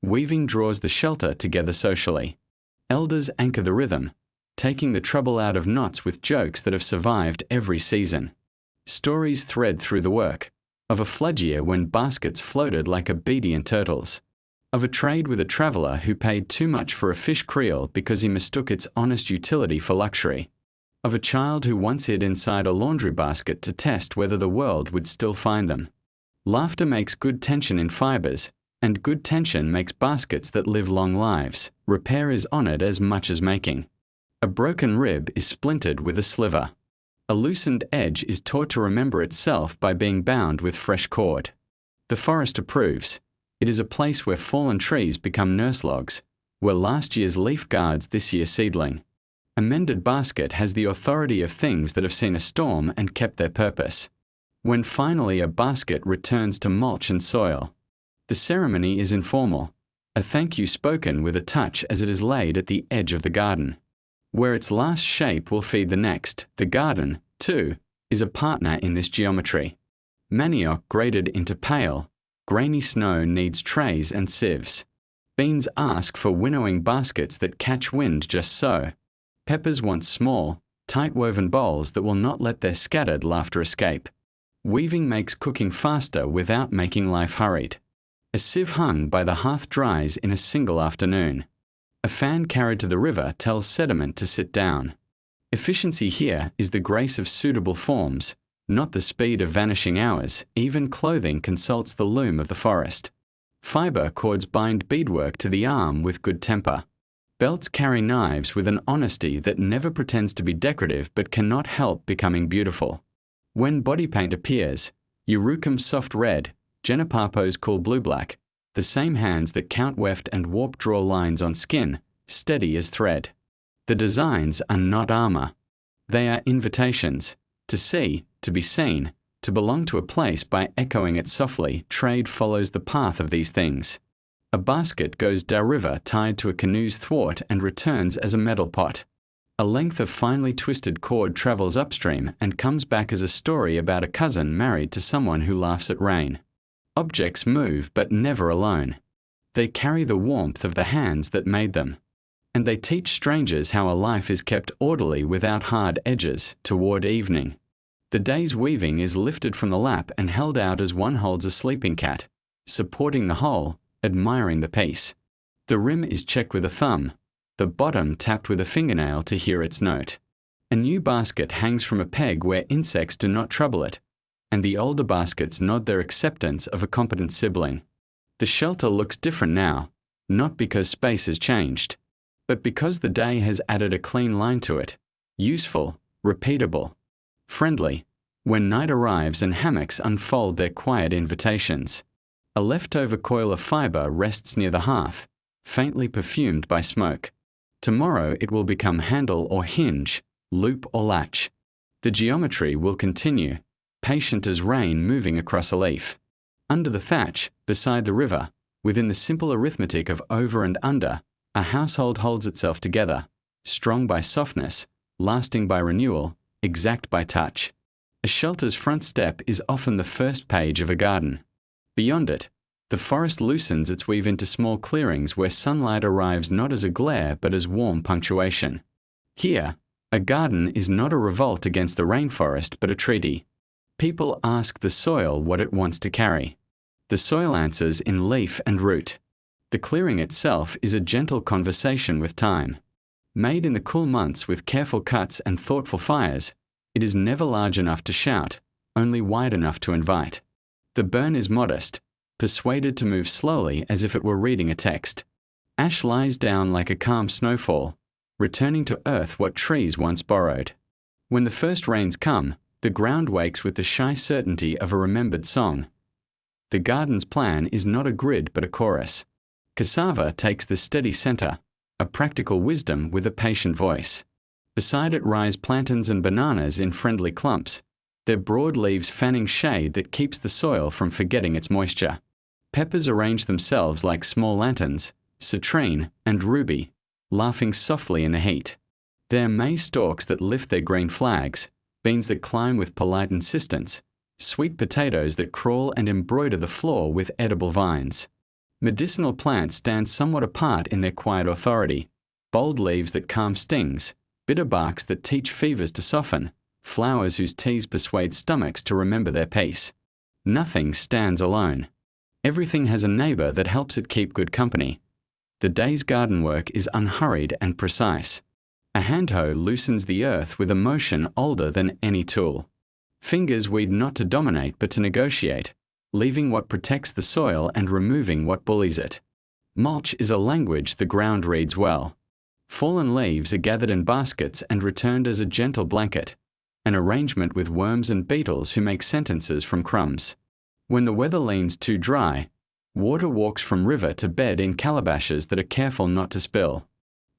A: Weaving draws the shelter together socially. Elders anchor the rhythm, taking the trouble out of knots with jokes that have survived every season. Stories thread through the work, of a flood year when baskets floated like obedient turtles, of a trade with a traveller who paid too much for a fish creel because he mistook its honest utility for luxury, of a child who once hid inside a laundry basket to test whether the world would still find them. Laughter makes good tension in fibers, and good tension makes baskets that live long lives. Repair is honoured as much as making. A broken rib is splintered with a sliver. A loosened edge is taught to remember itself by being bound with fresh cord. The forest approves. It is a place where fallen trees become nurse logs, where last year's leaf guards this year's seedling. A mended basket has the authority of things that have seen a storm and kept their purpose. When finally a basket returns to mulch and soil, the ceremony is informal, a thank you spoken with a touch as it is laid at the edge of the garden. Where its last shape will feed the next, the garden, too, is a partner in this geometry. Manioc grated into pale, grainy snow needs trays and sieves. Beans ask for winnowing baskets that catch wind just so. Peppers want small, tight-woven bowls that will not let their scattered laughter escape. Weaving makes cooking faster without making life hurried. A sieve hung by the hearth dries in a single afternoon. A fan carried to the river tells sediment to sit down. Efficiency here is the grace of suitable forms, not the speed of vanishing hours. Even clothing consults the loom of the forest. Fiber cords bind beadwork to the arm with good temper. Belts carry knives with an honesty that never pretends to be decorative but cannot help becoming beautiful. When body paint appears, Urucum's soft red, Jenipapo's cool blue-black, the same hands that count weft and warp draw lines on skin, steady as thread. The designs are not armor. They are invitations, to see, to be seen, to belong to a place by echoing it softly. Trade follows the path of these things. A basket goes downriver tied to a canoe's thwart and returns as a metal pot. A length of finely twisted cord travels upstream and comes back as a story about a cousin married to someone who laughs at rain. Objects move but never alone. They carry the warmth of the hands that made them. And they teach strangers how a life is kept orderly without hard edges. Toward evening, the day's weaving is lifted from the lap and held out as one holds a sleeping cat, supporting the whole, admiring the piece. The rim is checked with a thumb, the bottom tapped with a fingernail to hear its note. A new basket hangs from a peg where insects do not trouble it, and the older baskets nod their acceptance of a competent sibling. The shelter looks different now, not because space has changed, but because the day has added a clean line to it, useful, repeatable, friendly, when night arrives and hammocks unfold their quiet invitations. A leftover coil of fiber rests near the hearth, faintly perfumed by smoke. Tomorrow it will become handle or hinge, loop or latch. The geometry will continue, patient as rain moving across a leaf. Under the thatch, beside the river, within the simple arithmetic of over and under, a household holds itself together, strong by softness, lasting by renewal, exact by touch. A shelter's front step is often the first page of a garden. Beyond it, the forest loosens its weave into small clearings where sunlight arrives not as a glare but as warm punctuation. Here, a garden is not a revolt against the rainforest but a treaty. People ask the soil what it wants to carry. The soil answers in leaf and root. The clearing itself is a gentle conversation with time. Made in the cool months with careful cuts and thoughtful fires, it is never large enough to shout, only wide enough to invite. The burn is modest, persuaded to move slowly as if it were reading a text. Ash lies down like a calm snowfall, returning to earth what trees once borrowed. When the first rains come, the ground wakes with the shy certainty of a remembered song. The garden's plan is not a grid but a chorus. Cassava takes the steady center, a practical wisdom with a patient voice. Beside it rise plantains and bananas in friendly clumps, their broad leaves fanning shade that keeps the soil from forgetting its moisture. Peppers arrange themselves like small lanterns, citrine and ruby, laughing softly in the heat. They are maize stalks that lift their green flags, beans that climb with polite insistence, sweet potatoes that crawl and embroider the floor with edible vines. Medicinal plants stand somewhat apart in their quiet authority, bold leaves that calm stings, bitter barks that teach fevers to soften, flowers whose teas persuade stomachs to remember their peace. Nothing stands alone. Everything has a neighbor that helps it keep good company. The day's garden work is unhurried and precise. A handhoe loosens the earth with a motion older than any tool. Fingers weed not to dominate but to negotiate, leaving what protects the soil and removing what bullies it. Mulch is a language the ground reads well. Fallen leaves are gathered in baskets and returned as a gentle blanket, an arrangement with worms and beetles who make sentences from crumbs. When the weather leans too dry, water walks from river to bed in calabashes that are careful not to spill.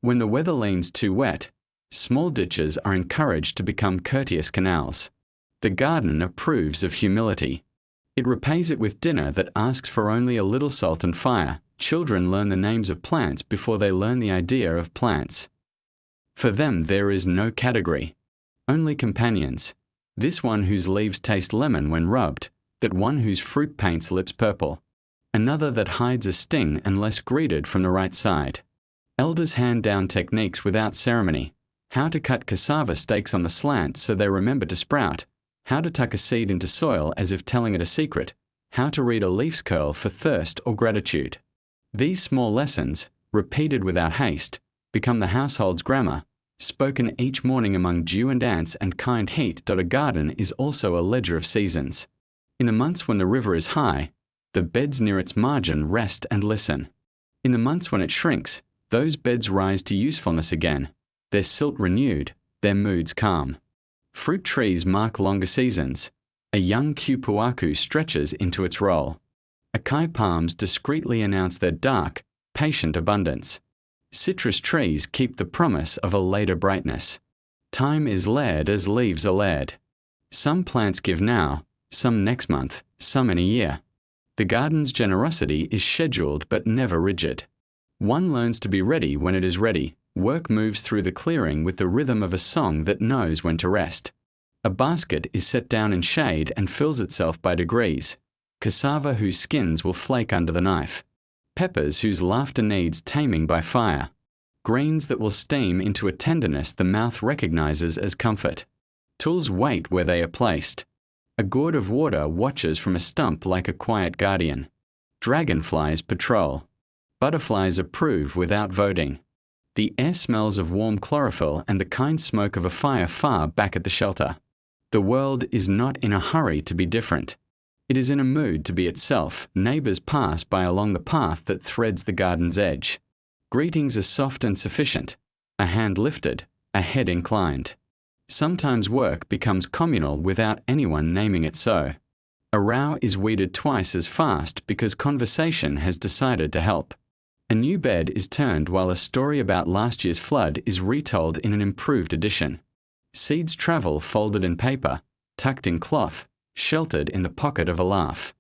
A: When the weather leans too wet, small ditches are encouraged to become courteous canals. The garden approves of humility. It repays it with dinner that asks for only a little salt and fire. Children learn the names of plants before they learn the idea of plants. For them there is no category, only companions. This one whose leaves taste lemon when rubbed, that one whose fruit paints lips purple, another that hides a sting unless greeted from the right side. Elders hand down techniques without ceremony, how to cut cassava stakes on the slant so they remember to sprout, how to tuck a seed into soil as if telling it a secret, how to read a leaf's curl for thirst or gratitude. These small lessons, repeated without haste, become the household's grammar, spoken each morning among dew and ants and kind heat. A garden is also a ledger of seasons. In the months when the river is high, the beds near its margin rest and listen. In the months when it shrinks, those beds rise to usefulness again, their silt renewed, their moods calm. Fruit trees mark longer seasons. A young kupuaku stretches into its role. Acai palms discreetly announce their dark, patient abundance. Citrus trees keep the promise of a later brightness. Time is layered as leaves are layered. Some plants give now, some next month, some in a year. The garden's generosity is scheduled but never rigid. One learns to be ready when it is ready. Work moves through the clearing with the rhythm of a song that knows when to rest. A basket is set down in shade and fills itself by degrees. Cassava whose skins will flake under the knife. Peppers whose laughter needs taming by fire. Greens that will steam into a tenderness the mouth recognizes as comfort. Tools wait where they are placed. A gourd of water watches from a stump like a quiet guardian. Dragonflies patrol. Butterflies approve without voting. The air smells of warm chlorophyll and the kind smoke of a fire far back at the shelter. The world is not in a hurry to be different. It is in a mood to be itself. Neighbors pass by along the path that threads the garden's edge. Greetings are soft and sufficient. A hand lifted, a head inclined. Sometimes work becomes communal without anyone naming it so. A row is weeded twice as fast because conversation has decided to help. A new bed is turned while a story about last year's flood is retold in an improved edition. Seeds travel folded in paper, tucked in cloth, sheltered in the pocket of a laugh.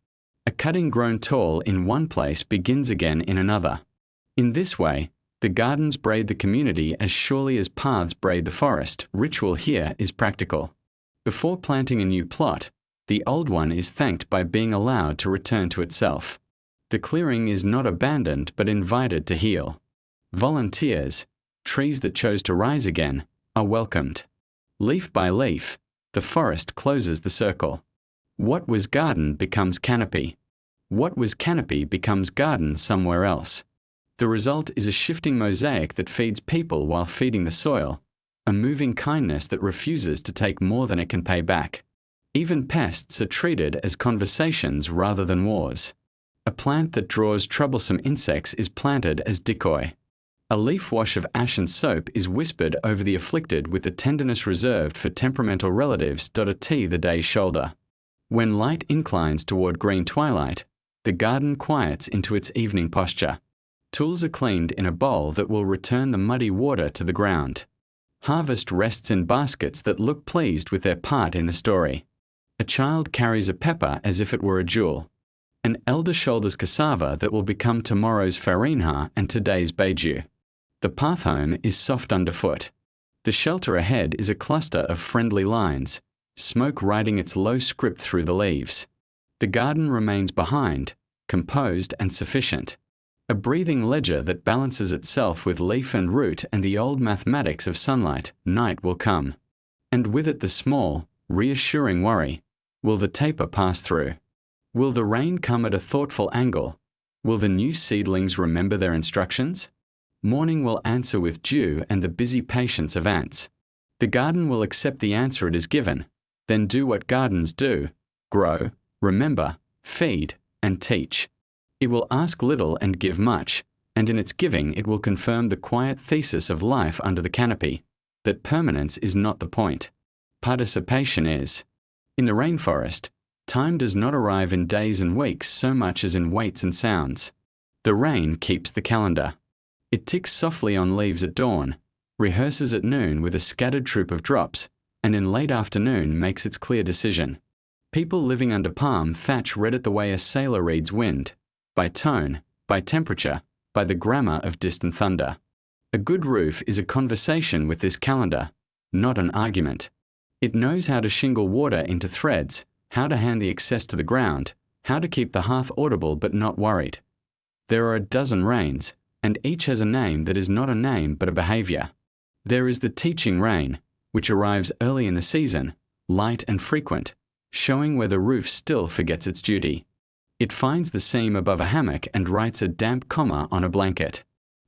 A: A cutting grown tall in one place begins again in another. In this way, the gardens braid the community as surely as paths braid the forest. Ritual here is practical. Before planting a new plot, the old one is thanked by being allowed to return to itself. The clearing is not abandoned but invited to heal. Volunteers, trees that chose to rise again, are welcomed. Leaf by leaf, the forest closes the circle. What was garden becomes canopy. What was canopy becomes garden somewhere else. The result is a shifting mosaic that feeds people while feeding the soil, a moving kindness that refuses to take more than it can pay back. Even pests are treated as conversations rather than wars. A plant that draws troublesome insects is planted as decoy. A leaf wash of ashen soap is whispered over the afflicted with the tenderness reserved for temperamental relatives. A tea the day's shoulder. When light inclines toward green twilight, the garden quiets into its evening posture. Tools are cleaned in a bowl that will return the muddy water to the ground. Harvest rests in baskets that look pleased with their part in the story. A child carries a pepper as if it were a jewel. An elder shoulders cassava that will become tomorrow's farinha and today's beiju. The path home is soft underfoot. The shelter ahead is a cluster of friendly lines, smoke riding its low script through the leaves. The garden remains behind, composed and sufficient. A breathing ledger that balances itself with leaf and root and the old mathematics of sunlight. Night will come. And with it the small, reassuring worry. Will the taper pass through? Will the rain come at a thoughtful angle? Will the new seedlings remember their instructions? Morning will answer with dew and the busy patience of ants. The garden will accept the answer it is given, then do what gardens do: grow, remember, feed, and teach. It will ask little and give much, and in its giving it will confirm the quiet thesis of life under the canopy, that permanence is not the point. Participation is. In the rainforest, time does not arrive in days and weeks so much as in weights and sounds. The rain keeps the calendar. It ticks softly on leaves at dawn, rehearses at noon with a scattered troop of drops, and in late afternoon makes its clear decision. People living under palm thatch read it the way a sailor reads wind, by tone, by temperature, by the grammar of distant thunder. A good roof is a conversation with this calendar, not an argument. It knows how to shingle water into threads, how to hand the excess to the ground, how to keep the hearth audible but not worried. There are a dozen rains, and each has a name that is not a name but a behavior. There is the teaching rain, which arrives early in the season, light and frequent, showing where the roof still forgets its duty. It finds the seam above a hammock and writes a damp comma on a blanket.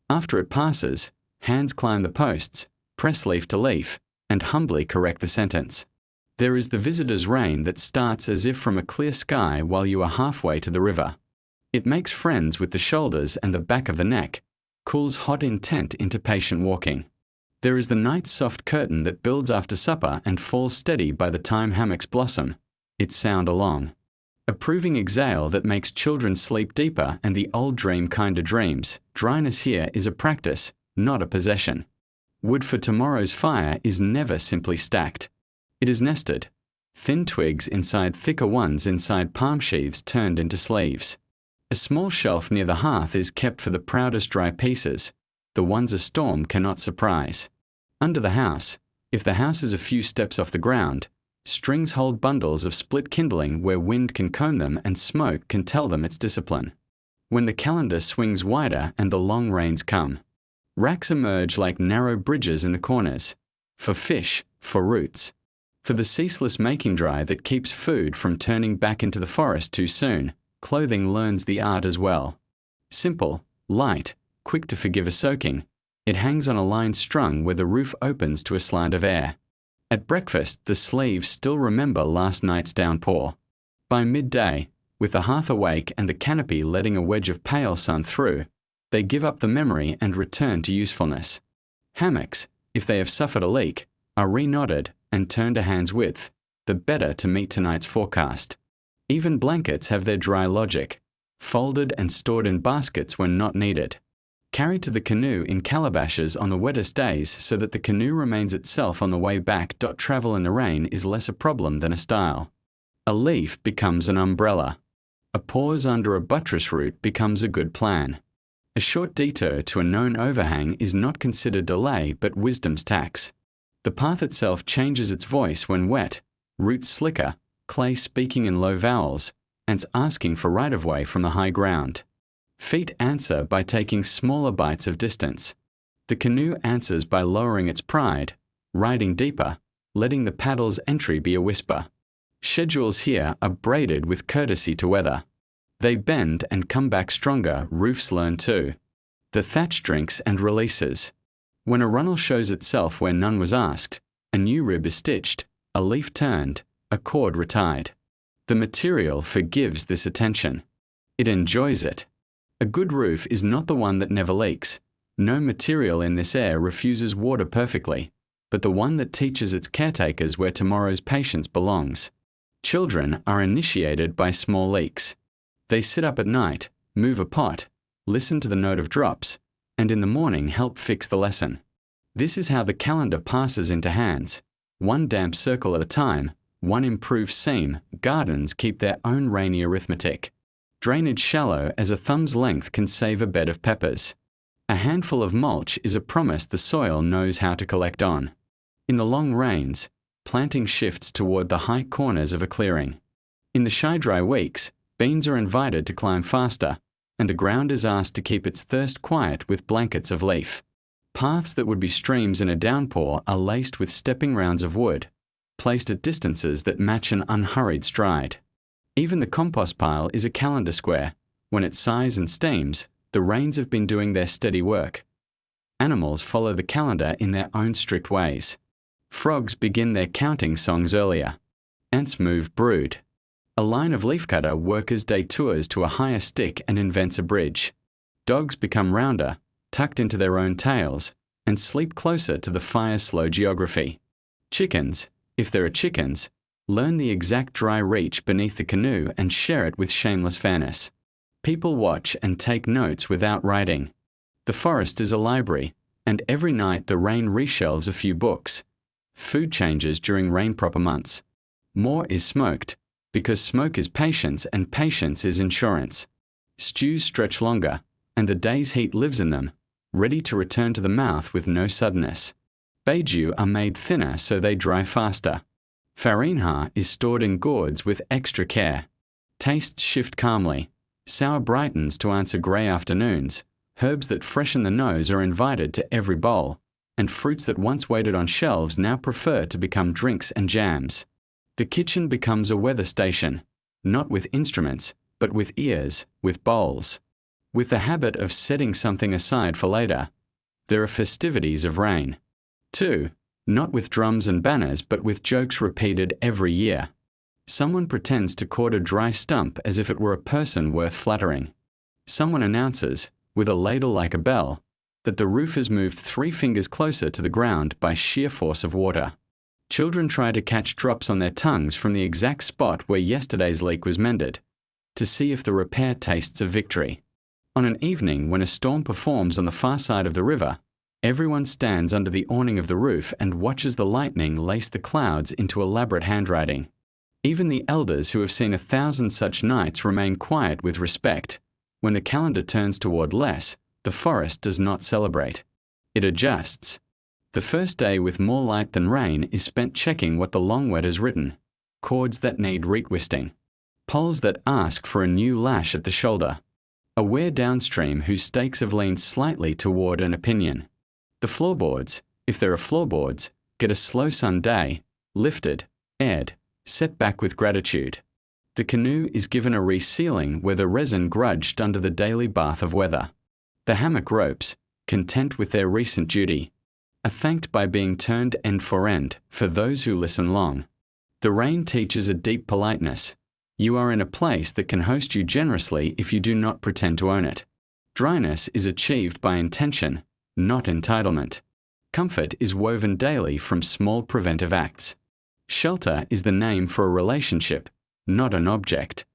A: After it passes, hands climb the posts, press leaf to leaf, and humbly correct the sentence. There is the visitor's rain that starts as if from a clear sky while you are halfway to the river. It makes friends with the shoulders and the back of the neck, cools hot intent into patient walking. There is the night's soft curtain that builds after supper and falls steady by the time hammocks blossom, its sound along. Approving exhale that makes children sleep deeper and the old dream kinder dreams. Dryness here is a practice, not a possession. Wood for tomorrow's fire is never simply stacked. It is nested. Thin twigs inside thicker ones inside palm sheaths turned into sleeves. A small shelf near the hearth is kept for the proudest dry pieces, the ones a storm cannot surprise. Under the house, if the house is a few steps off the ground, strings hold bundles of split kindling where wind can comb them and smoke can tell them its discipline. When the calendar swings wider and the long rains come, racks emerge like narrow bridges in the corners, for fish, for roots, for the ceaseless making dry that keeps food from turning back into the forest too soon. Clothing learns the art as well. Simple, light, quick to forgive a soaking, it hangs on a line strung where the roof opens to a slant of air. At breakfast, the sleeves still remember last night's downpour. By midday, with the hearth awake and the canopy letting a wedge of pale sun through, they give up the memory and return to usefulness. Hammocks, if they have suffered a leak, are re-knotted and turned a hand's width, the better to meet tonight's forecast. Even blankets have their dry logic, folded and stored in baskets when not needed. Carried to the canoe in calabashes on the wettest days so that the canoe remains itself on the way back. Travel in the rain is less a problem than a style. A leaf becomes an umbrella. A pause under a buttress root becomes a good plan. A short detour to a known overhang is not considered delay but wisdom's tax. The path itself changes its voice when wet, roots slicker, clay speaking in low vowels, ants asking for right-of-way from the high ground. Feet answer by taking smaller bites of distance. The canoe answers by lowering its pride, riding deeper, letting the paddle's entry be a whisper. Schedules here are braided with courtesy to weather. They bend and come back stronger. Roofs learn too. The thatch drinks and releases. When a runnel shows itself where none was asked, a new rib is stitched, a leaf turned, a cord retied. The material forgives this attention. It enjoys it. A good roof is not the one that never leaks. No material in this air refuses water perfectly, but the one that teaches its caretakers where tomorrow's patience belongs. Children are initiated by small leaks. They sit up at night, move a pot, listen to the note of drops, and in the morning help fix the lesson. This is how the calendar passes into hands. One damp circle at a time, one improved seam. Gardens keep their own rainy arithmetic. Drainage shallow as a thumb's length can save a bed of peppers. A handful of mulch is a promise the soil knows how to collect on. In the long rains, planting shifts toward the high corners of a clearing. In the shy dry weeks, beans are invited to climb faster, and the ground is asked to keep its thirst quiet with blankets of leaf. Paths that would be streams in a downpour are laced with stepping rounds of wood, placed at distances that match an unhurried stride. Even the compost pile is a calendar square. When it sighs and steams, the rains have been doing their steady work. Animals follow the calendar in their own strict ways. Frogs begin their counting songs earlier. Ants move brood. A line of leafcutter workers detours to a higher stick and invents a bridge. Dogs become rounder, tucked into their own tails, and sleep closer to the fire's slow geography. Chickens, if there are chickens, learn the exact dry reach beneath the canoe and share it with shameless fairness. People watch and take notes without writing. The forest is a library, and every night the rain reshelves a few books. Food changes during rain-proper months. More is smoked, because smoke is patience and patience is insurance. Stews stretch longer, and the day's heat lives in them, ready to return to the mouth with no suddenness. Beiju are made thinner so they dry faster. Farinha is stored in gourds with extra care. Tastes shift calmly. Sour brightens to answer grey afternoons. Herbs that freshen the nose are invited to every bowl, and fruits that once waited on shelves now prefer to become drinks and jams. The kitchen becomes a weather station, not with instruments, but with ears, with bowls. With the habit of setting something aside for later. There are festivities of rain. 2. Not with drums and banners, but with jokes repeated every year. Someone pretends to court a dry stump as if it were a person worth flattering. Someone announces, with a ladle like a bell, that the roof has moved 3 fingers closer to the ground by sheer force of water. Children try to catch drops on their tongues from the exact spot where yesterday's leak was mended, to see if the repair tastes of victory. On an evening when a storm performs on the far side of the river, everyone stands under the awning of the roof and watches the lightning lace the clouds into elaborate handwriting. Even the elders who have seen 1,000 such nights remain quiet with respect. When the calendar turns toward less, the forest does not celebrate. It adjusts. The first day with more light than rain is spent checking what the longwet has written. Chords that need retwisting. Poles that ask for a new lash at the shoulder. A weir downstream whose stakes have leaned slightly toward an opinion. The floorboards, if there are floorboards, get a slow sun day, lifted, aired, set back with gratitude. The canoe is given a resealing where the resin grudged under the daily bath of weather. The hammock ropes, content with their recent duty, are thanked by being turned end for end for those who listen long. The rain teaches a deep politeness. You are in a place that can host you generously if you do not pretend to own it. Dryness is achieved by intention, not entitlement. Comfort is woven daily from small preventive acts. Shelter is the name for a relationship, not an object.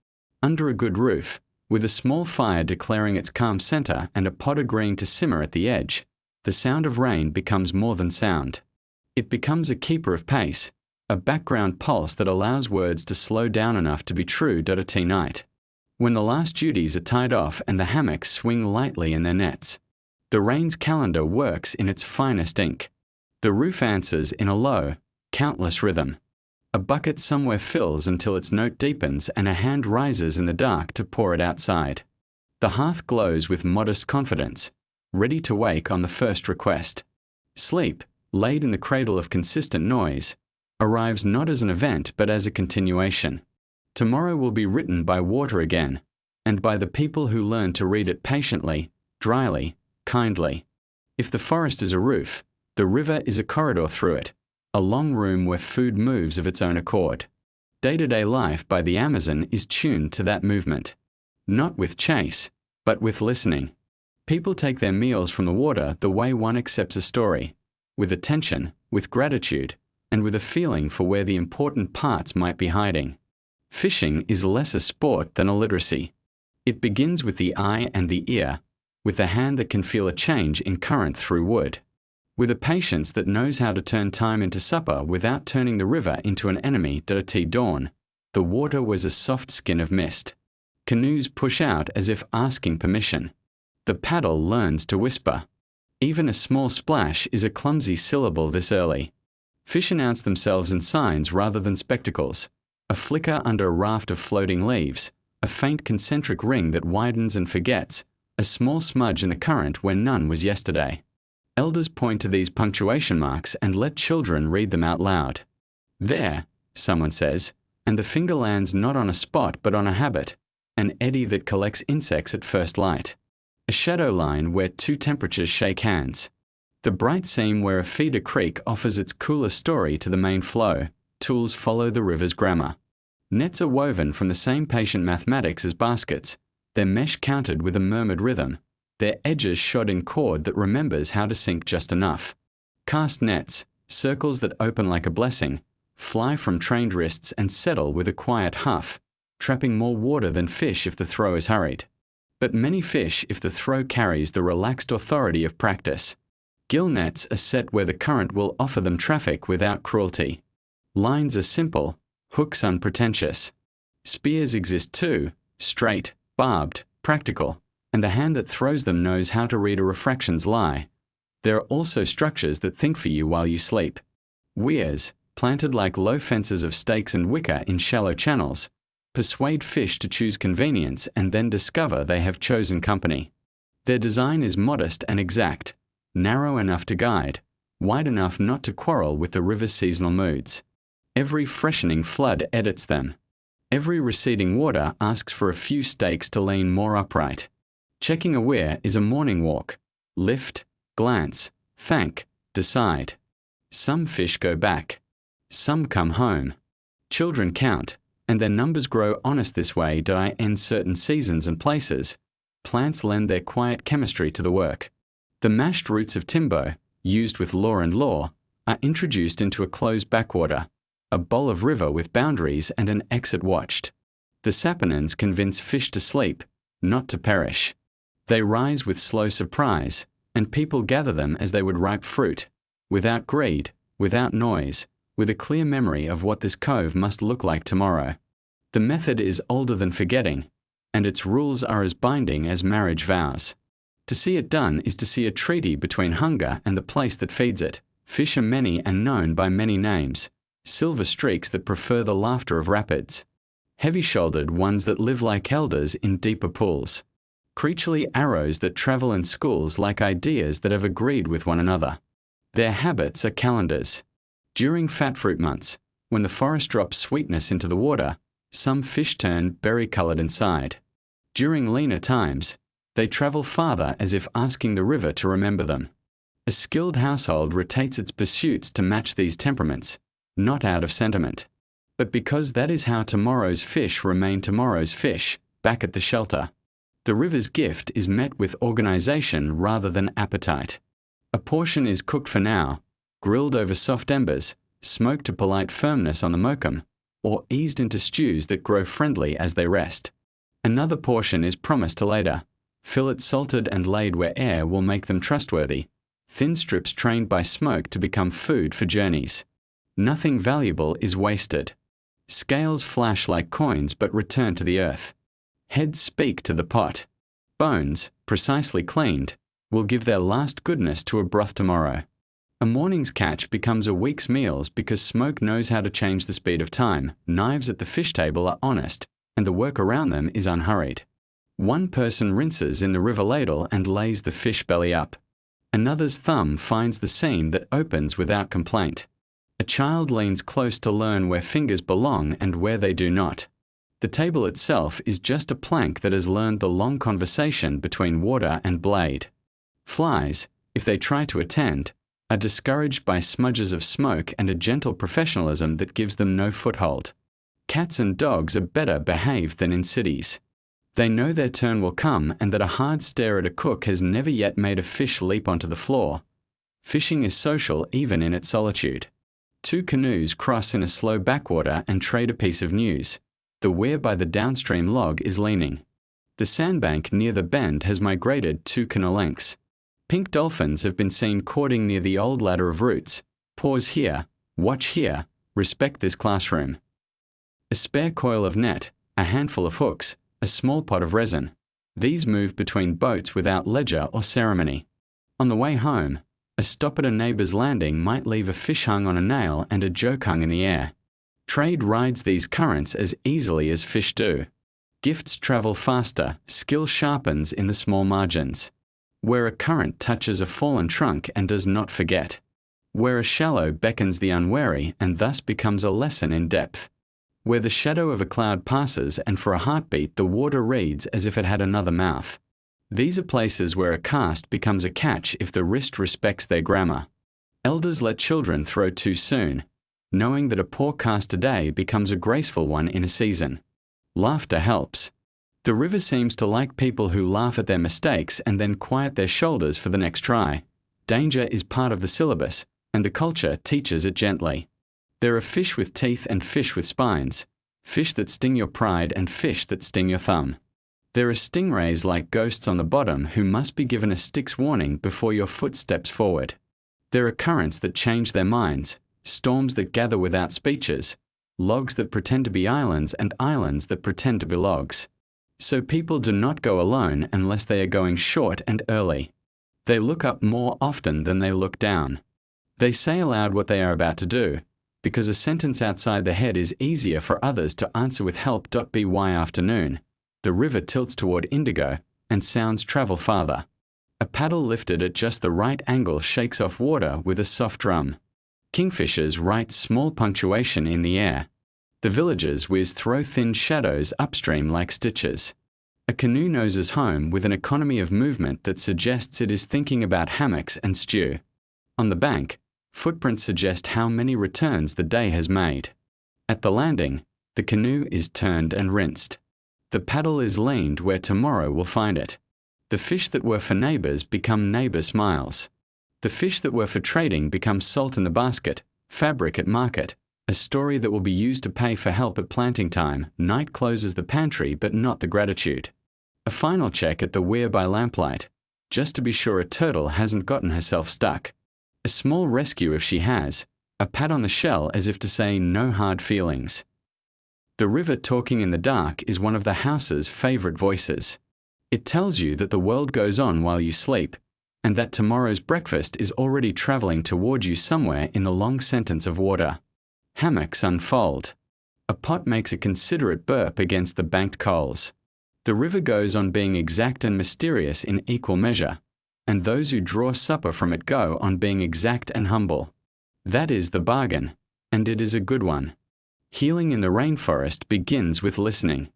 A: Under a good roof, with a small fire declaring its calm center and a pot agreeing to simmer at the edge, the sound of rain becomes more than sound. It becomes a keeper of pace, a background pulse that allows words to slow down enough to be true .t night. When the last duties are tied off and the hammocks swing lightly in their nets, the rain's calendar works in its finest ink. The roof answers in a low, countless rhythm. A bucket somewhere fills until its note deepens and a hand rises in the dark to pour it outside. The hearth glows with modest confidence, ready to wake on the first request. Sleep, laid in the cradle of consistent noise, arrives not as an event but as a continuation. Tomorrow will be written by water again, and by the people who learn to read it patiently, dryly, kindly. If the forest is a roof, the river is a corridor through it, a long room where food moves of its own accord. Day-to-day life by the Amazon is tuned to that movement. Not with chase, but with listening. People take their meals from the water the way one accepts a story, with attention, with gratitude, and with a feeling for where the important parts might be hiding. Fishing is less a sport than a literacy. It begins with the eye and the ear, with the hand that can feel a change in current through wood, with a patience that knows how to turn time into supper without turning the river into an enemy. .t dawn, the water was a soft skin of mist. Canoes push out as if asking permission. The paddle learns to whisper. Even a small splash is a clumsy syllable this early. Fish announce themselves in signs rather than spectacles. A flicker under a raft of floating leaves, a faint concentric ring that widens and forgets, a small smudge in the current where none was yesterday. Elders point to these punctuation marks and let children read them out loud. There, someone says, and the finger lands not on a spot but on a habit, an eddy that collects insects at first light. A shadow line where 2 temperatures shake hands. The bright seam where a feeder creek offers its cooler story to the main flow. Tools follow the river's grammar. Nets are woven from the same patient mathematics as baskets, their mesh counted with a murmured rhythm. their edges shod in cord that remembers how to sink just enough. Cast nets, circles that open like a blessing, fly from trained wrists and settle with a quiet huff, trapping more water than fish if the throw is hurried. But many fish if the throw carries the relaxed authority of practice. Gill nets are set where the current will offer them traffic without cruelty. Lines are simple, hooks unpretentious. Spears exist too, straight, barbed, practical, and the hand that throws them knows how to read a refraction's lie. There are also structures that think for you while you sleep. Weirs, planted like low fences of stakes and wicker in shallow channels, persuade fish to choose convenience and then discover they have chosen company. Their design is modest and exact, narrow enough to guide, wide enough not to quarrel with the river's seasonal moods. Every freshening flood edits them. Every receding water asks for a few stakes to lean more upright. Checking a weir is a morning walk. Lift, glance, thank, decide. Some fish go back. Some come home. Children count, and their numbers grow honest this way. Do I end certain seasons and places? Plants lend their quiet chemistry to the work. The mashed roots of timbo, used with law and law, are introduced into a closed backwater, a bowl of river with boundaries and an exit watched. The saponins convince fish to sleep, not to perish. They rise with slow surprise, and people gather them as they would ripe fruit, without greed, without noise, with a clear memory of what this cove must look like tomorrow. The method is older than forgetting, and its rules are as binding as marriage vows. To see it done is to see a treaty between hunger and the place that feeds it. Fish are many and known by many names, silver streaks that prefer the laughter of rapids, heavy-shouldered ones that live like elders in deeper pools, creaturely arrows that travel in schools like ideas that have agreed with one another. Their habits are calendars. During fat fruit months, when the forest drops sweetness into the water, some fish turn berry-colored inside. During leaner times, they travel farther as if asking the river to remember them. A skilled household rotates its pursuits to match these temperaments, not out of sentiment, but because that is how tomorrow's fish remain tomorrow's fish, back at the shelter. The river's gift is met with organization rather than appetite. A portion is cooked for now, grilled over soft embers, smoked to polite firmness on the mokum, or eased into stews that grow friendly as they rest. Another portion is promised to later, fillets salted and laid where air will make them trustworthy, thin strips trained by smoke to become food for journeys. Nothing valuable is wasted. Scales flash like coins but return to the earth. Heads speak to the pot. Bones, precisely cleaned, will give their last goodness to a broth tomorrow. A morning's catch becomes a week's meals because smoke knows how to change the speed of time. Knives at the fish table are honest, and the work around them is unhurried. One person rinses in the river ladle and lays the fish belly up. Another's thumb finds the seam that opens without complaint. A child leans close to learn where fingers belong and where they do not. The table itself is just a plank that has learned the long conversation between water and blade. Flies, if they try to attend, are discouraged by smudges of smoke and a gentle professionalism that gives them no foothold. Cats and dogs are better behaved than in cities. They know their turn will come and that a hard stare at a cook has never yet made a fish leap onto the floor. Fishing is social even in its solitude. Two canoes cross in a slow backwater and trade a piece of news. The weir by the downstream log is leaning. The sandbank near the bend has migrated 2 canoe lengths. Pink dolphins have been seen courting near the old ladder of roots. Pause here, watch here, respect this classroom. A spare coil of net, a handful of hooks, a small pot of resin. These move between boats without ledger or ceremony. On the way home, a stop at a neighbor's landing might leave a fish hung on a nail and a joke hung in the air. Trade rides these currents as easily as fish do. Gifts travel faster, skill sharpens in the small margins. Where a current touches a fallen trunk and does not forget. Where a shallow beckons the unwary and thus becomes a lesson in depth. Where the shadow of a cloud passes and for a heartbeat the water reads as if it had another mouth. These are places where a cast becomes a catch if the wrist respects their grammar. Elders let children throw too soon, knowing that a poor cast today becomes a graceful one in a season. Laughter helps. The river seems to like people who laugh at their mistakes and then quiet their shoulders for the next try. Danger is part of the syllabus, and the culture teaches it gently. There are fish with teeth and fish with spines, fish that sting your pride and fish that sting your thumb. There are stingrays like ghosts on the bottom who must be given a stick's warning before your foot steps forward. There are currents that change their minds, storms that gather without speeches, logs that pretend to be islands and islands that pretend to be logs. So people do not go alone unless they are going short and early. They look up more often than they look down. They say aloud what they are about to do, because a sentence outside the head is easier for others to answer with help. By afternoon, the river tilts toward indigo, and sounds travel farther. A paddle lifted at just the right angle shakes off water with a soft drum. Kingfishers write small punctuation in the air. The villagers throw thin shadows upstream like stitches. A canoe noses home with an economy of movement that suggests it is thinking about hammocks and stew. On the bank, footprints suggest how many returns the day has made. At the landing, the canoe is turned and rinsed. The paddle is leaned where tomorrow will find it. The fish that were for neighbors become neighbor smiles. The fish that were for trading become salt in the basket, fabric at market, a story that will be used to pay for help at planting time. Night closes the pantry but not the gratitude. A final check at the weir by lamplight, just to be sure a turtle hasn't gotten herself stuck. A small rescue if she has, a pat on the shell as if to say no hard feelings. The river talking in the dark is one of the house's favorite voices. It tells you that the world goes on while you sleep, and that tomorrow's breakfast is already traveling toward you somewhere in the long sentence of water. Hammocks unfold. A pot makes a considerate burp against the banked coals. The river goes on being exact and mysterious in equal measure, and those who draw supper from it go on being exact and humble. That is the bargain, and it is a good one. Healing in the rainforest begins with listening.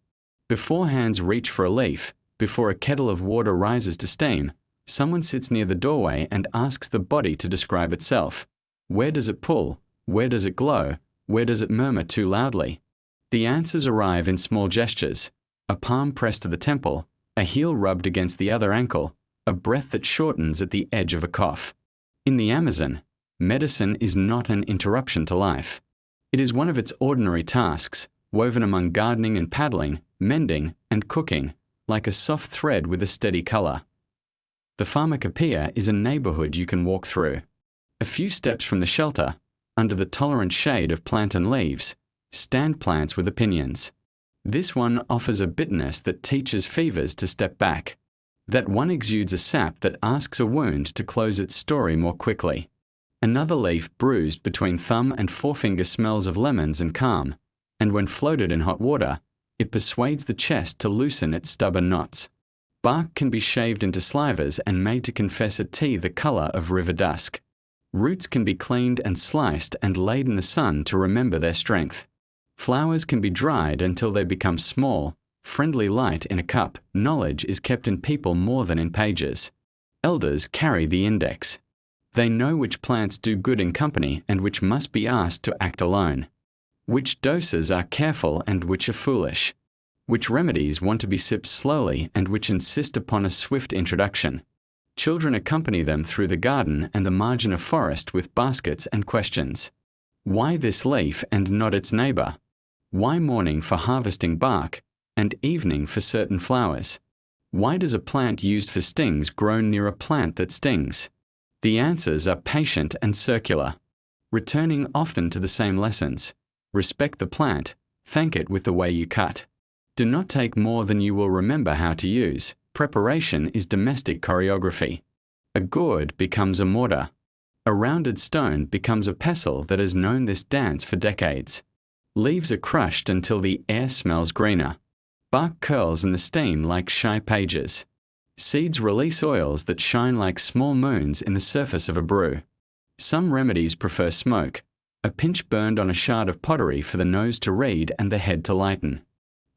A: Before hands reach for a leaf, before a kettle of water rises to steam, someone sits near the doorway and asks the body to describe itself. Where does it pull? Where does it glow? Where does it murmur too loudly? The answers arrive in small gestures. A palm pressed to the temple, a heel rubbed against the other ankle, a breath that shortens at the edge of a cough. In the Amazon, medicine is not an interruption to life. It is one of its ordinary tasks, woven among gardening and paddling, mending and cooking, like a soft thread with a steady color. The pharmacopoeia is a neighborhood you can walk through. A few steps from the shelter, under the tolerant shade of plant and leaves, stand plants with opinions. This one offers a bitterness that teaches fevers to step back. That one exudes a sap that asks a wound to close its story more quickly. Another leaf bruised between thumb and forefinger smells of lemons and calm, and when floated in hot water, it persuades the chest to loosen its stubborn knots. Bark can be shaved into slivers and made to confess a tea the color of river dusk. Roots can be cleaned and sliced and laid in the sun to remember their strength. Flowers can be dried until they become small, friendly light in a cup. Knowledge is kept in people more than in pages. Elders carry the index. They know which plants do good in company and which must be asked to act alone. Which doses are careful and which are foolish. Which remedies want to be sipped slowly and which insist upon a swift introduction. Children accompany them through the garden and the margin of forest with baskets and questions. Why this leaf and not its neighbor? Why morning for harvesting bark and evening for certain flowers? Why does a plant used for stings grow near a plant that stings? The answers are patient and circular, returning often to the same lessons. Respect the plant, thank it with the way you cut. Do not take more than you will remember how to use. Preparation is domestic choreography. A gourd becomes a mortar. A rounded stone becomes a pestle that has known this dance for decades. Leaves are crushed until the air smells greener. Bark curls in the steam like shy pages. Seeds release oils that shine like small moons in the surface of a brew. Some remedies prefer smoke, a pinch burned on a shard of pottery for the nose to read and the head to lighten.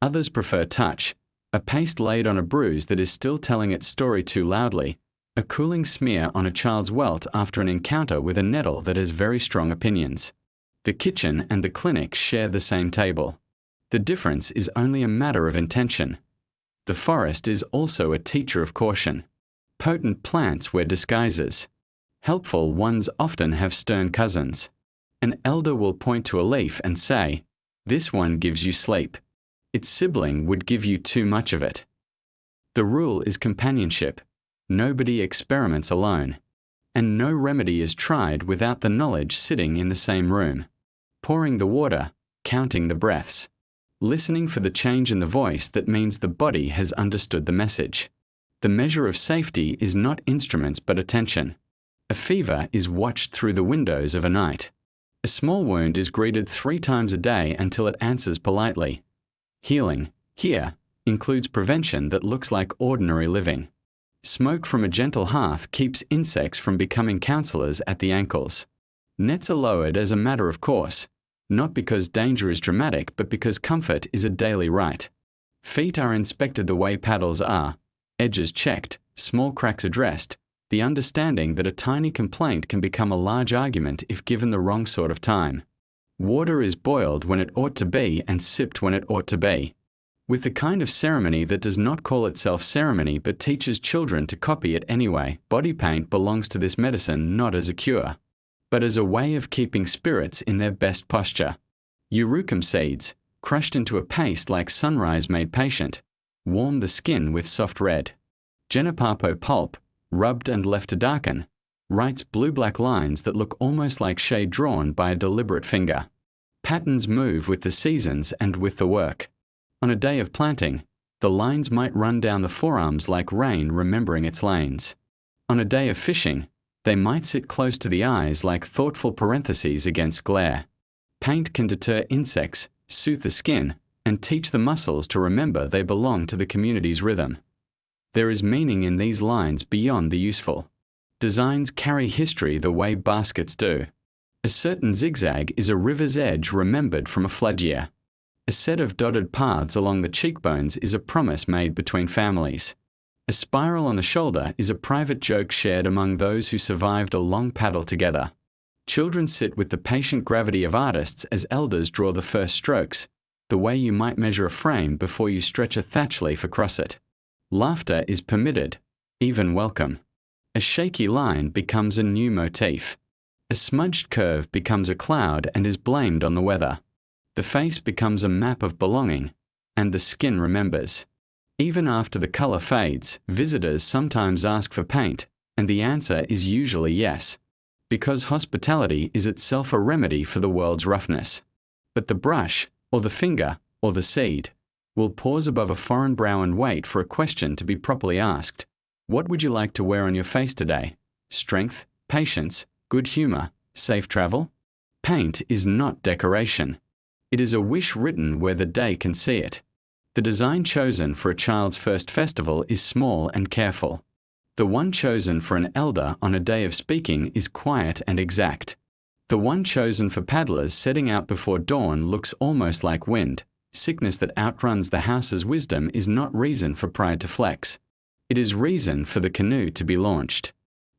A: Others prefer touch, a paste laid on a bruise that is still telling its story too loudly, a cooling smear on a child's welt after an encounter with a nettle that has very strong opinions. The kitchen and the clinic share the same table. The difference is only a matter of intention. The forest is also a teacher of caution. Potent plants wear disguises. Helpful ones often have stern cousins. An elder will point to a leaf and say, "This one gives you sleep." Its sibling would give you too much of it. The rule is companionship. Nobody experiments alone. And no remedy is tried without the knowledge sitting in the same room. Pouring the water, counting the breaths. Listening for the change in the voice that means the body has understood the message. The measure of safety is not instruments but attention. A fever is watched through the windows of a night. A small wound is greeted 3 times a day until it answers politely. Healing, here, includes prevention that looks like ordinary living. Smoke from a gentle hearth keeps insects from becoming counselors at the ankles. Nets are lowered as a matter of course, not because danger is dramatic but because comfort is a daily right. Feet are inspected the way paddles are, edges checked, small cracks addressed, the understanding that a tiny complaint can become a large argument if given the wrong sort of time. Water is boiled when it ought to be and sipped when it ought to be. With the kind of ceremony that does not call itself ceremony but teaches children to copy it anyway, body paint belongs to this medicine not as a cure, but as a way of keeping spirits in their best posture. Eurucum seeds, crushed into a paste like sunrise made patient, warm the skin with soft red. Jenipapo pulp, rubbed and left to darken, writes blue-black lines that look almost like shade drawn by a deliberate finger. Patterns move with the seasons and with the work. On a day of planting, the lines might run down the forearms like rain remembering its lanes. On a day of fishing, they might sit close to the eyes like thoughtful parentheses against glare. Paint can deter insects, soothe the skin, and teach the muscles to remember they belong to the community's rhythm. There is meaning in these lines beyond the useful. Designs carry history the way baskets do. A certain zigzag is a river's edge remembered from a flood year. A set of dotted paths along the cheekbones is a promise made between families. A spiral on the shoulder is a private joke shared among those who survived a long paddle together. Children sit with the patient gravity of artists as elders draw the first strokes, the way you might measure a frame before you stretch a thatch leaf across it. Laughter is permitted, even welcome. A shaky line becomes a new motif. A smudged curve becomes a cloud and is blamed on the weather. The face becomes a map of belonging, and the skin remembers. Even after the color fades, visitors sometimes ask for paint, and the answer is usually yes, because hospitality is itself a remedy for the world's roughness. But the brush, or the finger, or the seed, will pause above a foreign brow and wait for a question to be properly asked. What would you like to wear on your face today? Strength, patience, good humor, safe travel? Paint is not decoration. It is a wish written where the day can see it. The design chosen for a child's first festival is small and careful. The one chosen for an elder on a day of speaking is quiet and exact. The one chosen for paddlers setting out before dawn looks almost like wind. Sickness that outruns the house's wisdom is not reason for pride to flex. It is reason for the canoe to be launched.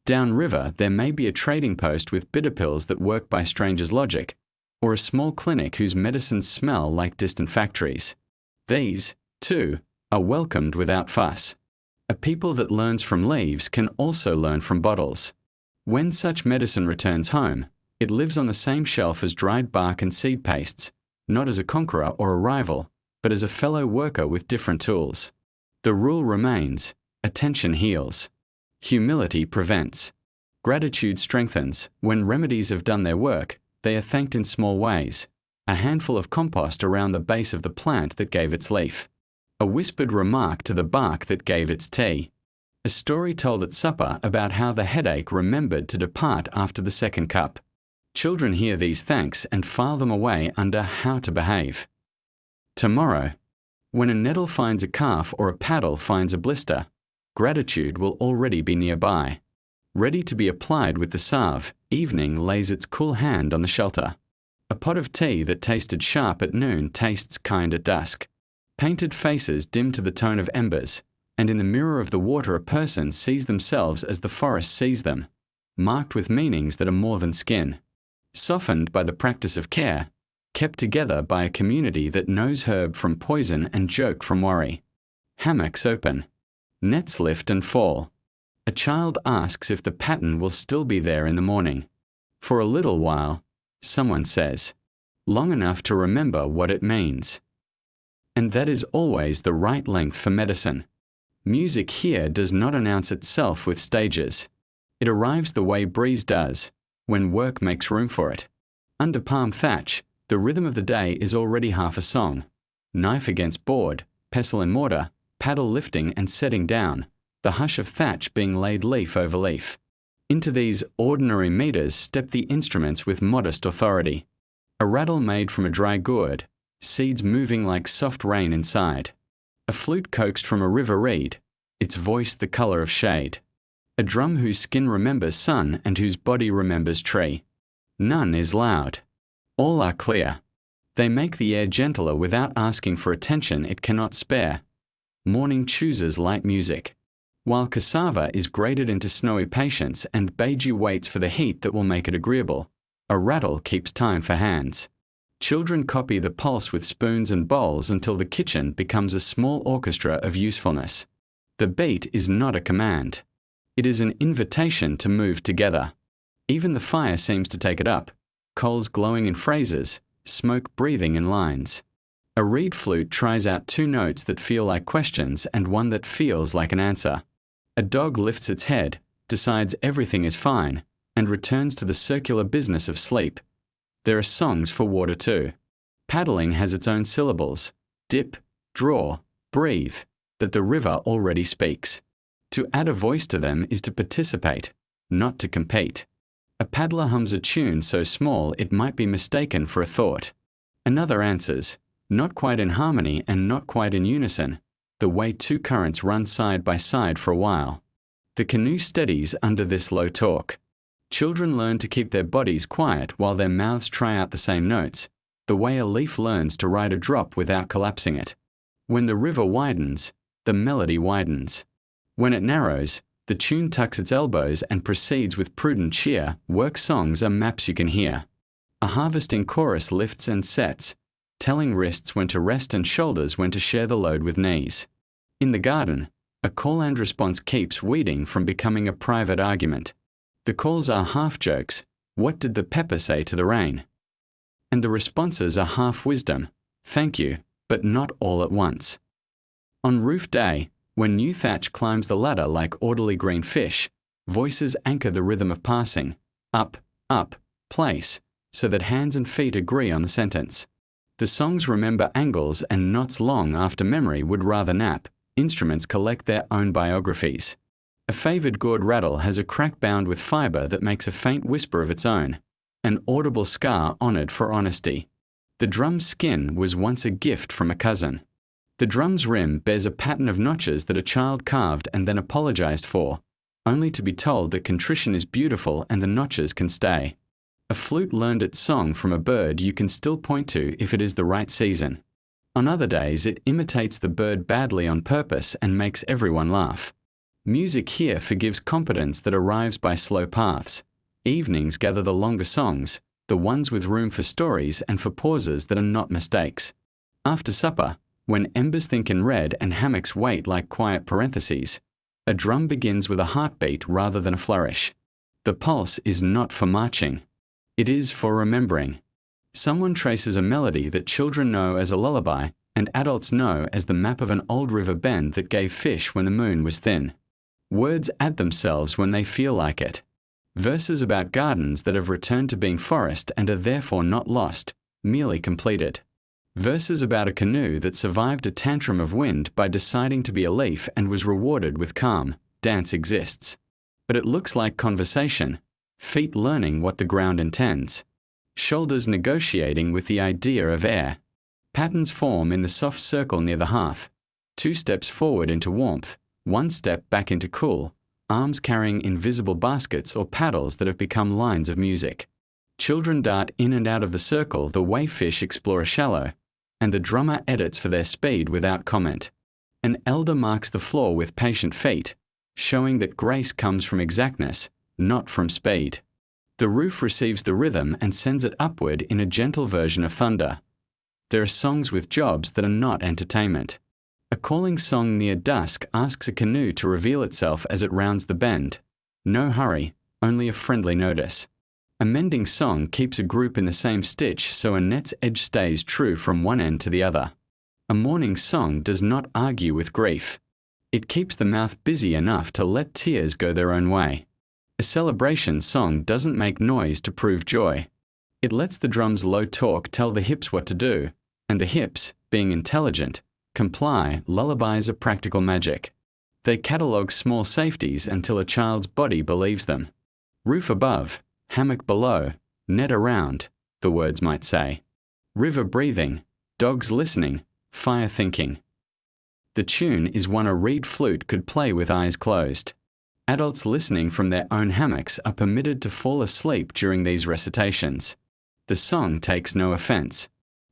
A: Downriver, there may be a trading post with bitter pills that work by strangers' logic, or a small clinic whose medicines smell like distant factories. These, too, are welcomed without fuss. A people that learns from leaves can also learn from bottles. When such medicine returns home, it lives on the same shelf as dried bark and seed pastes, not as a conqueror or a rival, but as a fellow worker with different tools. The rule remains: attention heals. Humility prevents. Gratitude strengthens. When remedies have done their work, they are thanked in small ways. A handful of compost around the base of the plant that gave its leaf. A whispered remark to the bark that gave its tea. A story told at supper about how the headache remembered to depart after the second cup. Children hear these thanks and file them away under how to behave. Tomorrow, when a nettle finds a calf or a paddle finds a blister, gratitude will already be nearby. Ready to be applied with the salve, evening lays its cool hand on the shelter. A pot of tea that tasted sharp at noon tastes kind at dusk. Painted faces dim to the tone of embers, and in the mirror of the water a person sees themselves as the forest sees them, marked with meanings that are more than skin. Softened by the practice of care, kept together by a community that knows herb from poison and joke from worry. Hammocks open. Nets lift and fall. A child asks if the pattern will still be there in the morning. For a little while, someone says, long enough to remember what it means. And that is always the right length for medicine. Music here does not announce itself with stages. It arrives the way breeze does, when work makes room for it. Under palm thatch, the rhythm of the day is already half a song. Knife against board, pestle and mortar, paddle lifting and setting down, the hush of thatch being laid leaf over leaf. Into these ordinary meters step the instruments with modest authority. A rattle made from a dry gourd, seeds moving like soft rain inside. A flute coaxed from a river reed, its voice the color of shade. A drum whose skin remembers sun and whose body remembers tree. None is loud. All are clear. They make the air gentler without asking for attention it cannot spare. Morning chooses light music. While cassava is grated into snowy patience and Beiju waits for the heat that will make it agreeable, a rattle keeps time for hands. Children copy the pulse with spoons and bowls until the kitchen becomes a small orchestra of usefulness. The beat is not a command. It is an invitation to move together. Even the fire seems to take it up, coals glowing in phrases, smoke breathing in lines. A reed flute tries out two notes that feel like questions and one that feels like an answer. A dog lifts its head, decides everything is fine, and returns to the circular business of sleep. There are songs for water too. Paddling has its own syllables, dip, draw, breathe, that the river already speaks. To add a voice to them is to participate, not to compete. A paddler hums a tune so small it might be mistaken for a thought. Another answers, not quite in harmony and not quite in unison, the way two currents run side by side for a while. The canoe steadies under this low talk. Children learn to keep their bodies quiet while their mouths try out the same notes, the way a leaf learns to ride a drop without collapsing it. When the river widens, the melody widens. When it narrows, the tune tucks its elbows and proceeds with prudent cheer. Work songs are maps you can hear. A harvesting chorus lifts and sets, telling wrists when to rest and shoulders when to share the load with knees. In the garden, a call and response keeps weeding from becoming a private argument. The calls are half jokes. What did the pepper say to the rain? And the responses are half wisdom. Thank you, but not all at once. On roof day, when new thatch climbs the ladder like orderly green fish, voices anchor the rhythm of passing, up, place, so that hands and feet agree on the sentence. The songs remember angles and knots long after memory would rather nap. Instruments collect their own biographies. A favoured gourd rattle has a crack bound with fibre that makes a faint whisper of its own, an audible scar honoured for honesty. The drum's skin was once a gift from a cousin. The drum's rim bears a pattern of notches that a child carved and then apologised for, only to be told that contrition is beautiful and the notches can stay. A flute learned its song from a bird you can still point to if it is the right season. On other days it imitates the bird badly on purpose and makes everyone laugh. Music here forgives competence that arrives by slow paths. Evenings gather the longer songs, the ones with room for stories and for pauses that are not mistakes. After supper, when embers think in red and hammocks wait like quiet parentheses, a drum begins with a heartbeat rather than a flourish. The pulse is not for marching. It is for remembering. Someone traces a melody that children know as a lullaby and adults know as the map of an old river bend that gave fish when the moon was thin. Words add themselves when they feel like it. Verses about gardens that have returned to being forest and are therefore not lost, merely completed. Verses about a canoe that survived a tantrum of wind by deciding to be a leaf and was rewarded with calm. Dance exists. But it looks like conversation, feet learning what the ground intends, shoulders negotiating with the idea of air. Patterns form in the soft circle near the hearth, 2 steps forward into warmth, 1 step back into cool, arms carrying invisible baskets or paddles that have become lines of music. Children dart in and out of the circle the way fish explore a shallow, and the drummer edits for their speed without comment. An elder marks the floor with patient feet, showing that grace comes from exactness, not from speed. The roof receives the rhythm and sends it upward in a gentle version of thunder. There are songs with jobs that are not entertainment. A calling song near dusk asks a canoe to reveal itself as it rounds the bend. No hurry, only a friendly notice. A mending song keeps a group in the same stitch so a net's edge stays true from one end to the other. A mourning song does not argue with grief. It keeps the mouth busy enough to let tears go their own way. A celebration song doesn't make noise to prove joy. It lets the drum's low talk tell the hips what to do, and the hips, being intelligent, comply. Lullabies are practical magic. They catalogue small safeties until a child's body believes them. Roof above, hammock below, net around, the words might say. River breathing, dogs listening, fire thinking. The tune is one a reed flute could play with eyes closed. Adults listening from their own hammocks are permitted to fall asleep during these recitations. The song takes no offense.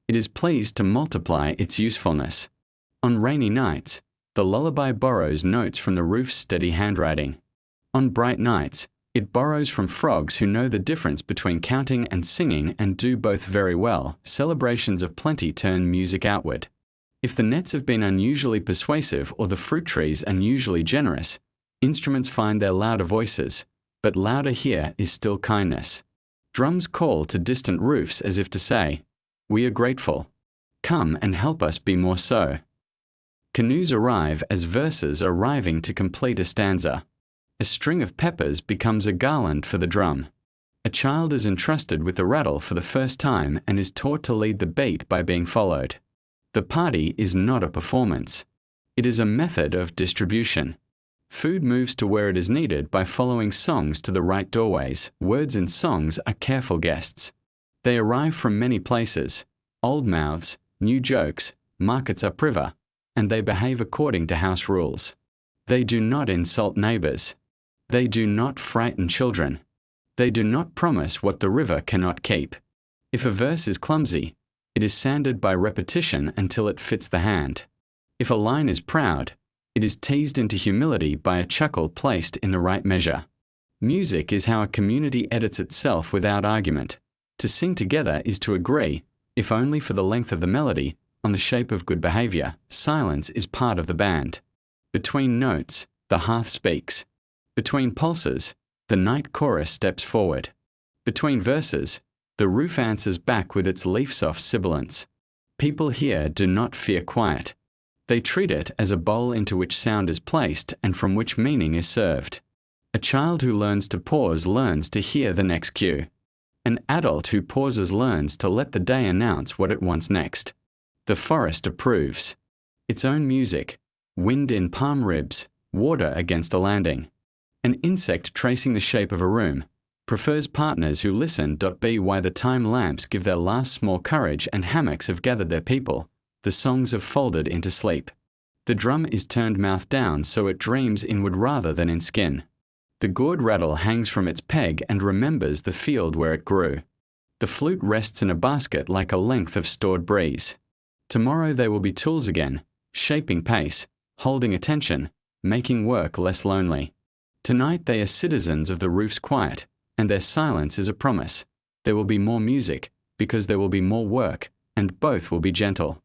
A: It is pleased to multiply its usefulness. On rainy nights, the lullaby borrows notes from the roof's steady handwriting. On bright nights, it borrows from frogs who know the difference between counting and singing and do both very well. Celebrations of plenty turn music outward. If the nets have been unusually persuasive or the fruit trees unusually generous, instruments find their louder voices, but louder here is still kindness. Drums call to distant roofs as if to say, "We are grateful. Come and help us be more so." Canoes arrive as verses arriving to complete a stanza. A string of peppers becomes a garland for the drum. A child is entrusted with the rattle for the first time and is taught to lead the beat by being followed. The party is not a performance. It is a method of distribution. Food moves to where it is needed by following songs to the right doorways. Words and songs are careful guests. They arrive from many places, old mouths, new jokes, markets upriver, and they behave according to house rules. They do not insult neighbors. They do not frighten children. They do not promise what the river cannot keep. If a verse is clumsy, it is sanded by repetition until it fits the hand. If a line is proud, it is teased into humility by a chuckle placed in the right measure. Music is how a community edits itself without argument. To sing together is to agree, if only for the length of the melody, on the shape of good behavior. Silence is part of the band. Between notes, the hearth speaks. Between pulses, the night chorus steps forward. Between verses, the roof answers back with its leaf-soft sibilance. People here do not fear quiet. They treat it as a bowl into which sound is placed and from which meaning is served. A child who learns to pause learns to hear the next cue. An adult who pauses learns to let the day announce what it wants next. The forest approves. Its own music, wind in palm ribs, water against a landing. An insect tracing the shape of a room prefers partners who listen. Be why the time lamps give their last small courage and hammocks have gathered their people. The songs have folded into sleep. The drum is turned mouth down so it dreams inward rather than in skin. The gourd rattle hangs from its peg and remembers the field where it grew. The flute rests in a basket like a length of stored breeze. Tomorrow they will be tools again, shaping pace, holding attention, making work less lonely. Tonight they are citizens of the roof's quiet, and their silence is a promise. There will be more music, because there will be more work, and both will be gentle.